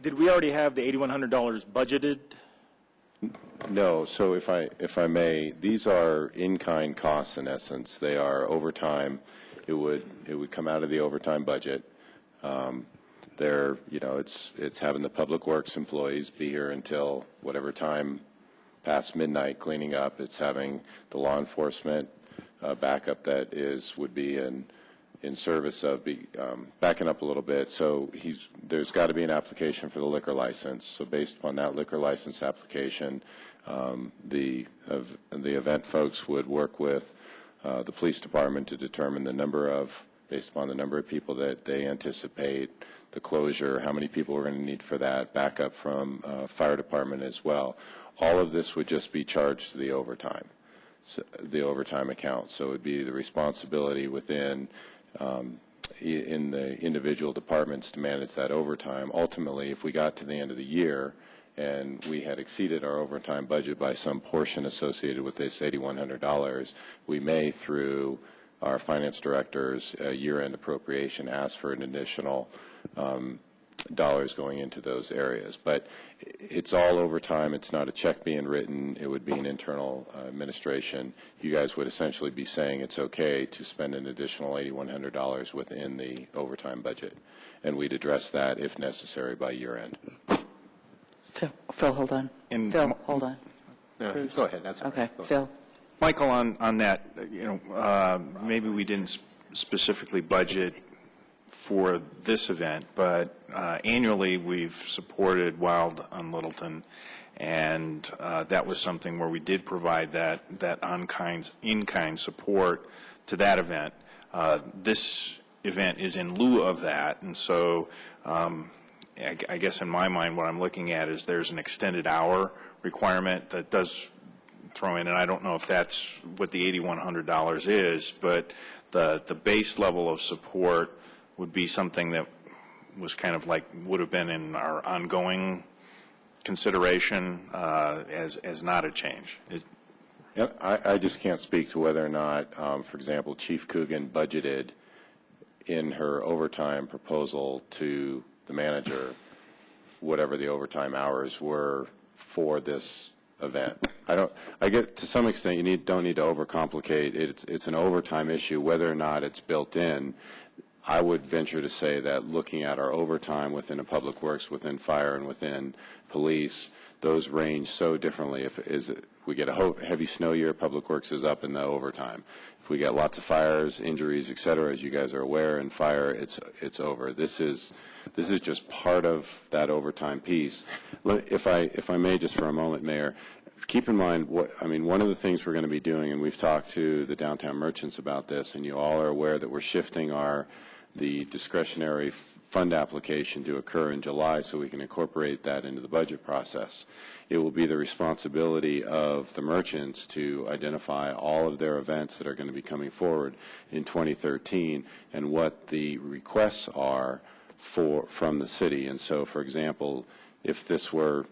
Did we already have the $8,100 budgeted? No. So if I may, these are in-kind costs in essence. They are overtime. It would come out of the overtime budget. It's having the public works employees be here until whatever time past midnight cleaning up. It's having the law enforcement backup that would be in service of backing up a little bit. So there's got to be an application for the liquor license. So based upon that liquor license application, the event folks would work with the police department to determine based upon the number of people that they anticipate, the closure, how many people we're going to need for that, backup from fire department as well. All of this would just be charged to the overtime account. So it would be the responsibility within in the individual departments to manage that overtime. Ultimately, if we got to the end of the year and we had exceeded our overtime budget by some portion associated with this $8,100, we may, through our finance director's year-end appropriation, ask for an additional dollars going into those areas. But it's all overtime. It's not a check being written. It would be an internal administration. You guys would essentially be saying it's okay to spend an additional $8,100 within the overtime budget, and we'd address that if necessary by year-end. Phil, hold on. Phil, hold on. Go ahead. That's okay. Phil. Michael, on that, maybe we didn't specifically budget for this event, but annually we've supported Wild on Littleton, and that was something where we did provide that in-kind support to that event. This event is in lieu of that, and so I guess in my mind what I'm looking at is there's an extended hour requirement that does throw in, and I don't know if that's what the $8,100 is, but the base level of support would be something that was kind of like would have been in our ongoing consideration as not a change. I just can't speak to whether or not, for example, Chief Coogan budgeted in her overtime proposal to the manager whatever the overtime hours were for this event. I get to some extent you don't need to overcomplicate it. It's an overtime issue whether or not it's built in. I would venture to say that looking at our overtime within a public works, within fire, and within police, those range so differently. If we get a heavy snow year, public works is up in the overtime. If we get lots of fires, injuries, et cetera, as you guys are aware, in fire, it's over. This is just part of that overtime piece. If I may, just for a moment, Mayor, keep in mind one of the things we're going to be doing, and we've talked to the downtown merchants about this, and you all are aware that we're shifting the discretionary fund application to occur in July so we can incorporate that into the budget process. It will be the responsibility of the merchants to identify all of their events that are going to be coming forward in 2013 and what the requests are from the city. And so, for example, if this were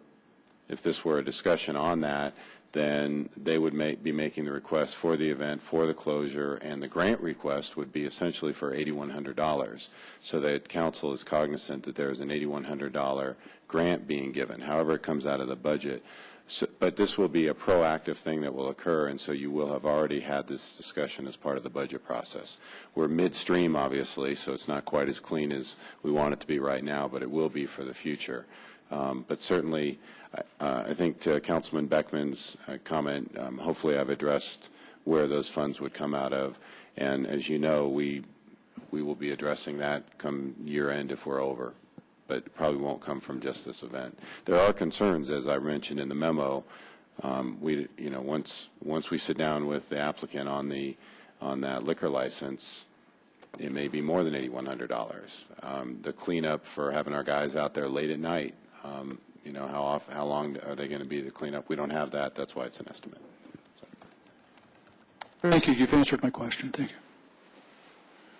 a discussion on that, then they would be making the request for the event, for the closure, and the grant request would be essentially for $8,100, so that council is cognizant that there is an $8,100 grant being given, however it comes out of the budget. So, but this will be a proactive thing that will occur, and so you will have already had this discussion as part of the budget process. We're midstream, obviously, so it's not quite as clean as we want it to be right now, but it will be for the future. But certainly, I think to Councilman Beckman's comment, hopefully I've addressed where those funds would come out of. And as you know, we will be addressing that come year end if we're over. But it probably won't come from just this event. There are concerns, as I mentioned in the memo. Once we sit down with the applicant on that liquor license, it may be more than $8,100. The cleanup for having our guys out there late at night. How long are they going to be the cleanup? We don't have that. That's why it's an estimate. Thank you. You've answered my question. Thank you.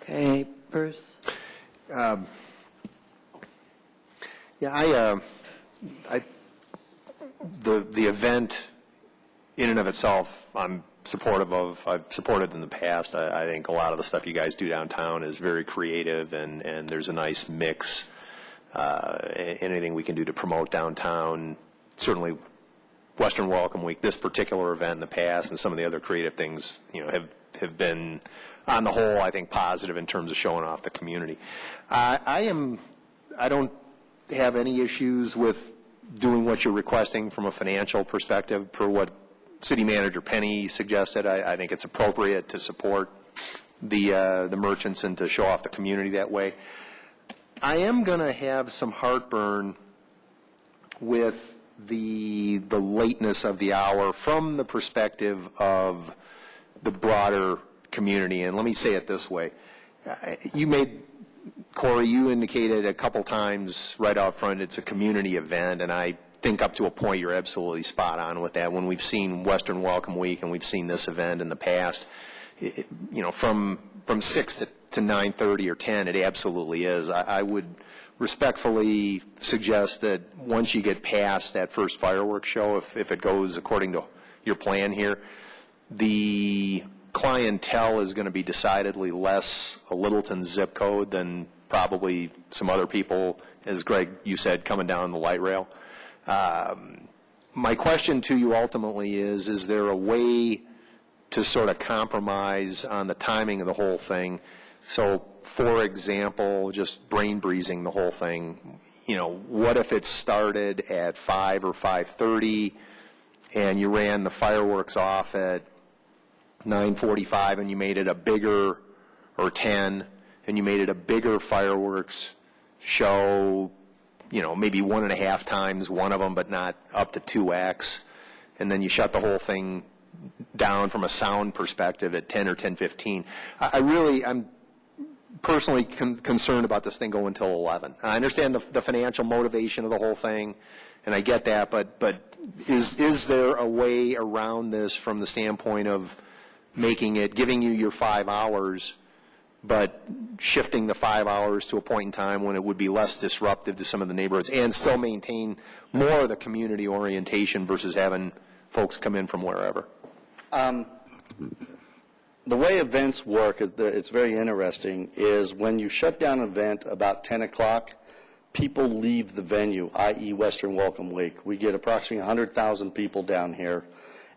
Okay, Bruce. The event in and of itself, I'm supportive of. I've supported in the past. I think a lot of the stuff you guys do downtown is very creative, and there's a nice mix. Anything we can do to promote downtown, certainly Western Welcome Week, this particular event in the past, and some of the other creative things, have been, on the whole, I think, positive in terms of showing off the community. I don't have any issues with doing what you're requesting from a financial perspective per what City Manager Penny suggested. I think it's appropriate to support the merchants and to show off the community that way. I am going to have some heartburn with the lateness of the hour from the perspective of the broader community. And let me say it this way. Corey, you indicated a couple times right out front it's a community event, and I think up to a point you're absolutely spot on with that. When we've seen Western Welcome Week and we've seen this event in the past, from 6 to 9:30 or 10, it absolutely is. I would respectfully suggest that once you get past that first fireworks show, if it goes according to your plan here, the clientele is going to be decidedly less a Littleton zip code than probably some other people, as Greg, you said, coming down the light rail. My question to you ultimately is there a way to sort of compromise on the timing of the whole thing? So, for example, just brain breezing the whole thing, what if it started at 5 or 5:30 and you ran the fireworks off at 9:45 and you made it a bigger, or 10, and you made it a bigger fireworks show, maybe 1.5 times one of them, but not up to 2x, and then you shut the whole thing down from a sound perspective at 10 or 10:15. I'm personally concerned about this thing going until 11. I understand the financial motivation of the whole thing, and I get that, but is there a way around this from the standpoint of giving you your 5 hours, but shifting the 5 hours to a point in time when it would be less disruptive to some of the neighborhoods and still maintain more of the community orientation versus having folks come in from wherever? The way events work, it's very interesting, is when you shut down an event about 10 o'clock, people leave the venue, i.e. Western Welcome Week. We get approximately 100,000 people down here.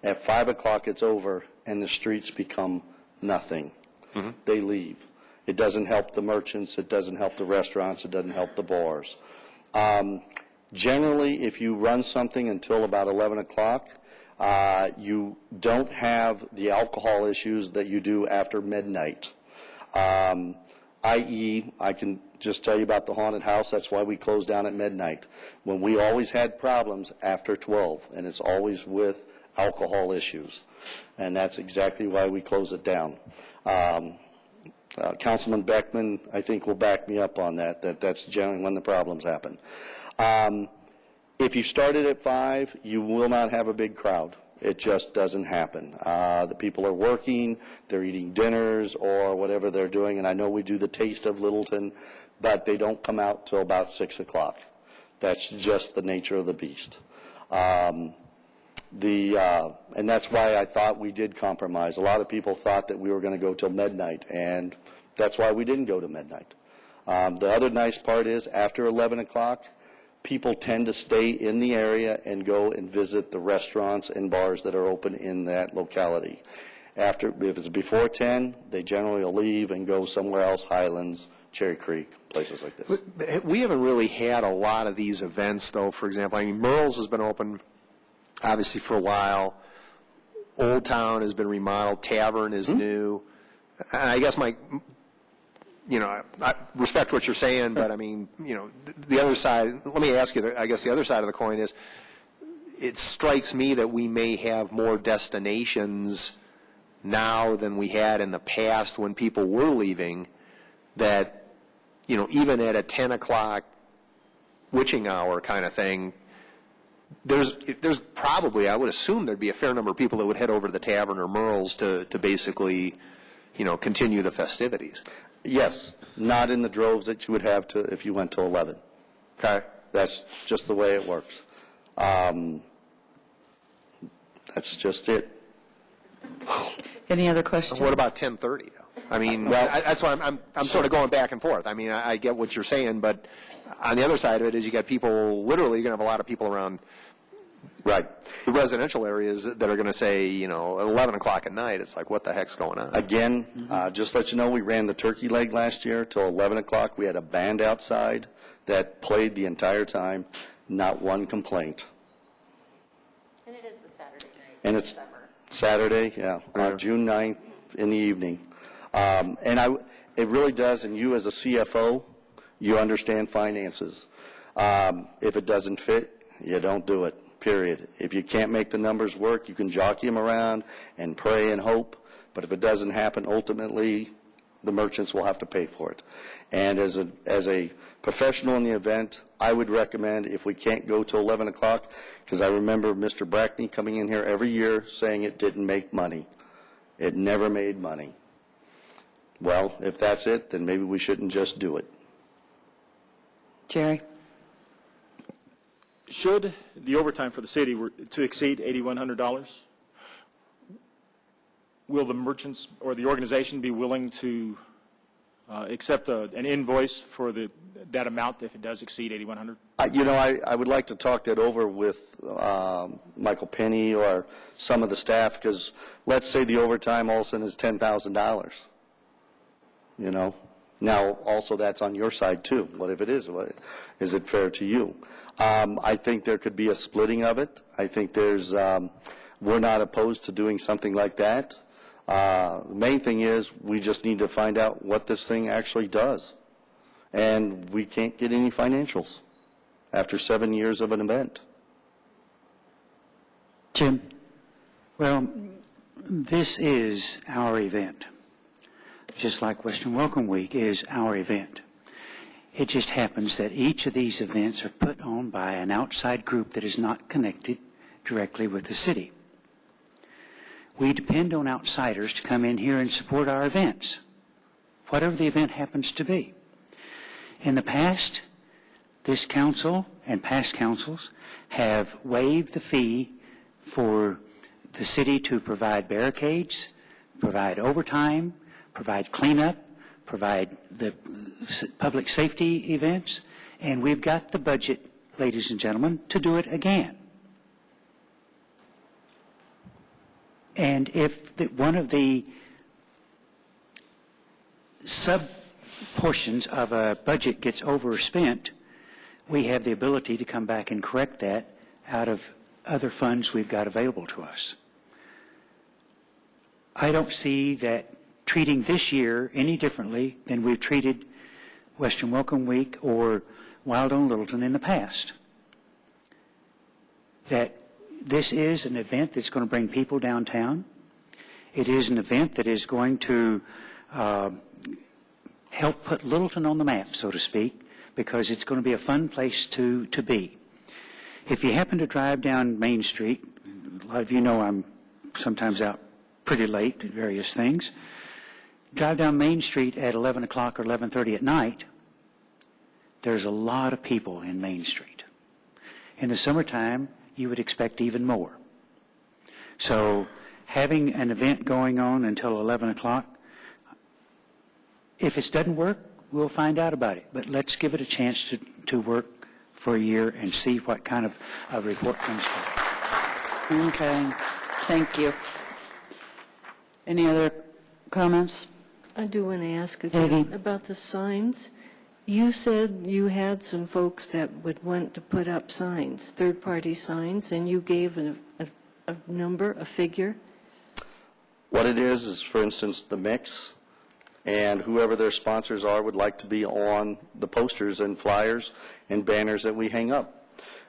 At 5 o'clock, it's over, and the streets become nothing. Mm-hmm. They leave. It doesn't help the merchants. It doesn't help the restaurants. It doesn't help the bars. Generally, if you run something until about 11 o'clock, you don't have the alcohol issues that you do after midnight. I.e., I can just tell you about the haunted house. That's why we close down at midnight. When we always had problems after 12, and it's always with alcohol issues. And that's exactly why we close it down. Councilman Beckman, I think, will back me up on that, that's generally when the problems happen. If you started at 5, you will not have a big crowd. It just doesn't happen. The people are working, they're eating dinners or whatever they're doing, and I know we do the Taste of Littleton, but they don't come out till about 6 o'clock. That's just the nature of the beast. And that's why I thought we did compromise. A lot of people thought that we were going to go till midnight, and that's why we didn't go to midnight. The other nice part is after 11 o'clock, people tend to stay in the area and go and visit the restaurants and bars that are open in that locality. If it's before 10, they generally will leave and go somewhere else, Highlands, Cherry Creek, places like this. We haven't really had a lot of these events, though. For example, I mean, Merle's has been open, obviously, for a while. Old Town has been remodeled. Tavern is new. And I guess I respect what you're saying, but I mean, the other side, let me ask you, I guess the other side of the coin is, it strikes me that we may have more destinations now than we had in the past when people were leaving, that, even at a 10 o'clock witching hour kind of thing, there's probably, I would assume there'd be a fair number of people that would head over to the Tavern or Merle's to basically, continue the festivities. Yes, not in the droves that you would have if you went to 11. Okay. That's just the way it works. That's just it. Any other questions? What about 10:30? I mean, that's why I'm sort of going back and forth. I mean, I get what you're saying, but on the other side of it is you got people, literally, you're going to have a lot of people around the residential areas that are going to say, at 11 o'clock at night, it's like, what the heck's going on? Again, just to let you know, we ran the turkey leg last year till 11 o'clock. We had a band outside that played the entire time, not one complaint. And it is the Saturday night. And it's Saturday, on June 9th in the evening. It really does, and you as a CFO, you understand finances. If it doesn't fit, you don't do it, period. If you can't make the numbers work, you can jockey them around and pray and hope, but if it doesn't happen, ultimately, the merchants will have to pay for it. And as a professional in the event, I would recommend, if we can't go to 11 o'clock, because I remember Mr. Brackney coming in here every year saying it didn't make money. It never made money. Well, if that's it, then maybe we shouldn't just do it. Jerry? Should the overtime for the city were to exceed $8,100, will the merchants or the organization be willing to accept an invoice for that amount if it does exceed $8,100? I would like to talk that over with Michael Penny or some of the staff, because let's say the overtime all of a sudden is $10,000. Now, also that's on your side too. What if it is? Is it fair to you? I think there could be a splitting of it. I think we're not opposed to doing something like that. The main thing is we just need to find out what this thing actually does. And we can't get any financials after 7 years of an event. Jim? Well, this is our event. Just like Western Welcome Week is our event. It just happens that each of these events are put on by an outside group that is not connected directly with the city. We depend on outsiders to come in here and support our events, whatever the event happens to be. In the past, this council and past councils have waived the fee for the city to provide barricades, provide overtime, provide cleanup, provide the public safety events, and we've got the budget, ladies and gentlemen, to do it again. And if one of the sub-portions of a budget gets overspent, we have the ability to come back and correct that out of other funds we've got available to us. I don't see that treating this year any differently than we've treated Western Welcome Week or Wild on Littleton in the past. That this is an event that's going to bring people downtown. It is an event that is going to help put Littleton on the map, so to speak, because it's going to be a fun place to be. If you happen to drive down Main Street, a lot of you know I'm sometimes out pretty late at various things, drive down Main Street at 11 o'clock or 11:30 at night, there's a lot of people in Main Street. In the summertime, you would expect even more. So having an event going on until 11 o'clock, if it doesn't work, we'll find out about it. But let's give it a chance to work for a year and see what kind of report comes from. Okay, thank you. Any other comments? I do want to ask again about the signs. You said you had some folks that would want to put up signs, third-party signs, and you gave a number, a figure. What it is, for instance, the mix, and whoever their sponsors are would like to be on the posters and flyers and banners that we hang up.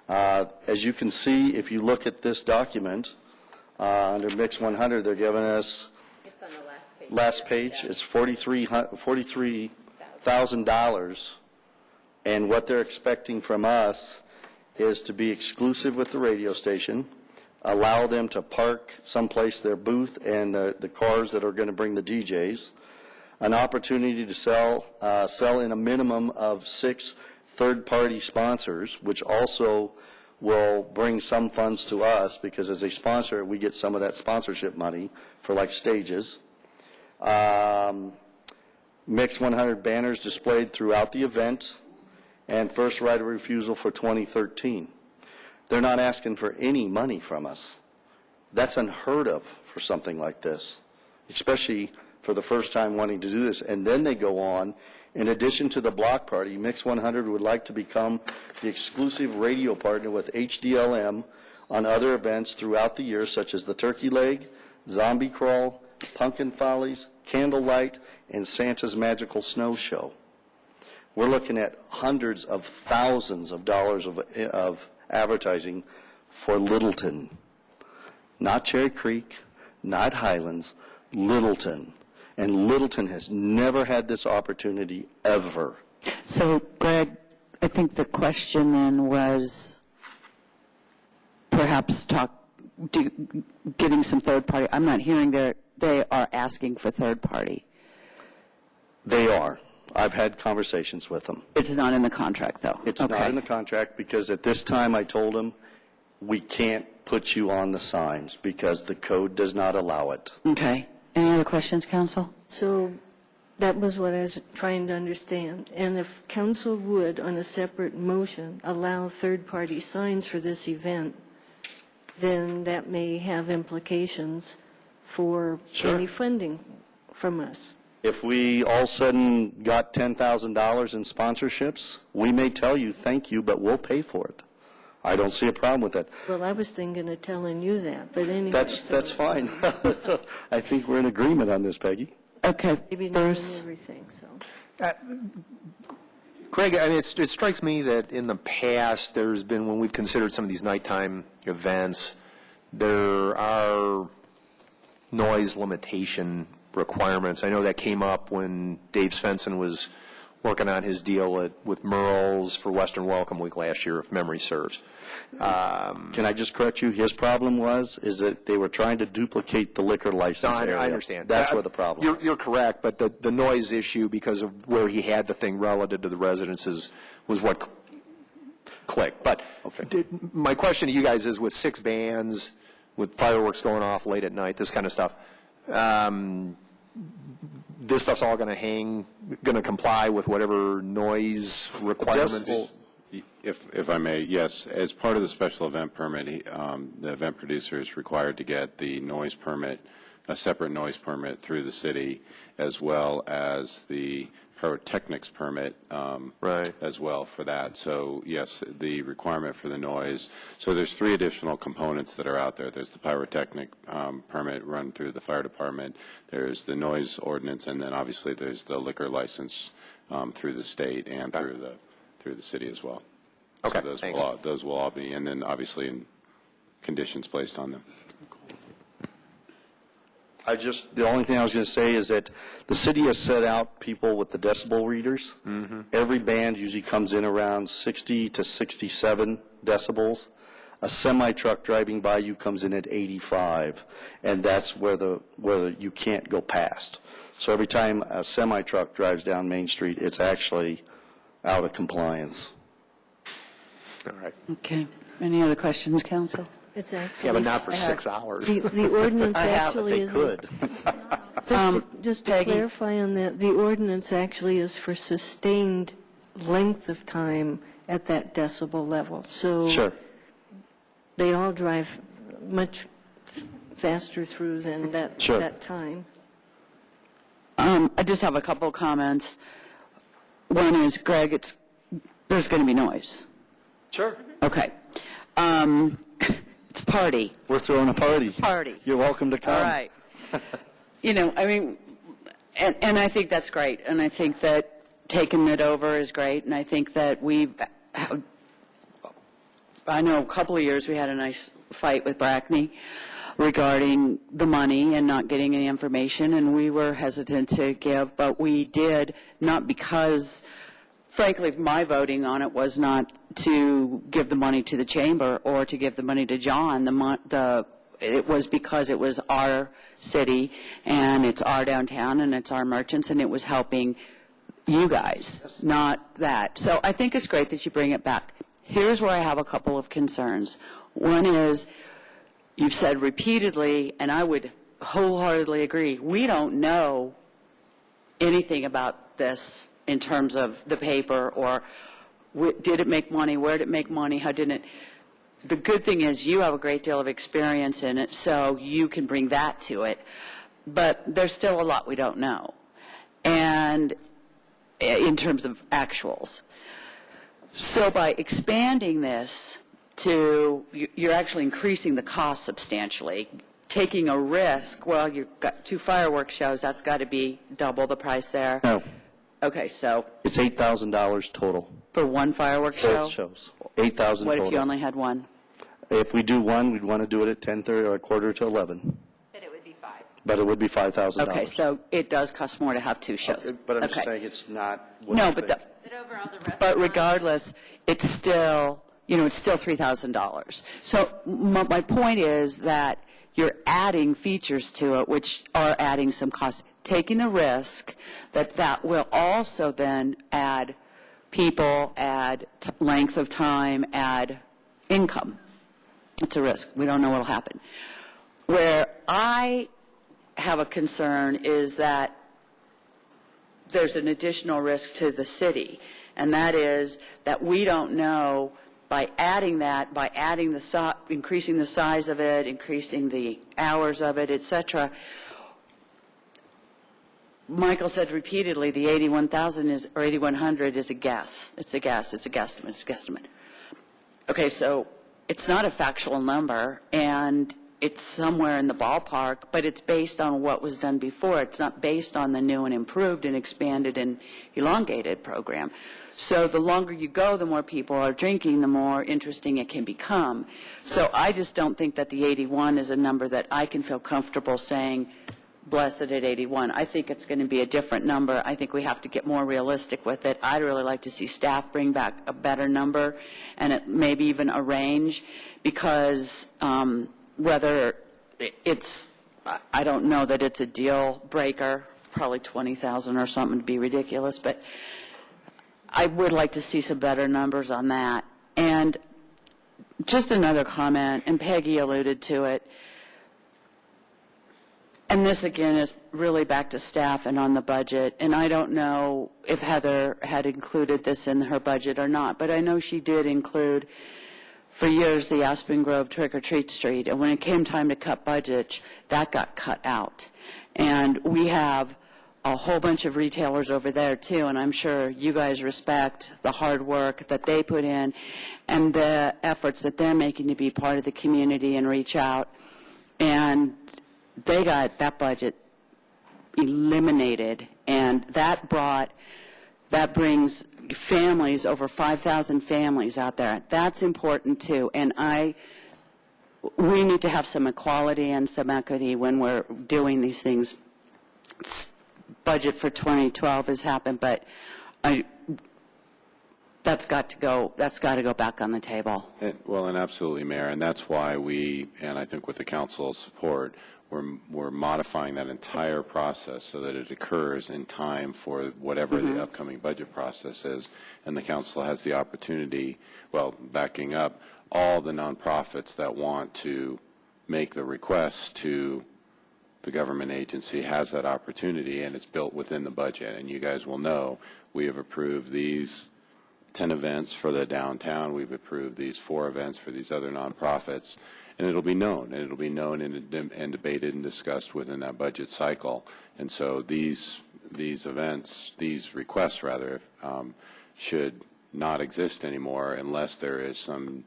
As you can see, if you look at this document, under Mix 100, they're giving us, It's on the last page, it's $43,000, and what they're expecting from us is to be exclusive with the radio station, allow them to park someplace their booth and the cars that are going to bring the DJs, an opportunity to sell in a minimum of 6 third-party sponsors, which also will bring some funds to us, because as a sponsor, we get some of that sponsorship money for like stages. Mix 100 banners displayed throughout the event, and first right of refusal for 2013. They're not asking for any money from us. That's unheard of for something like this, especially for the first time wanting to do this. And then they go on, in addition to the block party, Mix 100 would like to become the exclusive radio partner with HDLM on other events throughout the year, such as the Turkey Leg, Zombie Crawl, Pumpkin Follies, Candlelight, and Santa's Magical Snow Show. We're looking at hundreds of thousands of dollars of advertising for Littleton. Not Cherry Creek, not Highlands, Littleton. And Littleton has never had this opportunity ever. So, Greg, I think the question then was perhaps getting some third party. I'm not hearing they are asking for third party. They are. I've had conversations with them. It's not in the contract, though. It's not in the contract, because at this time I told them we can't put you on the signs because the code does not allow it. Okay. Any other questions, council? So that was what I was trying to understand. And if council would, on a separate motion, allow third-party signs for this event, then that may have implications for any funding from us. If we all of a sudden got $10,000 in sponsorships, we may tell you thank you, but we'll pay for it. I don't see a problem with that. Well, I was thinking of telling you that, but anyway. That's fine. I think we're in agreement on this, Peggy. Okay. Maybe not on everything, so. Craig, I mean, it strikes me that in the past, there's been, when we've considered some of these nighttime events, there are noise limitation requirements. I know that came up when Dave Svensson was working on his deal with Merle's for Western Welcome Week last year, if memory serves. Can I just correct you? His problem is that they were trying to duplicate the liquor license area. I understand. That's where the problem is. You're correct, but the noise issue, because of where he had the thing relative to the residences, was what clicked. But my question to you guys is, with 6 bands, with fireworks going off late at night, this kind of stuff, this stuff's all going to comply with whatever noise requirements? If I may, yes. As part of the special event permit, the event producer is required to get the noise permit, a separate noise permit through the city, as well as the pyrotechnics permit as well for that. So, yes, the requirement for the noise. So there's 3 additional components that are out there. There's the pyrotechnic permit run through the fire department. There's the noise ordinance, and then obviously there's the liquor license through the state and through the city as well. Okay, so those will all be, and then obviously in conditions placed on them. The only thing I was going to say is that the city has set out people with the decibel readers. Every band usually comes in around 60 to 67 decibels. A semi-truck driving by you comes in at 85, and that's where you can't go past. So every time a semi-truck drives down Main Street, it's actually out of compliance. All right. Okay. Any other questions, council? It's actually. Yeah, but not for 6 hours. The ordinance actually They is. could. Just to Peggy? clarify on that, the ordinance actually is for sustained length of time at that decibel level. So Sure. they all drive much faster through than that, Sure. that time. I just have a couple of comments. One is, Greg, there's going to be noise. Sure. Okay. It's a party. We're throwing a party. Party. You're welcome to come. All right. I mean, and I think that's great. And I think that taking it over is great. And I think that I know a couple of years we had a nice fight with Brackney regarding the money and not getting the information. And we were hesitant to give, but we did, not because, frankly, my voting on it was not to give the money to the chamber or to give the money to John. It was because it was our city and it's our downtown and it's our merchants and it was helping you guys, not that. So I think it's great that you bring it back. Here's where I have a couple of concerns. One is, you've said repeatedly, and I would wholeheartedly agree, we don't know anything about this in terms of the paper or did it make money, where did it make money, how didn't it. The good thing is you have a great deal of experience in it, so you can bring that to it. But there's still a lot we don't know, and in terms of actuals. So by expanding this to, you're actually increasing the cost substantially, taking a risk. Well, you've got 2 fireworks shows, that's got to be double the price there. No, Okay, so it's $8,000 total. for one fireworks show? Both shows. $8,000 total. What if you only had one? If we do one, we'd want to do it at 10:30 or 11:15. But it would be 5. But it would be $5,000. Okay, so it does cost more to have 2 shows. But I'm just Okay. saying it's not what No, you but think. But overall, the rest. But regardless, it's still, it's still $3,000. So my point is that you're adding features to it, which are adding some cost, taking the risk that will also then add people, add length of time, add income. It's a risk. We don't know what will happen. Where I have a concern is that there's an additional risk to the city, and that is that we don't know by adding that, by adding increasing the size of it, increasing the hours of it, et cetera. Michael said repeatedly the 81,000 or 8,100 is a guess. It's a guess. It's a guesstimate. It's a guesstimate. Okay, so it's not a factual number, and it's somewhere in the ballpark, but it's based on what was done before. It's not based on the new and improved and expanded and elongated program. So the longer you go, the more people are drinking, the more interesting it can become. So I just don't think that the 81 is a number that I can feel comfortable saying, bless it at 81. I think it's going to be a different number. I think we have to get more realistic with it. I'd really like to see staff bring back a better number and maybe even a range, because whether it's, I don't know that it's a deal breaker, probably 20,000 or something to be ridiculous, but I would like to see some better numbers on that. And just another comment, and Peggy alluded to it, and this again is really back to staff and on the budget, and I don't know if Heather had included this in her budget or not, but I know she did include for years the Aspen Grove Trick or Treat Street, and when it came time to cut budgets, that got cut out. And we have a whole bunch of retailers over there too, and I'm sure you guys respect the hard work that they put in and the efforts that they're making to be part of the community and reach out. And they got that budget eliminated, and that brings families, over 5,000 families out there. That's important too. And I we need to have some equality and some equity when we're doing these things. Budget for 2012 has happened, but that's got to go back on the table. Well, and absolutely, Mayor, and that's why we, and I think with the council's support, we're modifying that entire process so that it occurs in time for whatever the upcoming budget process is, and the council has the opportunity, well, backing up, all the nonprofits that want to make the request to the government agency has that opportunity, and it's built within the budget. And you guys will know we have approved these 10 events for the downtown. We've approved these 4 events for these other nonprofits, and it'll be known, and debated and discussed within that budget cycle. And so these events, these requests rather, should not exist anymore unless there is some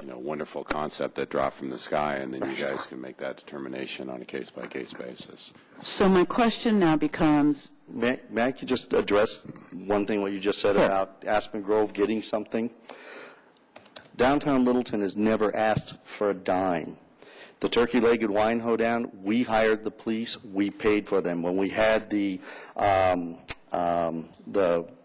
wonderful concept that dropped from the sky, and then you guys can make that determination on a case-by-case basis. So my question now becomes... May I just address one thing, what you just said about Aspen Grove getting something? Downtown Littleton has never asked for a dime. The turkey-legged wine hoedown, we hired the police, we paid for them. When we had the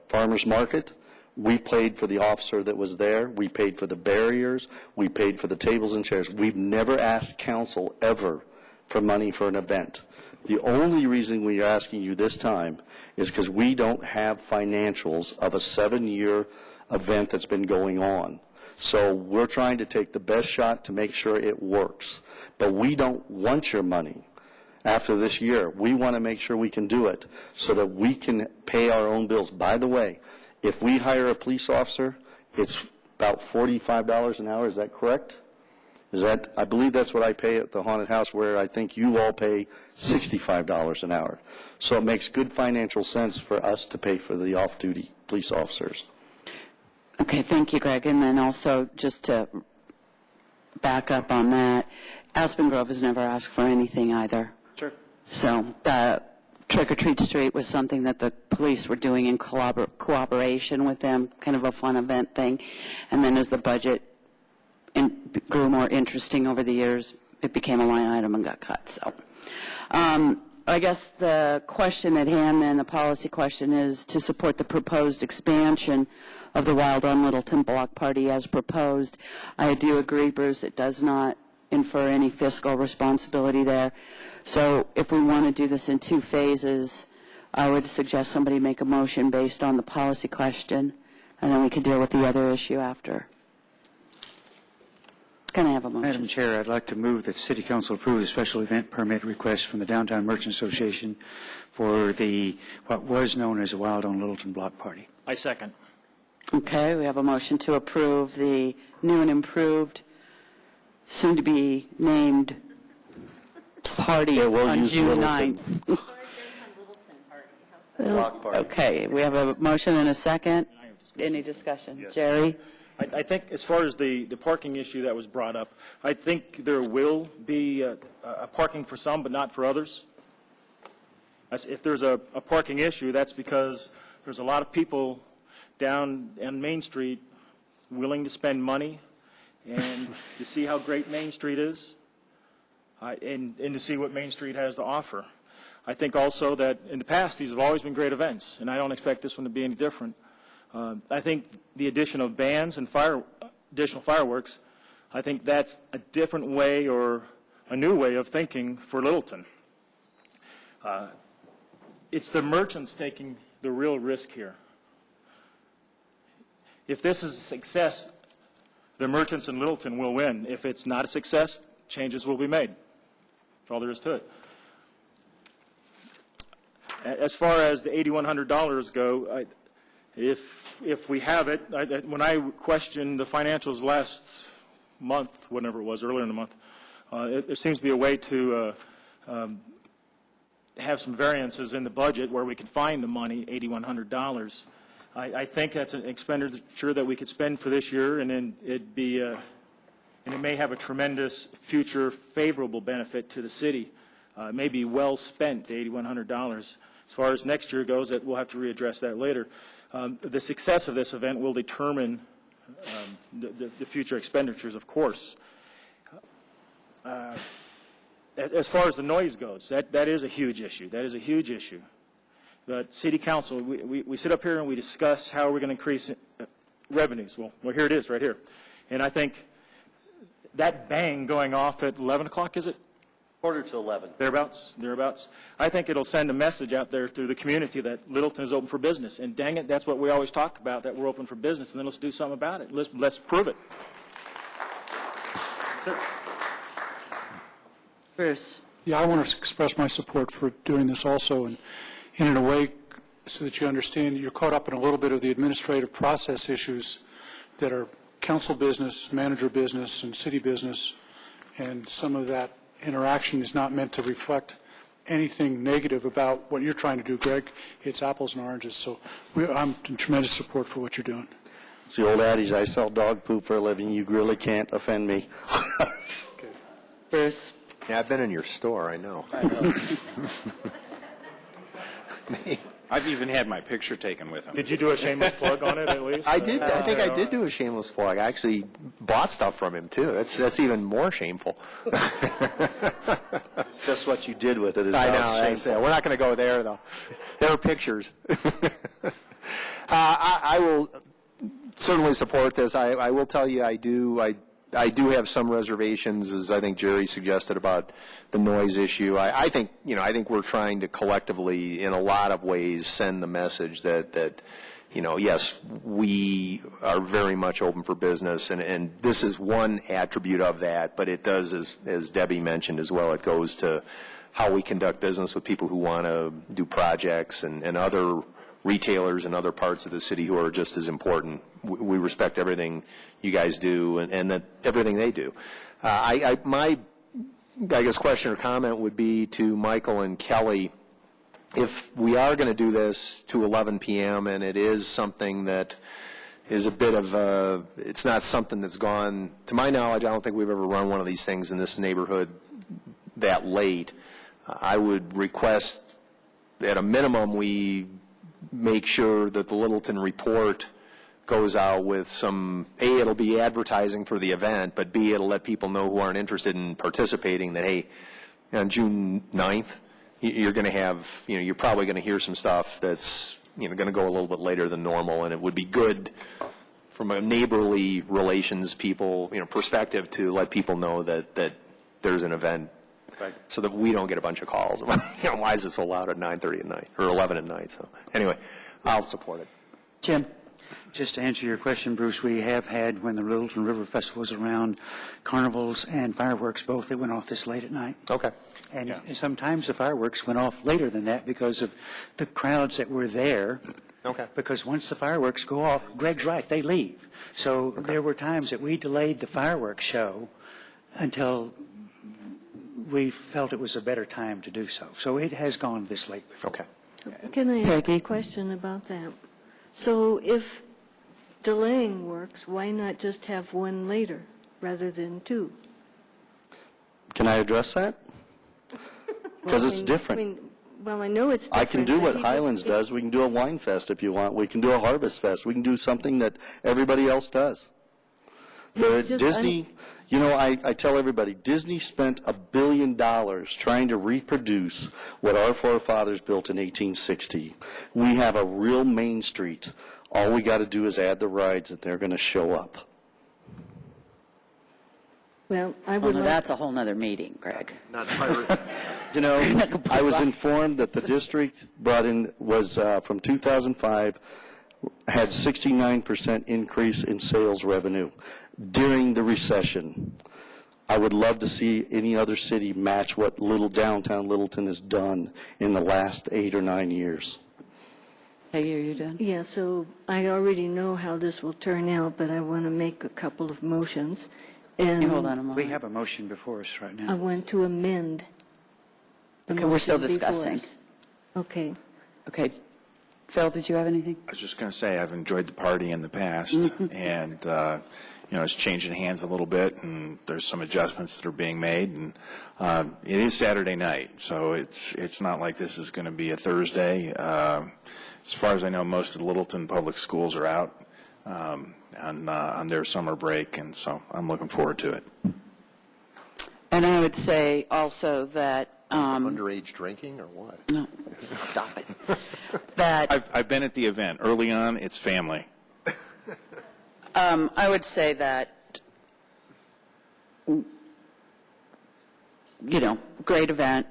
farmers market, we paid for the officer that was there. We paid for the barriers. We paid for the tables and chairs. We've never asked council ever for money for an event. The only reason we are asking you this time is because we don't have financials of a 7-year event that's been going on. So we're trying to take the best shot to make sure it works. But we don't want your money after this year. We want to make sure we can do it so that we can pay our own bills. By the way, if we hire a police officer, it's about $45 an hour. Is that correct? I believe that's what I pay at the haunted house, where I think you all pay $65 an hour. So it makes good financial sense for us to pay for the off-duty police officers. Okay, thank you, Greg. And then also, just to back up on that, Aspen Grove has never asked for anything either. Sure. So Trick or Treat Street was something that the police were doing in cooperation with them, kind of a fun event thing. And then as the budget grew more interesting over the years, it became a line item and got cut. So I guess the question at hand then, the policy question, is to support the proposed expansion of the Wild on Littleton Block Party as proposed. I do agree, Bruce, it does not infer any fiscal responsibility there. So if we want to do this in 2 phases, I would suggest somebody make a motion based on the policy question, and then we can deal with the other issue after. Can I have a motion? Madam Chair, I'd like to move that City Council approve the special event permit request from the Downtown Merchants Association for what was known as the Wild on Littleton Block Party. I second. Okay, we have a motion to approve the new and improved, soon-to-be named party on June 9th. Block party. Okay, we have a motion and a second. Any discussion? Yes. Jerry? I think as far as the parking issue that was brought up, I think there will be a parking for some, but not for others. If there's a parking issue, that's because there's a lot of people down on Main Street willing to spend money and to see how great Main Street is and to see what Main Street has to offer. I think also that in the past, these have always been great events, and I don't expect this one to be any different. I think the addition of bands and additional fireworks, I think that's a different way or a new way of thinking for Littleton. It's the merchants taking the real risk here. If this is a success, the merchants in Littleton will win. If it's not a success, changes will be made. That's all there is to it. As far as the $8,100 go, if we have it, when I questioned the financials last month, whenever it was, earlier in the month, there seems to be a way to have some variances in the budget where we can find the money, $8,100. I think that's an expenditure that we could spend for this year, and then and it may have a tremendous future favorable benefit to the city. It may be well spent, the $8,100. As far as next year goes, we'll have to readdress that later. The success of this event will determine the future expenditures, of course. as far as the noise goes, that is a huge issue. That is a huge issue. But City Council, we sit up here and we discuss how we're going to increase revenues. Well, here it is right here. And I think that bang going off at 11 o'clock, is it? Quarter to 11. Thereabouts. I think it'll send a message out there through the community that Littleton is open for business. And dang it, that's what we always talk about, that we're open for business. And then let's do something about it. Let's prove it. Sir. Bruce. Yeah, I want to express my support for doing this also, and in a way, so that you understand, you're caught up in a little bit of the administrative process issues that are council business, manager business, and city business, and some of that interaction is not meant to reflect anything negative about what you're trying to do, Greg. It's apples and oranges, so I'm in tremendous support for what you're doing. It's the old adage, I sell dog poop for a living. You really can't offend me. Okay. Bruce. Yeah, I've been in your store, I know. I've even had my picture taken with him. Did you do a shameless plug on it at least? I did. I think I did do a shameless plug. I actually bought stuff from him, too. That's even more shameful. Just what you did with it is I know. shameful. We're not going to go there, though. There are pictures. I will certainly support this. I will tell you, I do have some reservations, as I think Jerry suggested, about the noise issue. I think we're trying to collectively, in a lot of ways, send the message that yes, we are very much open for business, and this is one attribute of that, but it does, as Debbie mentioned as well, it goes to how we conduct business with people who want to do projects and other retailers in other parts of the city who are just as important. We respect everything you guys do and that everything they do. My guess question or comment would be to Michael and Kelly, if we are going to do this to 11 p.m. and it is something that is a bit of it's not something that's gone, to my knowledge, I don't think we've ever run one of these things in this neighborhood that late. I would request at a minimum we make sure that the Littleton report goes out with some, A, it'll be advertising for the event, but B, it'll let people know who aren't interested in participating that, hey, on June 9th, you're going to have, you're probably going to hear some stuff that's, going to go a little bit later than normal, and it would be good from a neighborly relations perspective to let people know that there's an event. Right. So that we don't get a bunch of calls. Why is it so loud at 9:30 at night or 11 at night? So anyway, I'll support it. Jim. Just to answer your question, Bruce, we have had, when the Littleton River Festival was around, carnivals and fireworks both that went off this late at night. Okay. And sometimes the fireworks went off later than that because of the crowds that were there. Okay. Because once the fireworks go off, Greg's right, they leave. So there were times that we delayed the fireworks show until we felt it was a better time to do so. So it has gone this late before. Okay. Can I ask a question about that? So if delaying works, why not just have one later rather than two? Can I address that? Because it's different. Well, I know it's different. I can do what but Highlands does. We can do a wine fest if you want. We can do a harvest fest. We can do something that everybody else does. Disney, I tell everybody, Disney spent $1 billion trying to reproduce what our forefathers built in 1860. We have a real Main Street. All we got to do is add the rides, and they're going to show up. Well, I would like... That's a whole nother meeting, Greg. Not pirate. I was informed that the district brought in was from 2005 had 69% increase in sales revenue during the recession. I would love to see any other city match what downtown Littleton has done in the last 8 or 9 years. Peggy, are you done? Yeah, so I already know how this will turn out, but I want to make a couple of motions. And Hold on a moment. We have a motion before us right now. I want to amend the Okay, we're still motion before discussing. us. Okay. Okay. Phil, did you have anything? I was just going to say I've enjoyed the party in the past, and it's changing hands a little bit, and there's some adjustments that are being made, and it is Saturday night, so it's not like this is going to be a Thursday. As far as I know, most of the Littleton public schools are out on their summer break, and so I'm looking forward to it. And I would say also that, Underage drinking or what? no, stop it, that I've been at the event. Early on, it's family. I would say that, great event,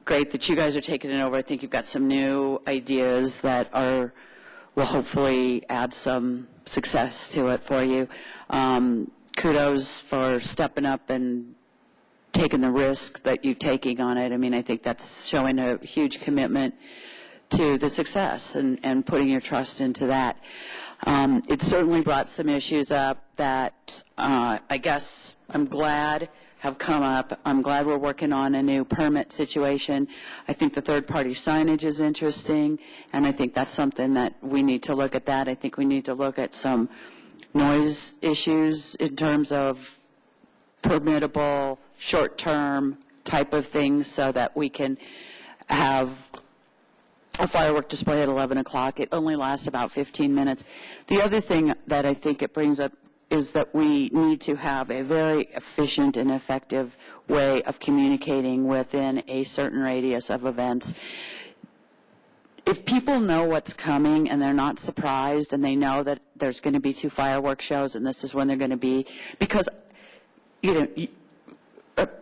great that you guys are taking it over. I think you've got some new ideas that will hopefully add some success to it for you. Kudos for stepping up and taking the risk that you're taking on it. I mean, I think that's showing a huge commitment to the success and putting your trust into that. It certainly brought some issues up that I guess I'm glad have come up. I'm glad we're working on a new permit situation. I think the third-party signage is interesting, and I think that's something that we need to look at that. I think we need to look at some noise issues in terms of permittable, short-term type of things so that we can have a firework display at 11 o'clock. It only lasts about 15 minutes. The other thing that I think it brings up is that we need to have a very efficient and effective way of communicating within a certain radius of events. If people know what's coming and they're not surprised and they know that there's going to be 2 fireworks shows and this is when they're going to be, because,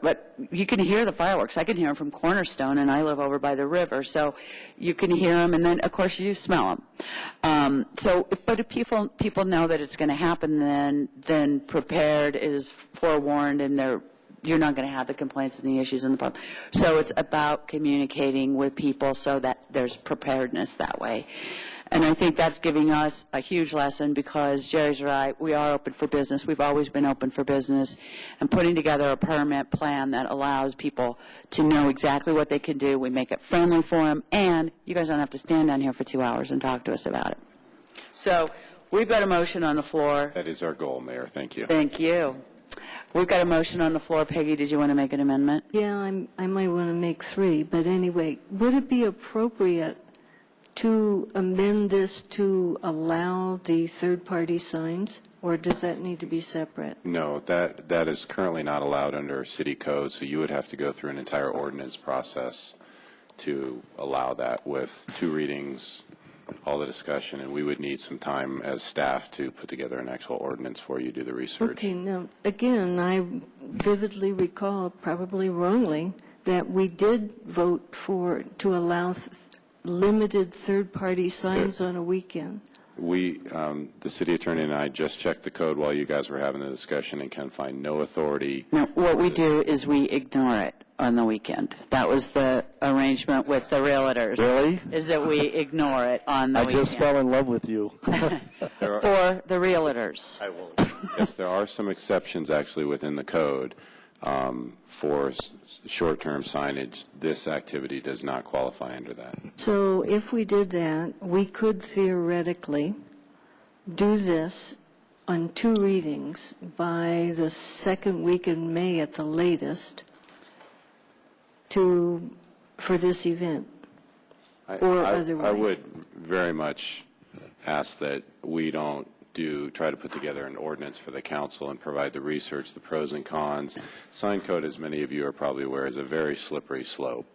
but you can hear the fireworks. I can hear them from Cornerstone, and I live over by the river, so you can hear them, and then, of course, you smell them. But if people know that it's going to happen, then prepared is forewarned, and you're not going to have the complaints and the issues in the problem. So it's about communicating with people so that there's preparedness that way. And I think that's giving us a huge lesson because Jerry's right. We are open for business. We've always been open for business. And putting together a permit plan that allows people to know exactly what they can do. We make it friendly for them. And you guys don't have to stand down here for 2 hours and talk to us about it. So we've got a motion on the floor. That is our goal, Mayor. Thank you. Thank you. We've got a motion on the floor. Peggy, did you want to make an amendment? Yeah, I might want to make 3, but anyway, would it be appropriate to amend this to allow the third-party signs, or does that need to be separate? No, that is currently not allowed under city code, so you would have to go through an entire ordinance process to allow that with 2 readings, all the discussion, and we would need some time as staff to put together an actual ordinance for you to do the research. Okay, now, again, I vividly recall, probably wrongly, that we did vote to allow limited third-party signs on a weekend. We, the city attorney and I just checked the code while you guys were having the discussion and can find no authority. No, what we do is we ignore it on the weekend. That was the arrangement with the realtors. Really? Is that we ignore it on the I weekend. just fell in love with you. For the realtors. I will. Yes, there are some exceptions actually within the code for short-term signage. This activity does not qualify under that. So if we did that, we could theoretically do this on 2 readings by the 2nd week in May at the latest for this event, or otherwise. I would very much ask that we don't try to put together an ordinance for the council and provide the research, the pros and cons. Sign code, as many of you are probably aware, is a very slippery slope.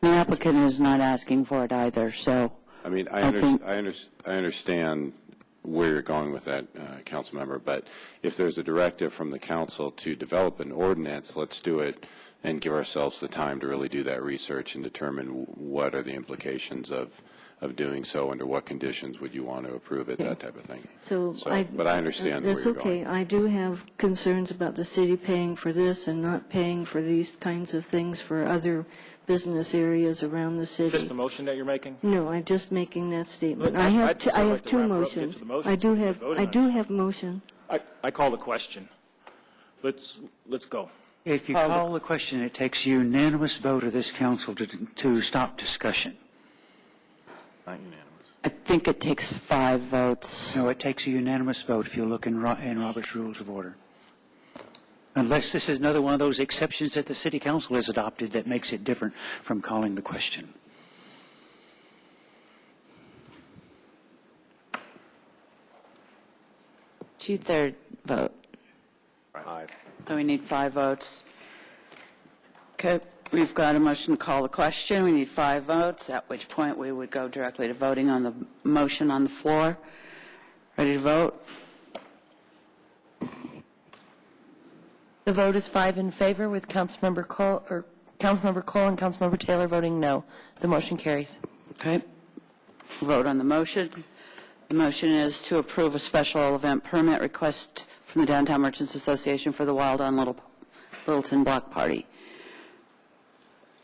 The applicant is not asking for it either, so. I mean, I understand where you're going with that, council member, but if there's a directive from the council to develop an ordinance, let's do it and give ourselves the time to really do that research and determine what are the implications of doing so, under what conditions would you want to approve it, that type of thing. But I understand where you're going. That's okay. I do have concerns about the city paying for this and not paying for these kinds of things for other business areas around the city. Just the motion that you're making? No, I'm just making that statement. Look, I have I'd still like to 2 wrap her up and get motions. to the motions I do and have vote on it. motion. I call the question. Let's go. If you call the question, it takes a unanimous vote of this council to stop discussion. Not unanimous. I think it takes 5 votes. No, it takes a unanimous vote if you look in Robert's Rules of Order. Unless this is another one of those exceptions that the city council has adopted that makes it different from calling the question. Two-third vote. 5. So we need 5 votes. Okay, we've got a motion to call the question. We need 5 votes, at which point we would go directly to voting on the motion on the floor. Ready to vote? The vote is 5 in favor with Councilmember Cole and Councilmember Taylor voting no. The motion carries. Okay. Vote on the motion. The motion is to approve a special event permit request from the Downtown Merchants Association for the Wild on Littleton Block Party.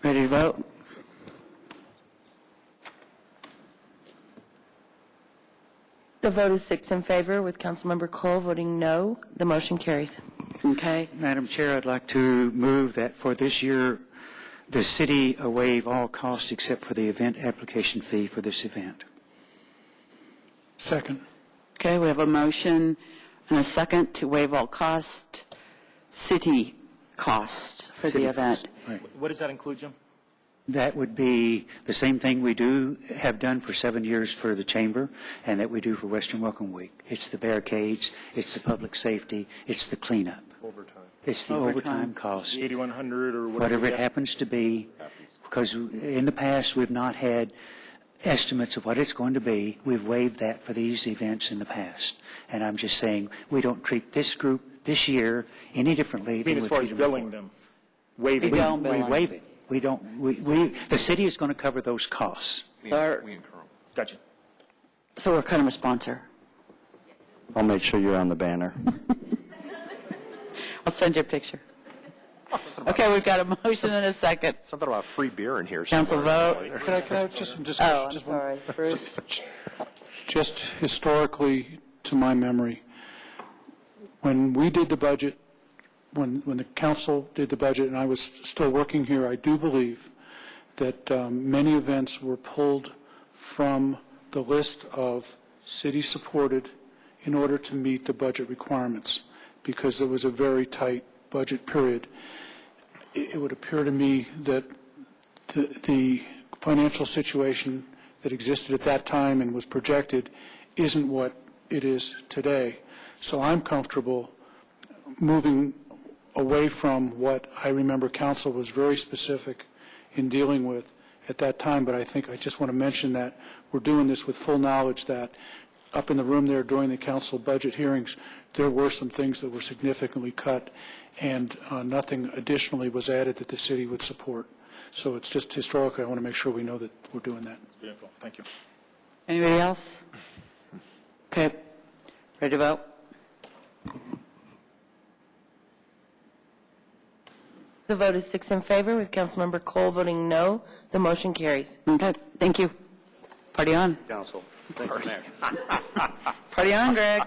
Ready to vote? The vote is 6 in favor with Councilmember Cole voting no. The motion carries. Okay. Madam Chair, I'd like to move that for this year, the city waive all costs except for the event application fee for this event. Second. Okay, we have a motion and a second to waive all city cost for the event. Right. What does that include, Jim? That would be the same thing we have done for 7 years for the Chamber and that we do for Western Welcome Week. It's the barricades, it's the public safety, it's the cleanup. Overtime. It's the overtime cost. 8,100 or Whatever it happens to be, because in the past we've not had estimates of what it's going to be. We've waived that for these events in the past. And I'm just saying we don't treat this group this year any differently. You mean as far as billing them? Waiving? We waive it. We don't, the city is going to cover those costs. We incur them. Gotcha. So we're kind of a sponsor. I'll make sure you're on the banner. I'll send you a picture. Okay, we've got a motion and a second. Something about free beer in here Council somewhere. vote. Can I have just some discussion? Oh, I'm sorry, Bruce. Just historically, to my memory, when we did the budget, when the council did the budget and I was still working here, I do believe that many events were pulled from the list of city-supported in order to meet the budget requirements because there was a very tight budget period. It would appear to me that the financial situation that existed at that time and was projected isn't what it is today. So I'm comfortable moving away from what I remember council was very specific in dealing with at that time, but I think I just want to mention that we're doing this with full knowledge that up in the room there during the council budget hearings, there were some things that were significantly cut and nothing additionally was added that the city would support. So it's just historically, I want to make sure we know that we're doing that. Beautiful. Thank you. Anybody else? Okay. Ready to vote? The vote is 6 in favor with Councilmember Cole voting no. The motion carries. Okay, thank you. Party on. Council. Party on, Greg.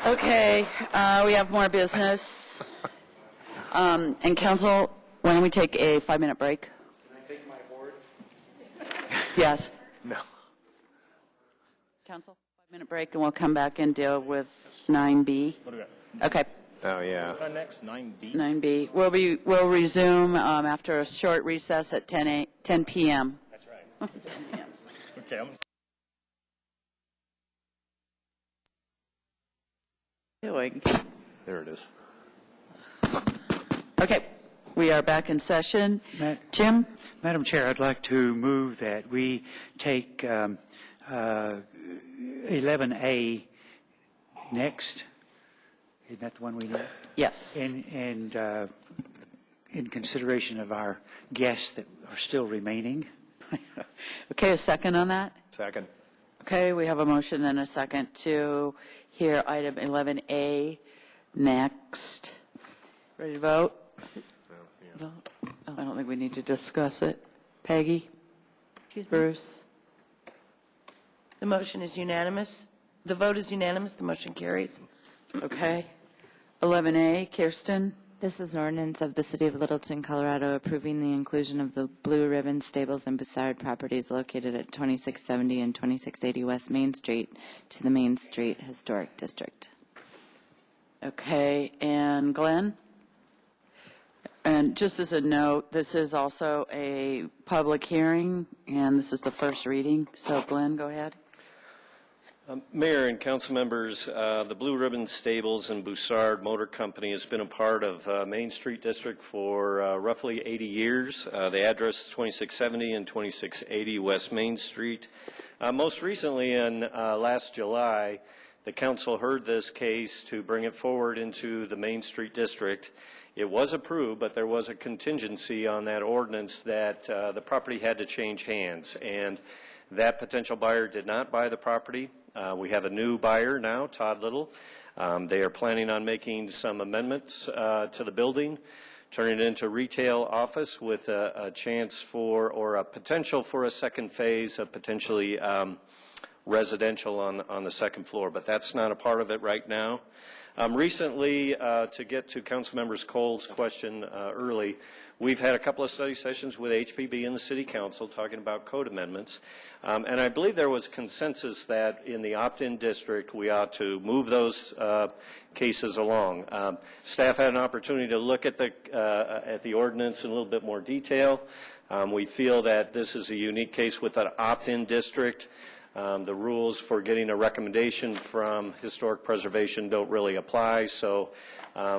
Okay, we have more business. And council, why don't we take a 5-minute break? Can I take my board? Yes. No. Council, 5-minute break, and we'll come back and deal with 9B. What do we got? Okay. Oh, yeah. Next, 9B. 9B. We'll resume after a short recess at 10 p.m. That's right. Okay. Doing. There it is. Okay, we are back in session. Jim? Madam Chair, I'd like to move that we take 11A next. Isn't that the one we need? Yes. And in consideration of our guests that are still remaining. Okay, a second on that? Second. Okay, we have a motion and a second to hear item 11A next. Ready to vote? Vote. Oh, I don't think we need to discuss it. Peggy? Bruce? The motion is unanimous. The vote is unanimous. The motion carries. Okay. 11A, Kirsten? This is an ordinance of the City of Littleton, Colorado, approving the inclusion of the Blue Ribbon Stables and Bussard properties located at 2670 and 2680 West Main Street to the Main Street Historic District. Okay, and Glenn? And just as a note, this is also a public hearing, and this is the first reading. So Glenn, go ahead. Mayor and council members, the Blue Ribbon Stables and Boussard Motor Company has been a part of Main Street District for roughly 80 years. The address is 2670 and 2680 West Main Street. Most recently, in last July, the council heard this case to bring it forward into the Main Street District. It was approved, but there was a contingency on that ordinance that the property had to change hands, and that potential buyer did not buy the property. We have a new buyer now, Todd Little. They are planning on making some amendments to the building, turning it into retail office with a chance for, or a potential for a second phase of potentially residential on the second floor, but that's not a part of it right now. Recently, to get to Councilmember Cole's question early, we've had a couple of study sessions with HPB and the City Council talking about code amendments, and I believe there was consensus that in the opt-in district we ought to move those cases along. Staff had an opportunity to look at the ordinance in a little bit more detail. We feel that this is a unique case with an opt-in district. The rules for getting a recommendation from historic preservation don't really apply, so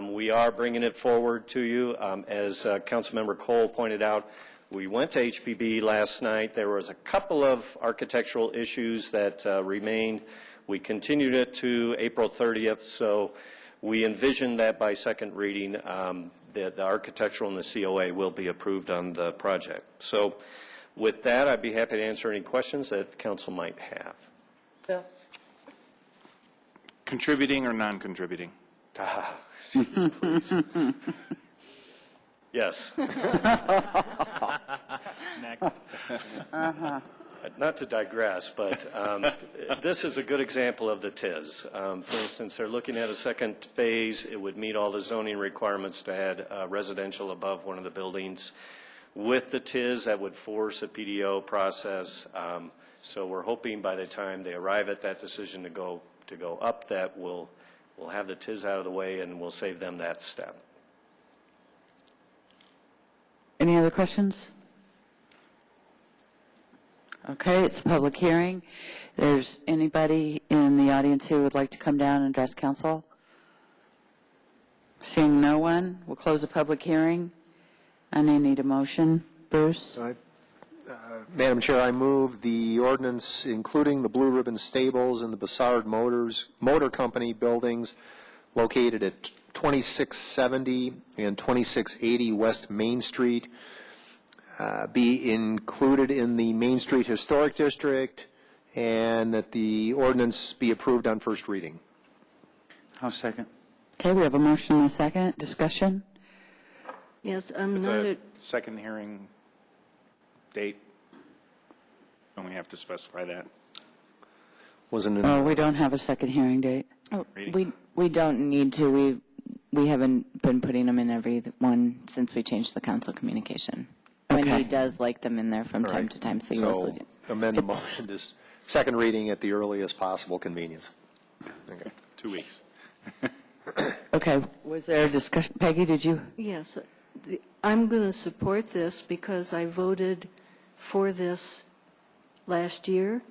we are bringing it forward to you. As Councilmember Cole pointed out, we went to HPB last night. There was a couple of architectural issues that remained. We continued it to April 30th, so we envision that by second reading, the architectural and the COA will be approved on the project. So with that, I'd be happy to answer any questions that council might have. Bill? Contributing or non-contributing? Please. Yes. Next. Not to digress, but this is a good example of the TIS. For instance, they're looking at a second phase. It would meet all the zoning requirements to add residential above one of the buildings. With the TIS, that would force a PDO process. So we're hoping by the time they arrive at that decision to go up, that we'll have the TIS out of the way and we'll save them that step. Any other questions? Okay, it's a public hearing. There's anybody in the audience who would like to come down and address council? Seeing no one, we'll close the public hearing. And I need a motion. Bruce? Madam Chair, I move the ordinance including the Blue Ribbon Stables and the Boussard Motor Company buildings located at 2670 and 2680 West Main Street be included in the Main Street Historic District, and that the ordinance be approved on first reading. I'll second. Okay, we have a motion and a second. Discussion? Yes, I'm With not the second hearing date, don't we have to specify that? Wasn't it? Oh, we don't have a second hearing date. Oh, Reading. we don't need to. We haven't been putting them in every one since we changed the council communication. When Okay. he does like them in there from time to time, so you So will. amend the motion to second reading at the earliest possible convenience. Okay. 2 weeks. Okay, was there a discussion? Peggy, did you? Yes, I'm going to support this because I voted for this last year,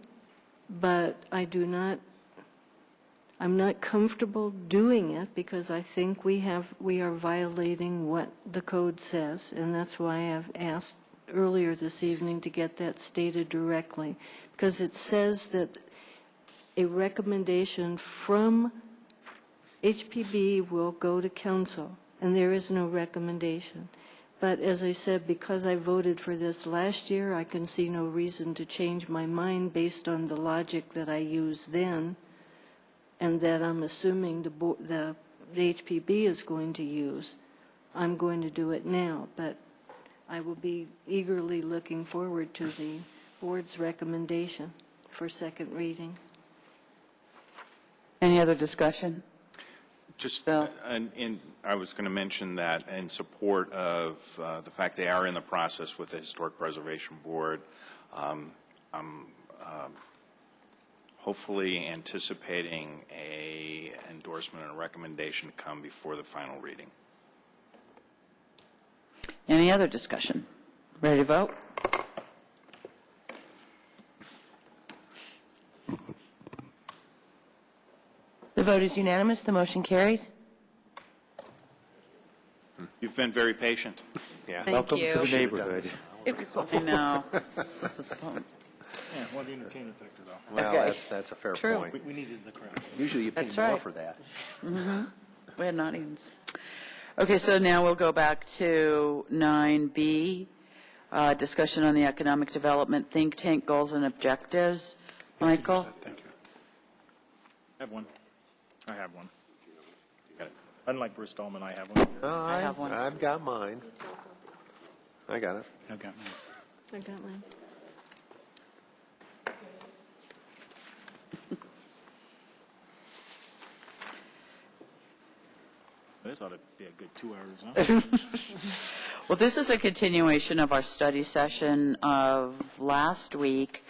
but I'm not comfortable doing it because I think we are violating what the code says, and that's why I've asked earlier this evening to get that stated directly, because it says that a recommendation from HPB will go to council, and there is no recommendation. But as I said, because I voted for this last year, I can see no reason to change my mind based on the logic that I used then, and that I'm assuming the HPB is going to use. I'm going to do it now, but I will be eagerly looking forward to the board's recommendation for second reading. Any other discussion? Just, Bill? I was going to mention that in support of the fact they are in the process with the Historic Preservation Board, I'm hopefully anticipating a endorsement and a recommendation to come before the final reading. Any other discussion? Ready to vote? The vote is unanimous. The motion carries. You've been very patient. Yeah. Thank you. Welcome to the neighborhood. I know. This is so- Yeah, well, the entertainment factor, though. Well, Okay. that's a fair True. point. We needed the crowd. Usually you pay That's more right. for that. We had an audience. Okay, so now we'll go back to 9B, discussion on the economic development think tank goals and objectives. Michael? Thank you. I have one. I have one. Got it. Unlike Bruce Dahlman, I have one. I have one. I've got mine. I got it. I've got mine. I got mine. This ought to be a good 2 hours, huh? Well, this is a continuation of our study session of last week,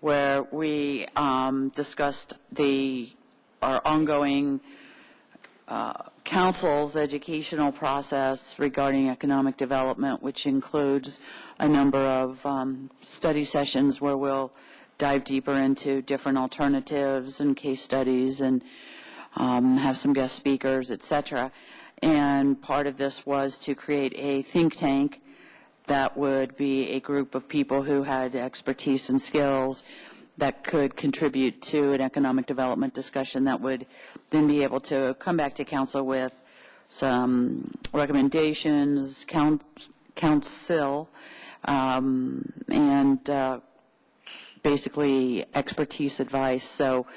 where we discussed our ongoing council's educational process regarding economic development, which includes a number of study sessions where we'll dive deeper into different alternatives and case studies and have some guest speakers, et cetera. And part of this was to create a think tank that would be a group of people who had expertise and skills that could contribute to an economic development discussion that would then be able to come back to council with some recommendations, counsel, and basically expertise advice. So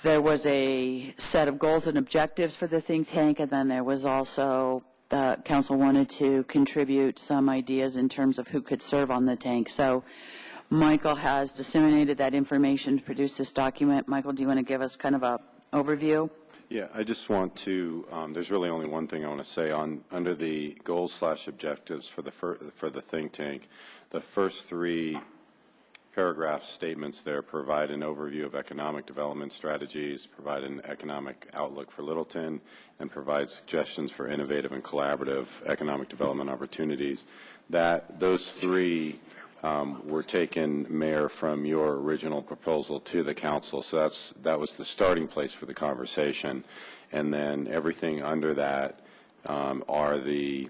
there was a set of goals and objectives for the think tank, and then there was also the council wanted to contribute some ideas in terms of who could serve on the tank. So Michael has disseminated that information to produce this document. Michael, do you want to give us kind of a overview? Yeah, I just want to, there's really only one thing I want to say under the goals/objectives for the think tank. The first three paragraph statements there provide an overview of economic development strategies, provide an economic outlook for Littleton, and provide suggestions for innovative and collaborative economic development opportunities. Those three were taken, Mayor, from your original proposal to the council. So that was the starting place for the conversation. And then everything under that are the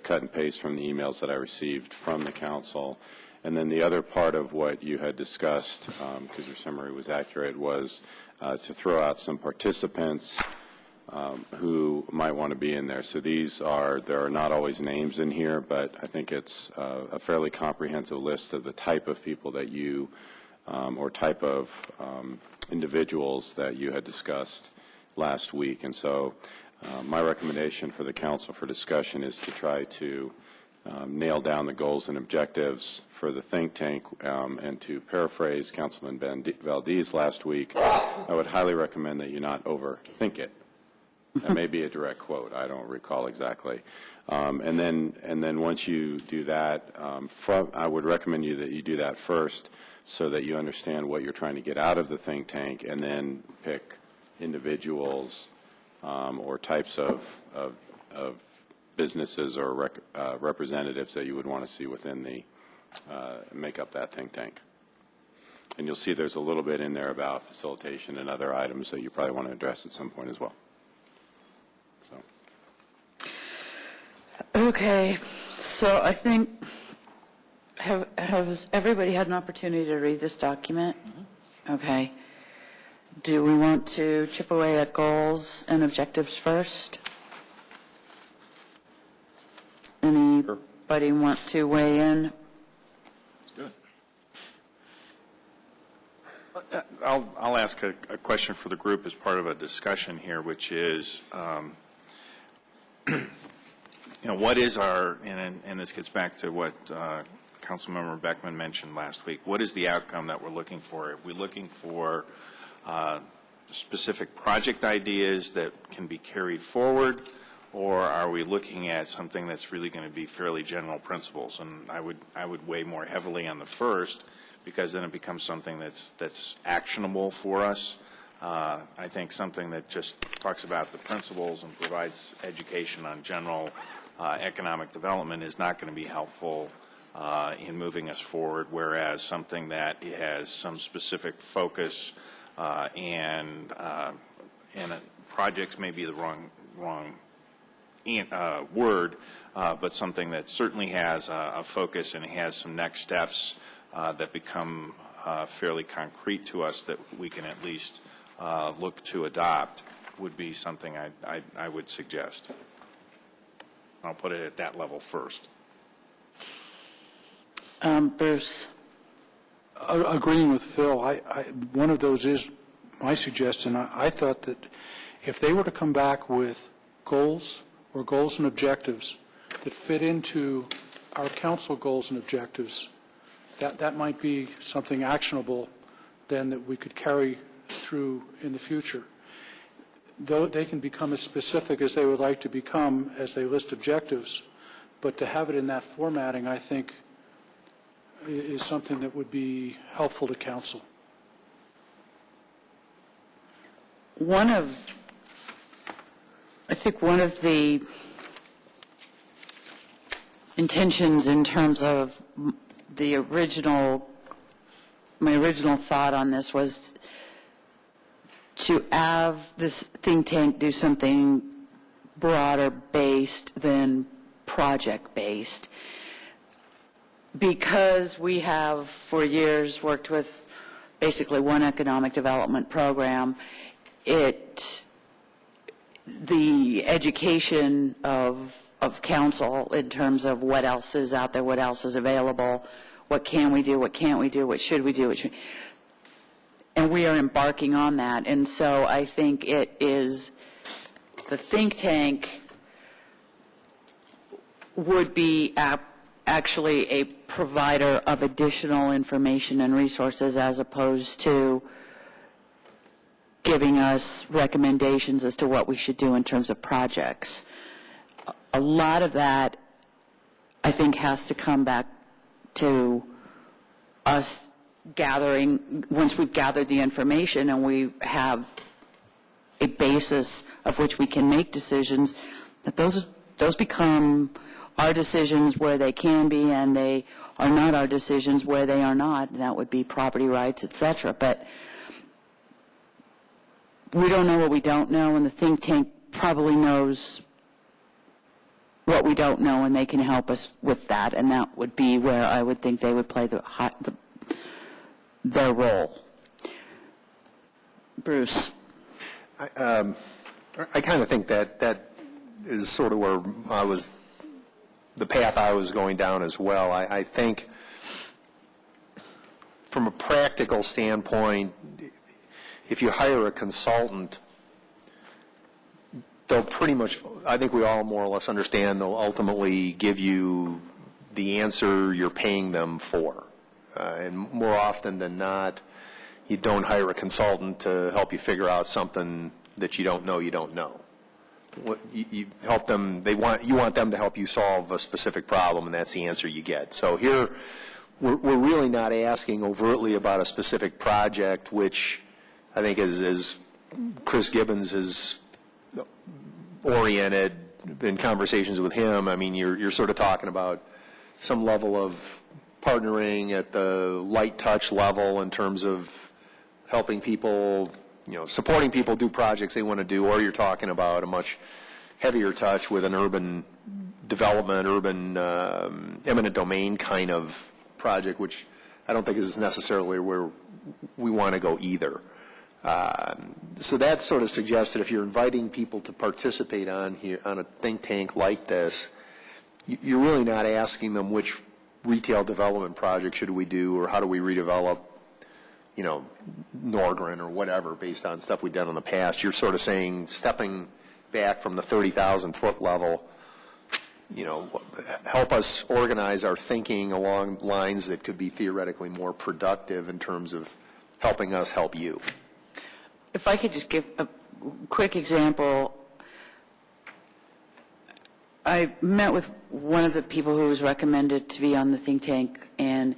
cut and paste from the emails that I received from the council. And then the other part of what you had discussed, because your summary was accurate, was to throw out some participants who might want to be in there. So there are not always names in here, but I think it's a fairly comprehensive list of the type of people that you, or type of individuals that you had discussed last week. And so my recommendation for the council for discussion is to try to nail down the goals and objectives for the think tank, and to paraphrase Councilman Valdez last week, I would highly recommend that you not overthink it. That may be a direct quote. I don't recall exactly. And then once you do that, I would recommend that you do that first so that you understand what you're trying to get out of the think tank, and then pick individuals or types of businesses or representatives that you would want to see within make up that think tank. And you'll see there's a little bit in there about facilitation and other items that you probably want to address at some point as well. Okay, so I think, has everybody had an opportunity to read this document? Okay. Do we want to chip away at goals and objectives first? Anybody want to weigh in? That's good. I'll ask a question for the group as part of a discussion here, which is, what is our, and this gets back to what Councilmember Beckman mentioned last week, what is the outcome that we're looking for? Are we looking for specific project ideas that can be carried forward, or are we looking at something that's really going to be fairly general principles? And I would weigh more heavily on the first, because then it becomes something that's actionable for us. I think something that just talks about the principles and provides education on general economic development is not going to be helpful in moving us forward, whereas something that has some specific focus and projects may be the wrong word, but something that certainly has a focus and has some next steps that become fairly concrete to us that we can at least look to adopt would be something I would suggest. I'll put it at that level first. Bruce. Agreeing with Phil, one of those is my suggestion. I thought that if they were to come back with goals or goals and objectives that fit into our council goals and objectives, that might be something actionable then that we could carry through in the future. Though they can become as specific as they would like to become as they list objectives, but to have it in that formatting, I think, is something that would be helpful to council. I think one of the intentions in terms of my original thought on this was to have this think tank do something broader based than project based, because we have for years worked with basically one economic development program. The education of council in terms of what else is out there, what else is available, what can we do, what can't we do, what should we do, and we are embarking on that. And so I think it is the think tank would be actually a provider of additional information and resources as opposed to giving us recommendations as to what we should do in terms of projects. A lot of that, I think, has to come back to us gathering, once we've gathered the information and we have a basis of which we can make decisions, that those become our decisions where they can be, and they are not our decisions where they are not, and that would be property rights, et cetera. But we don't know what we don't know, and the think tank probably knows what we don't know, and they can help us with that, and that would be where I would think they would play their role. Bruce. I kind of think that is sort of where the path I was going down as well. I think from a practical standpoint, if you hire a consultant, they'll pretty much, I think we all more or less understand, they'll ultimately give you the answer you're paying them for. And more often than not, you don't hire a consultant to help you figure out something that you don't know you don't know. You help them, you want them to help you solve a specific problem, and that's the answer you get. So here, we're really not asking overtly about a specific project, which I think is Chris Gibbons has oriented in conversations with him. I mean, you're sort of talking about some level of partnering at the light touch level in terms of helping people, supporting people do projects they want to do, or you're talking about a much heavier touch with an urban development, eminent domain kind of project, which I don't think is necessarily where we want to go either. So that sort of suggests that if you're inviting people to participate on a think tank like this, you're really not asking them which retail development project should we do, or how do we redevelop, Norgren or whatever, based on stuff we've done in the past. You're sort of saying, stepping back from the 30,000-foot level, help us organize our thinking along lines that could be theoretically more productive in terms of helping us help you. If I could just give a quick example. I met with one of the people who was recommended to be on the think tank, and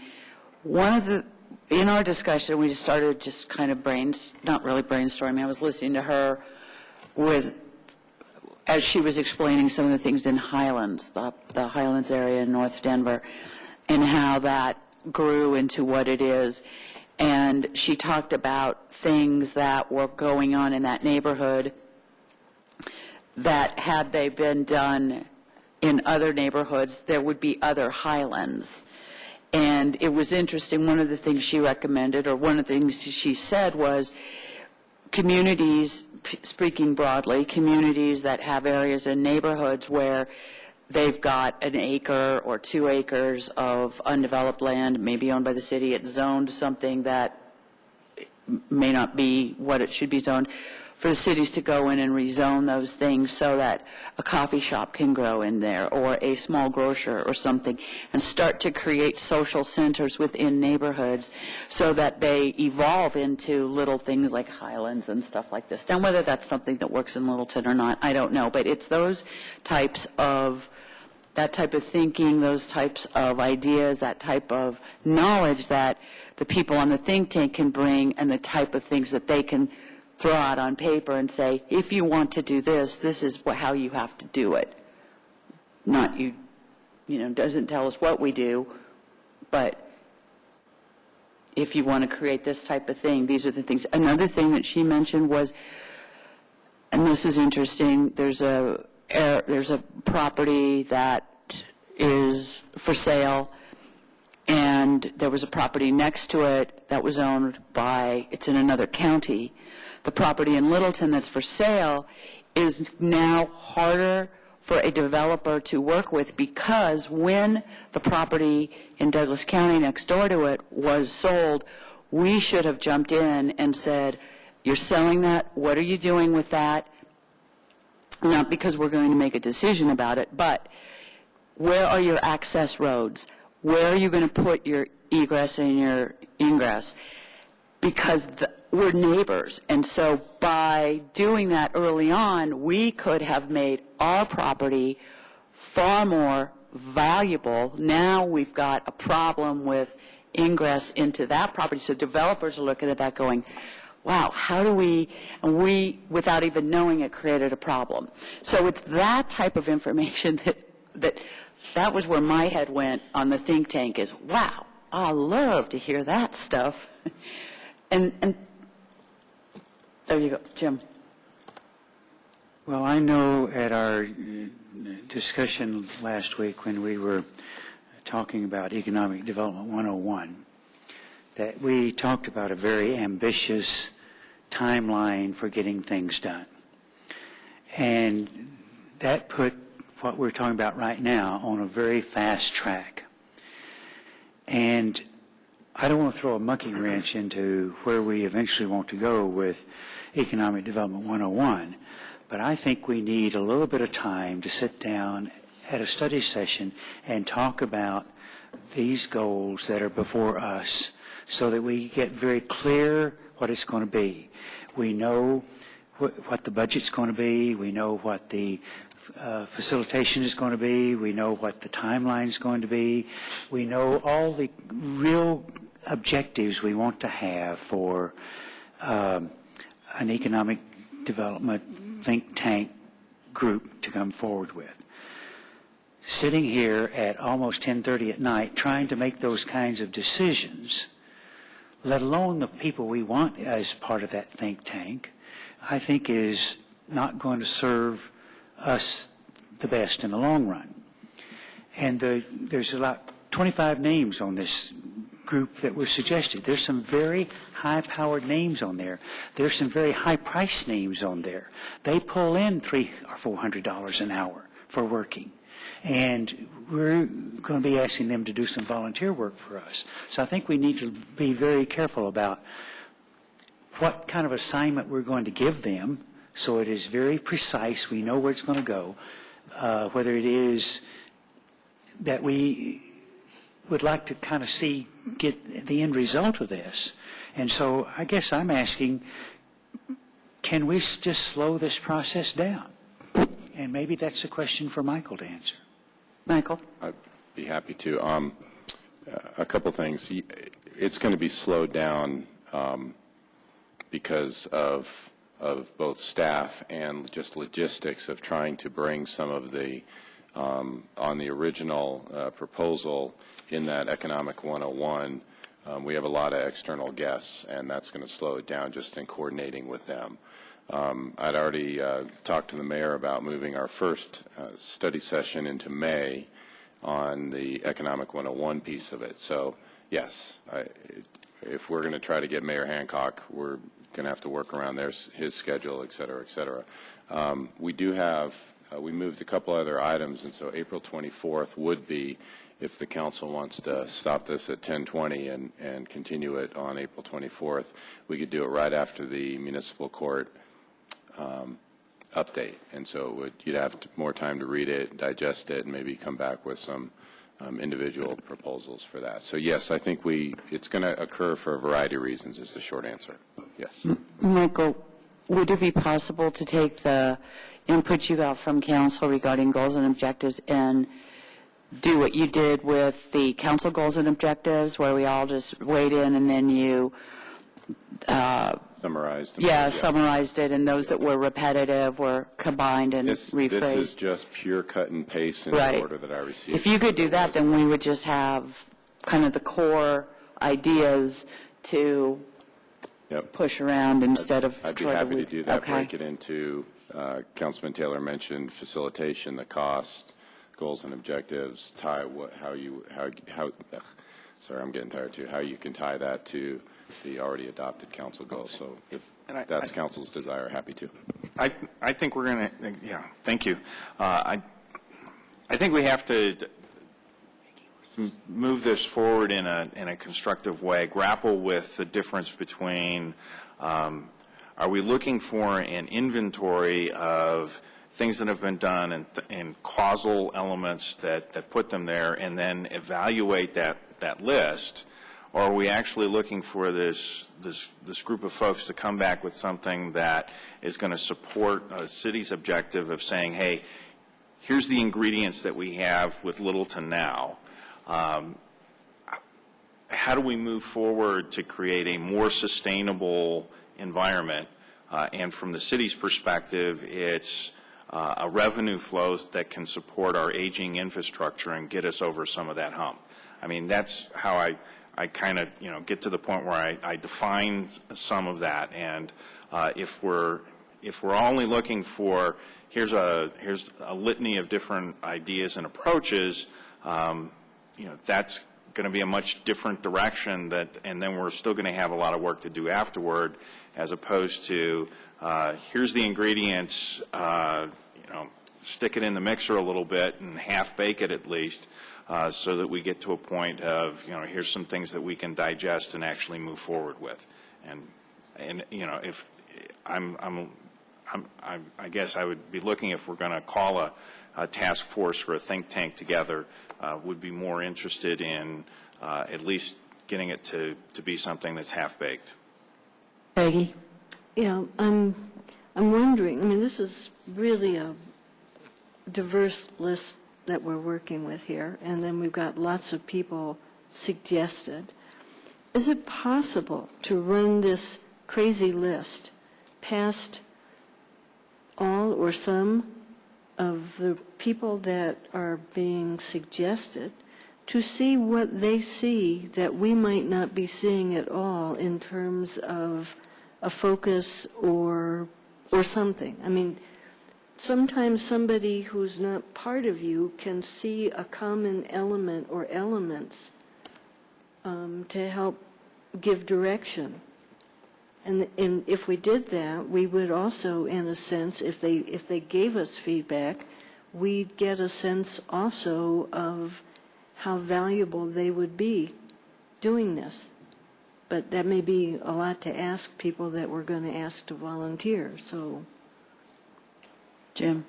in our discussion, we just started kind of not really brainstorming. I was listening to her as she was explaining some of the things in Highlands, the Highlands area in North Denver, and how that grew into what it is. And she talked about things that were going on in that neighborhood that, had they been done in other neighborhoods, there would be other Highlands. And it was interesting, one of the things she recommended, or one of the things she said was, communities, speaking broadly, communities that have areas in neighborhoods where they've got an acre or 2 acres of undeveloped land, maybe owned by the city, it's zoned something that may not be what it should be zoned, for the cities to go in and rezone those things so that a coffee shop can grow in there, or a small grocer or something, and start to create social centers within neighborhoods so that they evolve into little things like Highlands and stuff like this. Now, whether that's something that works in Littleton or not, I don't know, but it's those types of that type of thinking, those types of ideas, that type of knowledge that the people on the think tank can bring, and the type of things that they can throw out on paper and say, if you want to do this, this is how you have to do it. Not doesn't tell us what we do, but if you want to create this type of thing, these are the things. Another thing that she mentioned was, and this is interesting, there's a property that is for sale, and there was a property next to it that was owned by, it's in another county. The property in Littleton that's for sale is now harder for a developer to work with, because when the property in Douglas County next door to it was sold, we should have jumped in and said, you're selling that, what are you doing with that? Not because we're going to make a decision about it, but where are your access roads? Where are you going to put your egress and your ingress? Because we're neighbors, and so by doing that early on, we could have made our property far more valuable. Now we've got a problem with ingress into that property, so developers are looking at that going, wow, how do we, and we, without even knowing it, created a problem. So it's that type of information that was where my head went on the think tank is, wow, I love to hear that stuff. And there you go, Jim. Well, I know at our discussion last week when we were talking about Economic Development 101, that we talked about a very ambitious timeline for getting things done. And that put what we're talking about right now on a very fast track. And I don't want to throw a monkey wrench into where we eventually want to go with Economic Development 101, but I think we need a little bit of time to sit down at a study session and talk about these goals that are before us so that we get very clear what it's going to be. We know what the budget's going to be. We know what the facilitation is going to be. We know what the timeline is going to be. We know all the real objectives we want to have for an economic development think tank group to come forward with. Sitting here at almost 10:30 at night trying to make those kinds of decisions, let alone the people we want as part of that think tank, I think is not going to serve us the best in the long run. And there's about 25 names on this group that were suggested. There's some very high-powered names on there. There's some very high-priced names on there. They pull in $300 or $400 an hour for working. And we're going to be asking them to do some volunteer work for us. So I think we need to be very careful about what kind of assignment we're going to give them so it is very precise. We know where it's going to go, whether it is that we would like to kind of get the end result of this. And so I guess I'm asking, can we just slow this process down? And maybe that's a question for Michael to answer. Michael? I'd be happy to. A couple things. It's going to be slowed down because of both staff and just logistics of trying to bring some of the, on the original proposal in that Economic 101, We have a lot of external guests, and that's going to slow it down just in coordinating with them. I'd already talked to the mayor about moving our first study session into May on the Economic 101 piece of it. So, yes, if we're going to try to get Mayor Hancock, we're going to have to work around his schedule, et cetera, et cetera. We do have, we moved a couple other items, and so April 24th would be, if the council wants to stop this at 10:20 and continue it on April 24th, we could do it right after the municipal court update. And so you'd have more time to read it, digest it, and maybe come back with some individual proposals for that. So yes, I think it's going to occur for a variety of reasons is the short answer. Yes. Michael, would it be possible to take the input you got from council regarding goals and objectives and do what you did with the council goals and objectives, where we all just weighed in and then you Summarized. summarized it, and those that were repetitive were combined and rephrased? This is just pure cut and paste in the order that I received. If you could do that, then we would just have kind of the core ideas to push around instead of I'd be happy to do that. Break it into, Councilman Taylor mentioned facilitation, the cost, goals and objectives, tie sorry, I'm getting tired too, how you can tie that to the already adopted council goals. So if that's council's desire, happy to. I think we're going to, thank you. I think we have to move this forward in a constructive way, grapple with the difference between are we looking for an inventory of things that have been done and causal elements that put them there, and then evaluate that list, or are we actually looking for this group of folks to come back with something that is going to support a city's objective of saying, hey, here's the ingredients that we have with Littleton now. How do we move forward to create a more sustainable environment? And from the city's perspective, it's a revenue flows that can support our aging infrastructure and get us over some of that hump. I mean, that's how I kind of, get to the point where I define some of that. And if we're only looking for here's a litany of different ideas and approaches, that's going to be a much different direction and then we're still going to have a lot of work to do afterward, as opposed to here's the ingredients, stick it in the mixer a little bit and half bake it at least, so that we get to a point of, here's some things that we can digest and actually move forward with. And if I guess I would be looking, if we're going to call a task force or a think tank together, would be more interested in at least getting it to be something that's half-baked. Peggy? Yeah, I'm wondering, I mean, this is really a diverse list that we're working with here, and then we've got lots of people suggested. Is it possible to run this crazy list past all or some of the people that are being suggested to see what they see that we might not be seeing at all in terms of a focus or something? I mean, sometimes somebody who's not part of you can see a common element or elements to help give direction. And if we did that, we would also, in a sense, if they gave us feedback, we'd get a sense also of how valuable they would be doing this. But that may be a lot to ask people that we're going to ask to volunteer. So, Jim?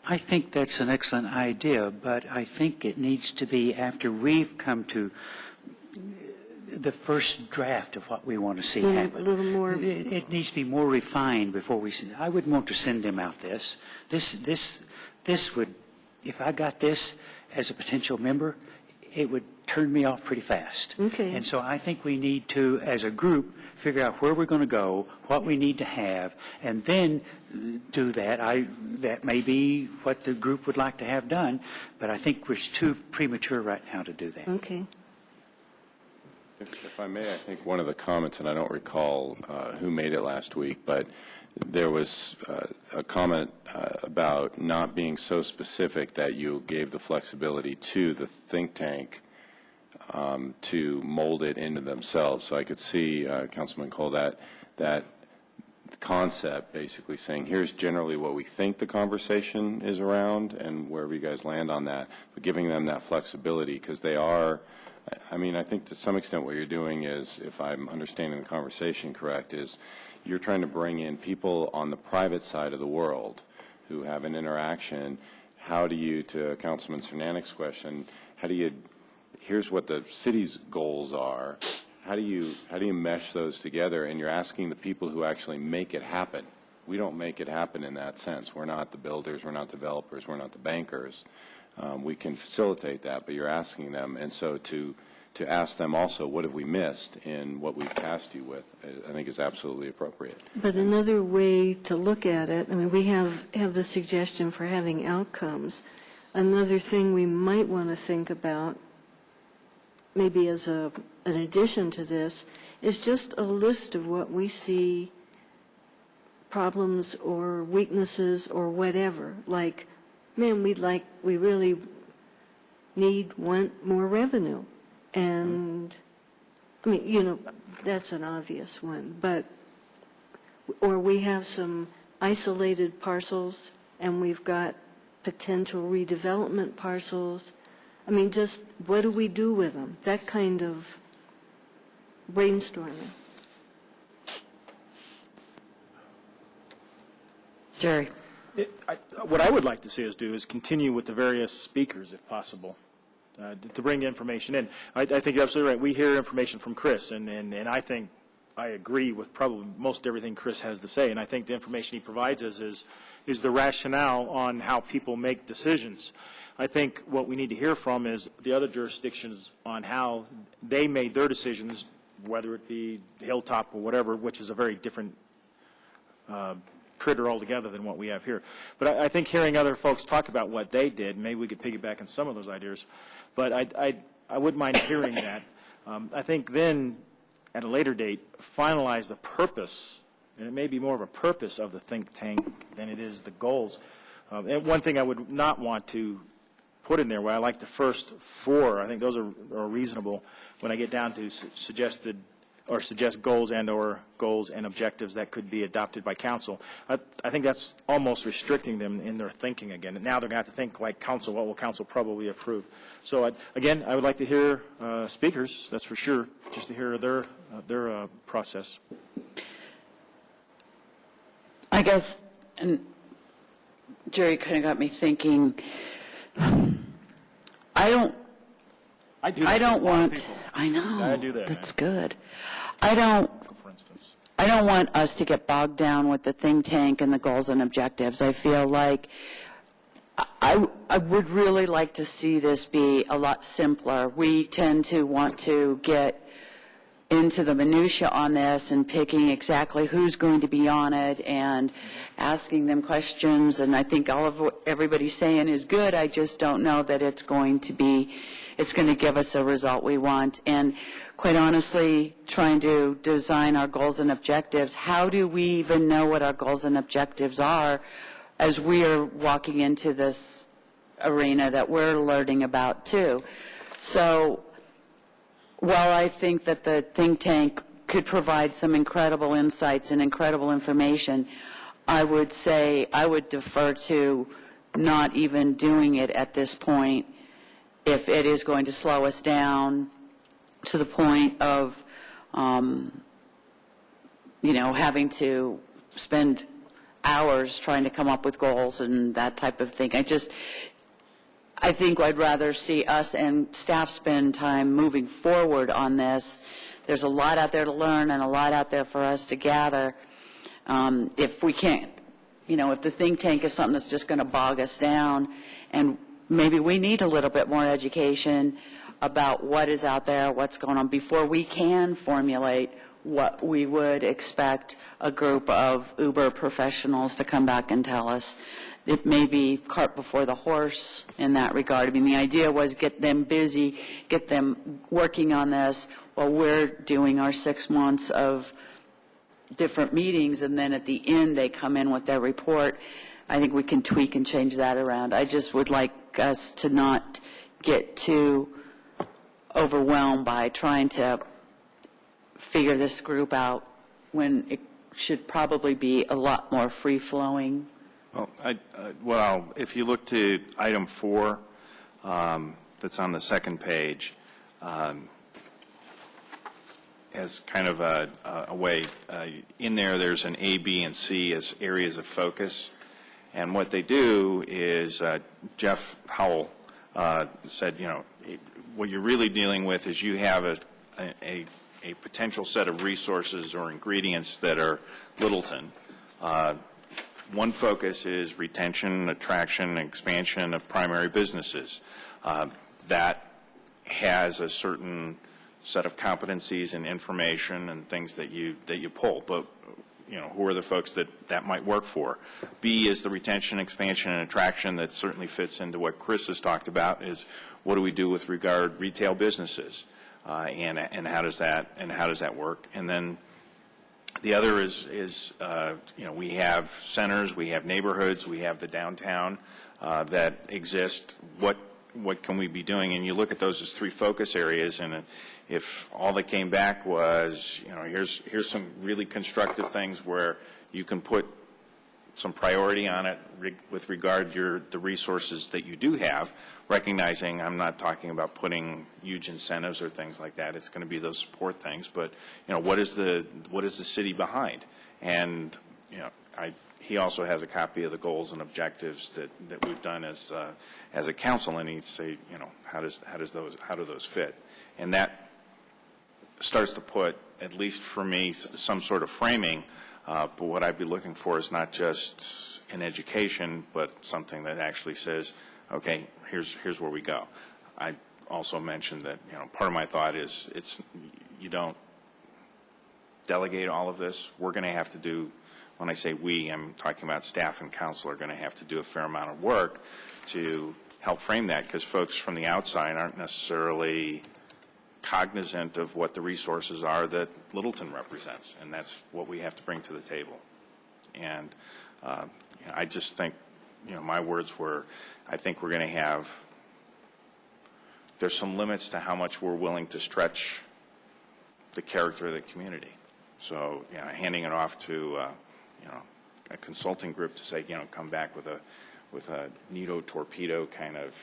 I think that's an excellent idea, but I think it needs to be after we've come to the first draft of what we want to see happen. A little more. It needs to be more refined before we send. I wouldn't want to send them out this would, if I got this as a potential member, it would turn me off pretty fast. Okay. And so I think we need to, as a group, figure out where we're going to go, what we need to have, and then do that. That may be what the group would like to have done, but I think we're too premature right now to do that. Okay. If I may, I think one of the comments, and I don't recall who made it last week, but there was a comment about not being so specific that you gave the flexibility to the think tank to mold it into themselves. So I could see Councilman Cole that concept basically saying, here's generally what we think the conversation is around and wherever you guys land on that, but giving them that flexibility because they are, I mean, I think to some extent what you're doing is, if I'm understanding the conversation correct, is you're trying to bring in people on the private side of the world who have an interaction. How do you, to Councilman Cernanic's question, how do you, here's what the city's goals are, how do you mesh those together? And you're asking the people who actually make it happen. We don't make it happen in that sense. We're not the builders, we're not developers, we're not the bankers. We can facilitate that, but you're asking them. And so to ask them also, what have we missed in what we've tasked you with, I think is absolutely appropriate. But another way to look at it, I mean, we have the suggestion for having outcomes. Another thing we might want to think about, maybe as an addition to this, is just a list of what we see problems or weaknesses or whatever. Like, man, we really want more revenue. And, I mean, you know, that's an obvious one. But, or we have some isolated parcels and we've got potential redevelopment parcels. I mean, just what do we do with them? That kind of brainstorming. Jerry. What I would like to see us do is continue with the various speakers, if possible, to bring information in. I think you're absolutely right. We hear information from Chris, and I think I agree with probably most everything Chris has to say, and I think the information he provides us is the rationale on how people make decisions. I think what we need to hear from is the other jurisdictions on how they made their decisions, whether it be Hilltop or whatever, which is a very different critter altogether than what we have here. But I think hearing other folks talk about what they did, maybe we could piggyback on some of those ideas, but I wouldn't mind hearing that. I think then, at a later date, finalize the purpose, and it may be more of a purpose of the think tank than it is the goals. And one thing I would not want to put in there, where I like the first four, I think those are reasonable. When I get down to suggest goals and/or goals and objectives that could be adopted by council, I think that's almost restricting them in their thinking again. And now they're going to have to think like council. What will council probably approve? So again, I would like to hear speakers. That's for sure. Just to hear their process. I guess, and Jerry kind of got me thinking. I don't want. I know. I do that. That's good. I don't want us to get bogged down with the think tank and the goals and objectives. I feel like I would really like to see this be a lot simpler. We tend to want to get into the minutia on this and picking exactly who's going to be on it and asking them questions, and I think all of what everybody's saying is good. I just don't know that it's going to give us a result we want. And quite honestly, trying to design our goals and objectives, how do we even know what our goals and objectives are as we are walking into this arena that we're learning about too? So while I think that the think tank could provide some incredible insights and incredible information, I would say I would defer to not even doing it at this point if it is going to slow us down to the point of, having to spend hours trying to come up with goals and that type of thing. I think I'd rather see us and staff spend time moving forward on this. There's a lot out there to learn and a lot out there for us to gather. If we can't, if the think tank is something that's just going to bog us down, and maybe we need a little bit more education about what is out there, what's going on, before we can formulate what we would expect a group of Uber professionals to come back and tell us. It may be cart before the horse in that regard. I mean, the idea was get them busy, get them working on this while we're doing our 6 months of different meetings, and then at the end they come in with their report. I think we can tweak and change that around. I just would like us to not get too overwhelmed by trying to figure this group out when it should probably be a lot more free-flowing. Well, if you look to item 4, that's on the second page, as kind of a way, in there's an A, B, and C as areas of focus. And what they do is, Jeff Howell said, what you're really dealing with is you have a potential set of resources or ingredients that are Littleton. One focus is retention, attraction, and expansion of primary businesses. That has a certain set of competencies and information and things that you pull. But who are the folks that might work for? B is the retention, expansion, and attraction. That certainly fits into what Chris has talked about. Is what do we do with regard retail businesses, and how does that work? And then the other is we have centers, we have neighborhoods, we have the downtown that exist. What can we be doing? And you look at those as 3 focus areas, and if all that came back was, here's some really constructive things where you can put some priority on it with regard to the resources that you do have, recognizing I'm not talking about putting huge incentives or things like that. It's going to be those support things, but what is the city behind? And he also has a copy of the goals and objectives that we've done as a council, and he'd say, how do those fit? And that starts to put, at least for me, some sort of framing. But what I'd be looking for is not just an education, but something that actually says, okay, here's where we go. I also mentioned that part of my thought is you don't delegate all of this. We're going to have to do. When I say we, I'm talking about staff and council are going to have to do a fair amount of work to help frame that, because folks from the outside aren't necessarily cognizant of what the resources are that Littleton represents, and that's what we have to bring to the table. And I just think, my words were, I think we're going to have, there's some limits to how much we're willing to stretch the character of the community. So, handing it off to, a consulting group to say, come back with a Nito torpedo kind of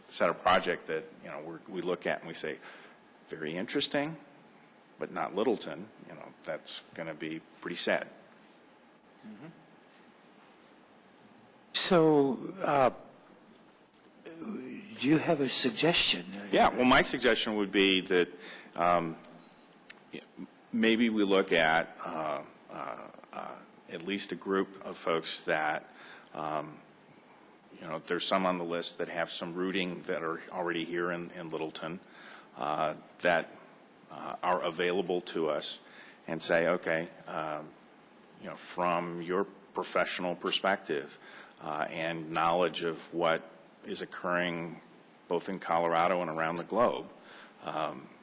set of project that, we look at and we say, very interesting, but not Littleton, that's going to be pretty sad. Mm-hmm. So, do you have a suggestion? Yeah, well, my suggestion would be that maybe we look at least a group of folks that, there's some on the list that have some rooting that are already here in Littleton that are available to us, and say, okay, from your professional perspective and knowledge of what is occurring both in Colorado and around the globe,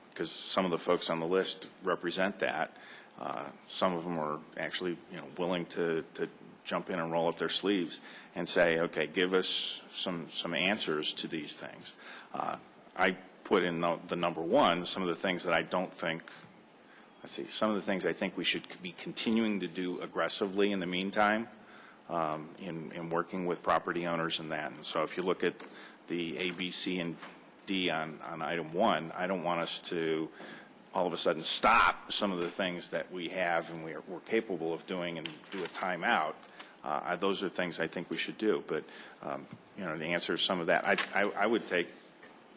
because some of the folks on the list represent that. Some of them are actually, willing to jump in and roll up their sleeves and say, okay, give us some answers to these things. I put in the number 1, some of the things that I don't think, some of the things I think we should be continuing to do aggressively in the meantime, in working with property owners and that. And so if you look at the A, B, C, and D on item 1, I don't want us to all of a sudden stop some of the things that we have and we're capable of doing and do a timeout. Those are things I think we should do. But, the answer is some of that. I would take,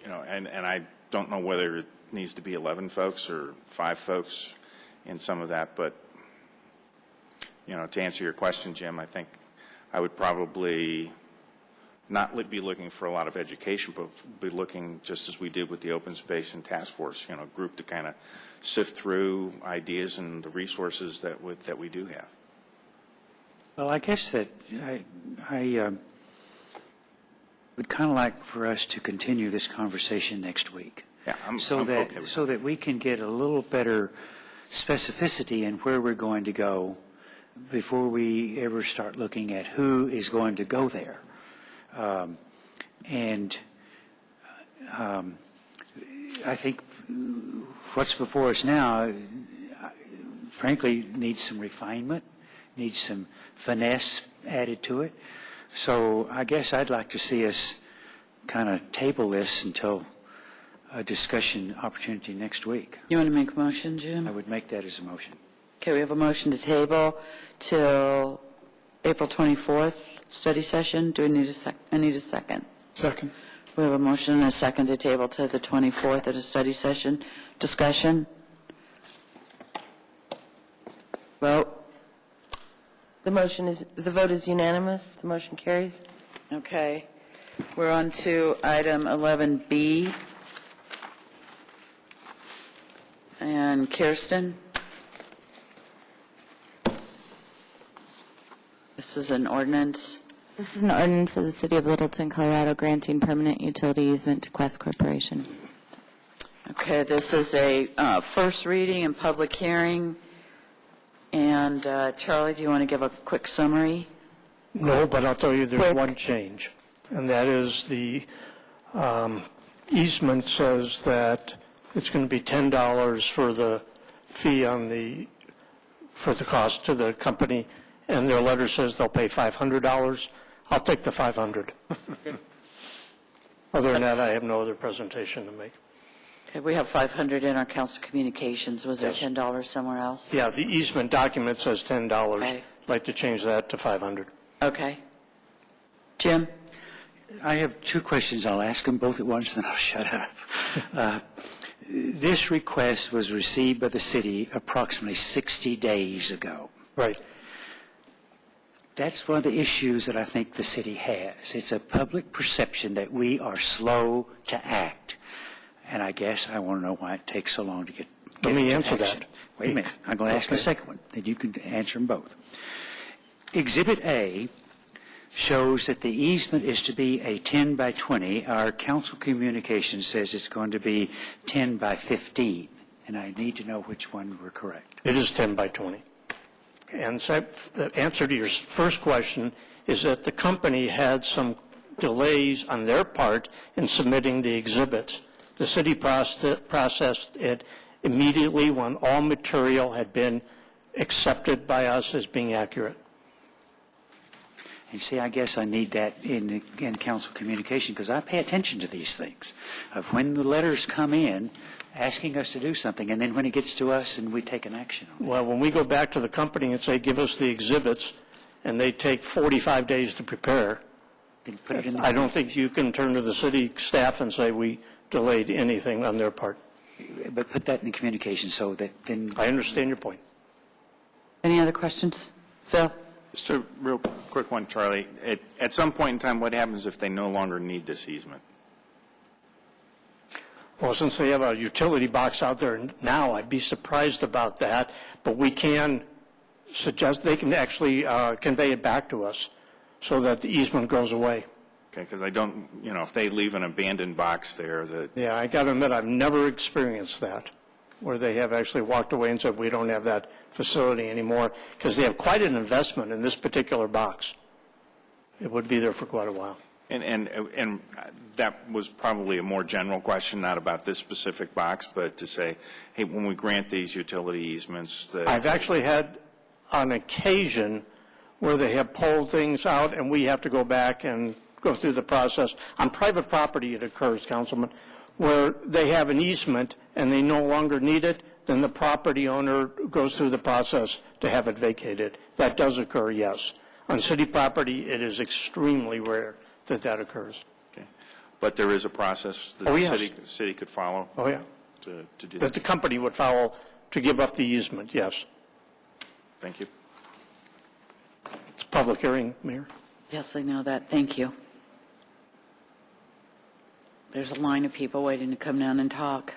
and I don't know whether it needs to be 11 folks or 5 folks in some of that. But, to answer your question, Jim, I think I would probably not be looking for a lot of education, but be looking, just as we did with the open space and task force, you know, group to kind of sift through ideas and the resources that we do have. Well, I guess that I would kind of like for us to continue this conversation next week. Yeah, I'm okay with so that we can get a little better specificity in where we're going to go before we ever start looking at who is going to go there. I think what's before us now, frankly, needs some refinement, needs some finesse added to it. So I guess I'd like to see us kind of table this until a discussion opportunity next week. You want to make a motion, Jim? I would make that as a motion. Okay, we have a motion to table till April 24th study session. Do we need a second? I need a second. Second. We have a motion and a second to table to the 24th at a study session. Discussion? Vote? The vote is unanimous. The motion carries. Okay. We're on to item 11B. And Kirsten? This is an ordinance. This is an ordinance of the City of Littleton, Colorado, granting permanent utility easement to Quest Corporation. Okay, this is a first reading and public hearing. And Charlie, do you want to give a quick summary? No, but I'll tell you there's Quick. one change, and that is the easement says that it's going to be $10 for the fee for the cost to the company, and their letter says they'll pay $500. I'll take the $500. Other than that, I have no other presentation to make. Okay, we have 500 in our council communications. Was there Yes. $10 somewhere else? Yeah, the easement document says $10. Okay. I'd like to change that to $500. Okay. Jim? I have two questions. I'll ask them both at once, then I'll shut up. This request was received by the city approximately 60 days ago. Right. That's one of the issues that I think the city has. It's a public perception that we are slow to act. And I guess I want to know why it takes so long to get Let me to answer action. that. Wait a minute. I'm going to ask you a second one. Then you can answer them both. Exhibit A shows that the easement is to be a 10 by 20. Our council communication says it's going to be 10 by 15. And I need to know which one we're correct. It is 10 by 20. And so the answer to your first question is that the company had some delays on their part in submitting the exhibits. The city processed it immediately when all material had been accepted by us as being accurate. And see, I guess I need that in council communication because I pay attention to these things of when the letters come in asking us to do something, and then when it gets to us and we take an action on it. Well, when we go back to the company and say, give us the exhibits, and they take 45 days to prepare, Then put it in the I don't think you can turn to the city staff and say we delayed anything on their part. But put that in the communication so that then. I understand your point. Any other questions? Phil? Just a real quick one, Charlie. At some point in time, what happens if they no longer need this easement? Well, since they have a utility box out there now, I'd be surprised about that, but we can suggest they can actually convey it back to us so that the easement goes away. Okay, because I don't, if they leave an abandoned box there, that Yeah, I got to admit, I've never experienced that, where they have actually walked away and said, we don't have that facility anymore, because they have quite an investment in this particular box. It would be there for quite a while. And that was probably a more general question, not about this specific box, but to say, hey, when we grant these utility easements, that I've actually had on occasion where they have pulled things out and we have to go back and go through the process. On private property it occurs, Councilman, where they have an easement and they no longer need it, then the property owner goes through the process to have it vacated. That does occur, yes. On city property, it is extremely rare that occurs. okay. But there is a process that Oh, the yes. city could follow Oh, yeah. to do That that. the company would follow to give up the easement, yes. Thank you. It's a public hearing, Mayor. Yes, I know that. Thank you. There's a line of people waiting to come down and talk.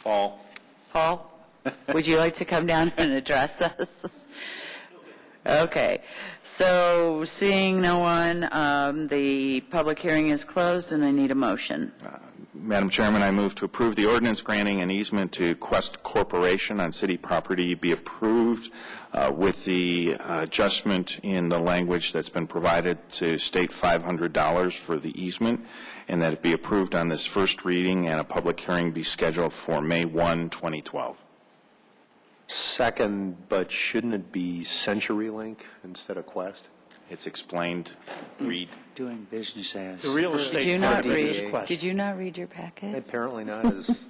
Paul? Paul, would you like to come down and address us? Okay, so seeing no one, the public hearing is closed, and I need a motion. Madam Chairman, I move to approve the ordinance granting an easement to Quest Corporation on city property be approved with the adjustment in the language that's been provided to state $500 for the easement, and that it be approved on this first reading and a public hearing be scheduled for May 1, 2012. Second, but shouldn't it be CenturyLink instead of Quest? It's explained. Read. Doing business as. The real Did estate you not part is read? Quest. Did you not read your packet? Apparently not as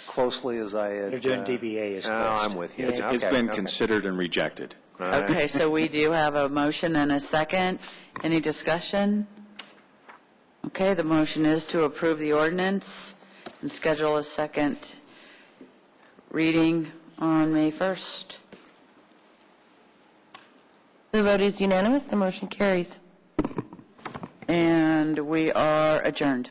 closely as I had. They're doing DBA as No, Quest. I'm with you. It's Okay, been okay. considered and rejected. All right. Okay, so we do have a motion and a second. Any discussion? Okay, the motion is to approve the ordinance and schedule a second reading on May 1st. The vote is unanimous. The motion carries. And we are adjourned.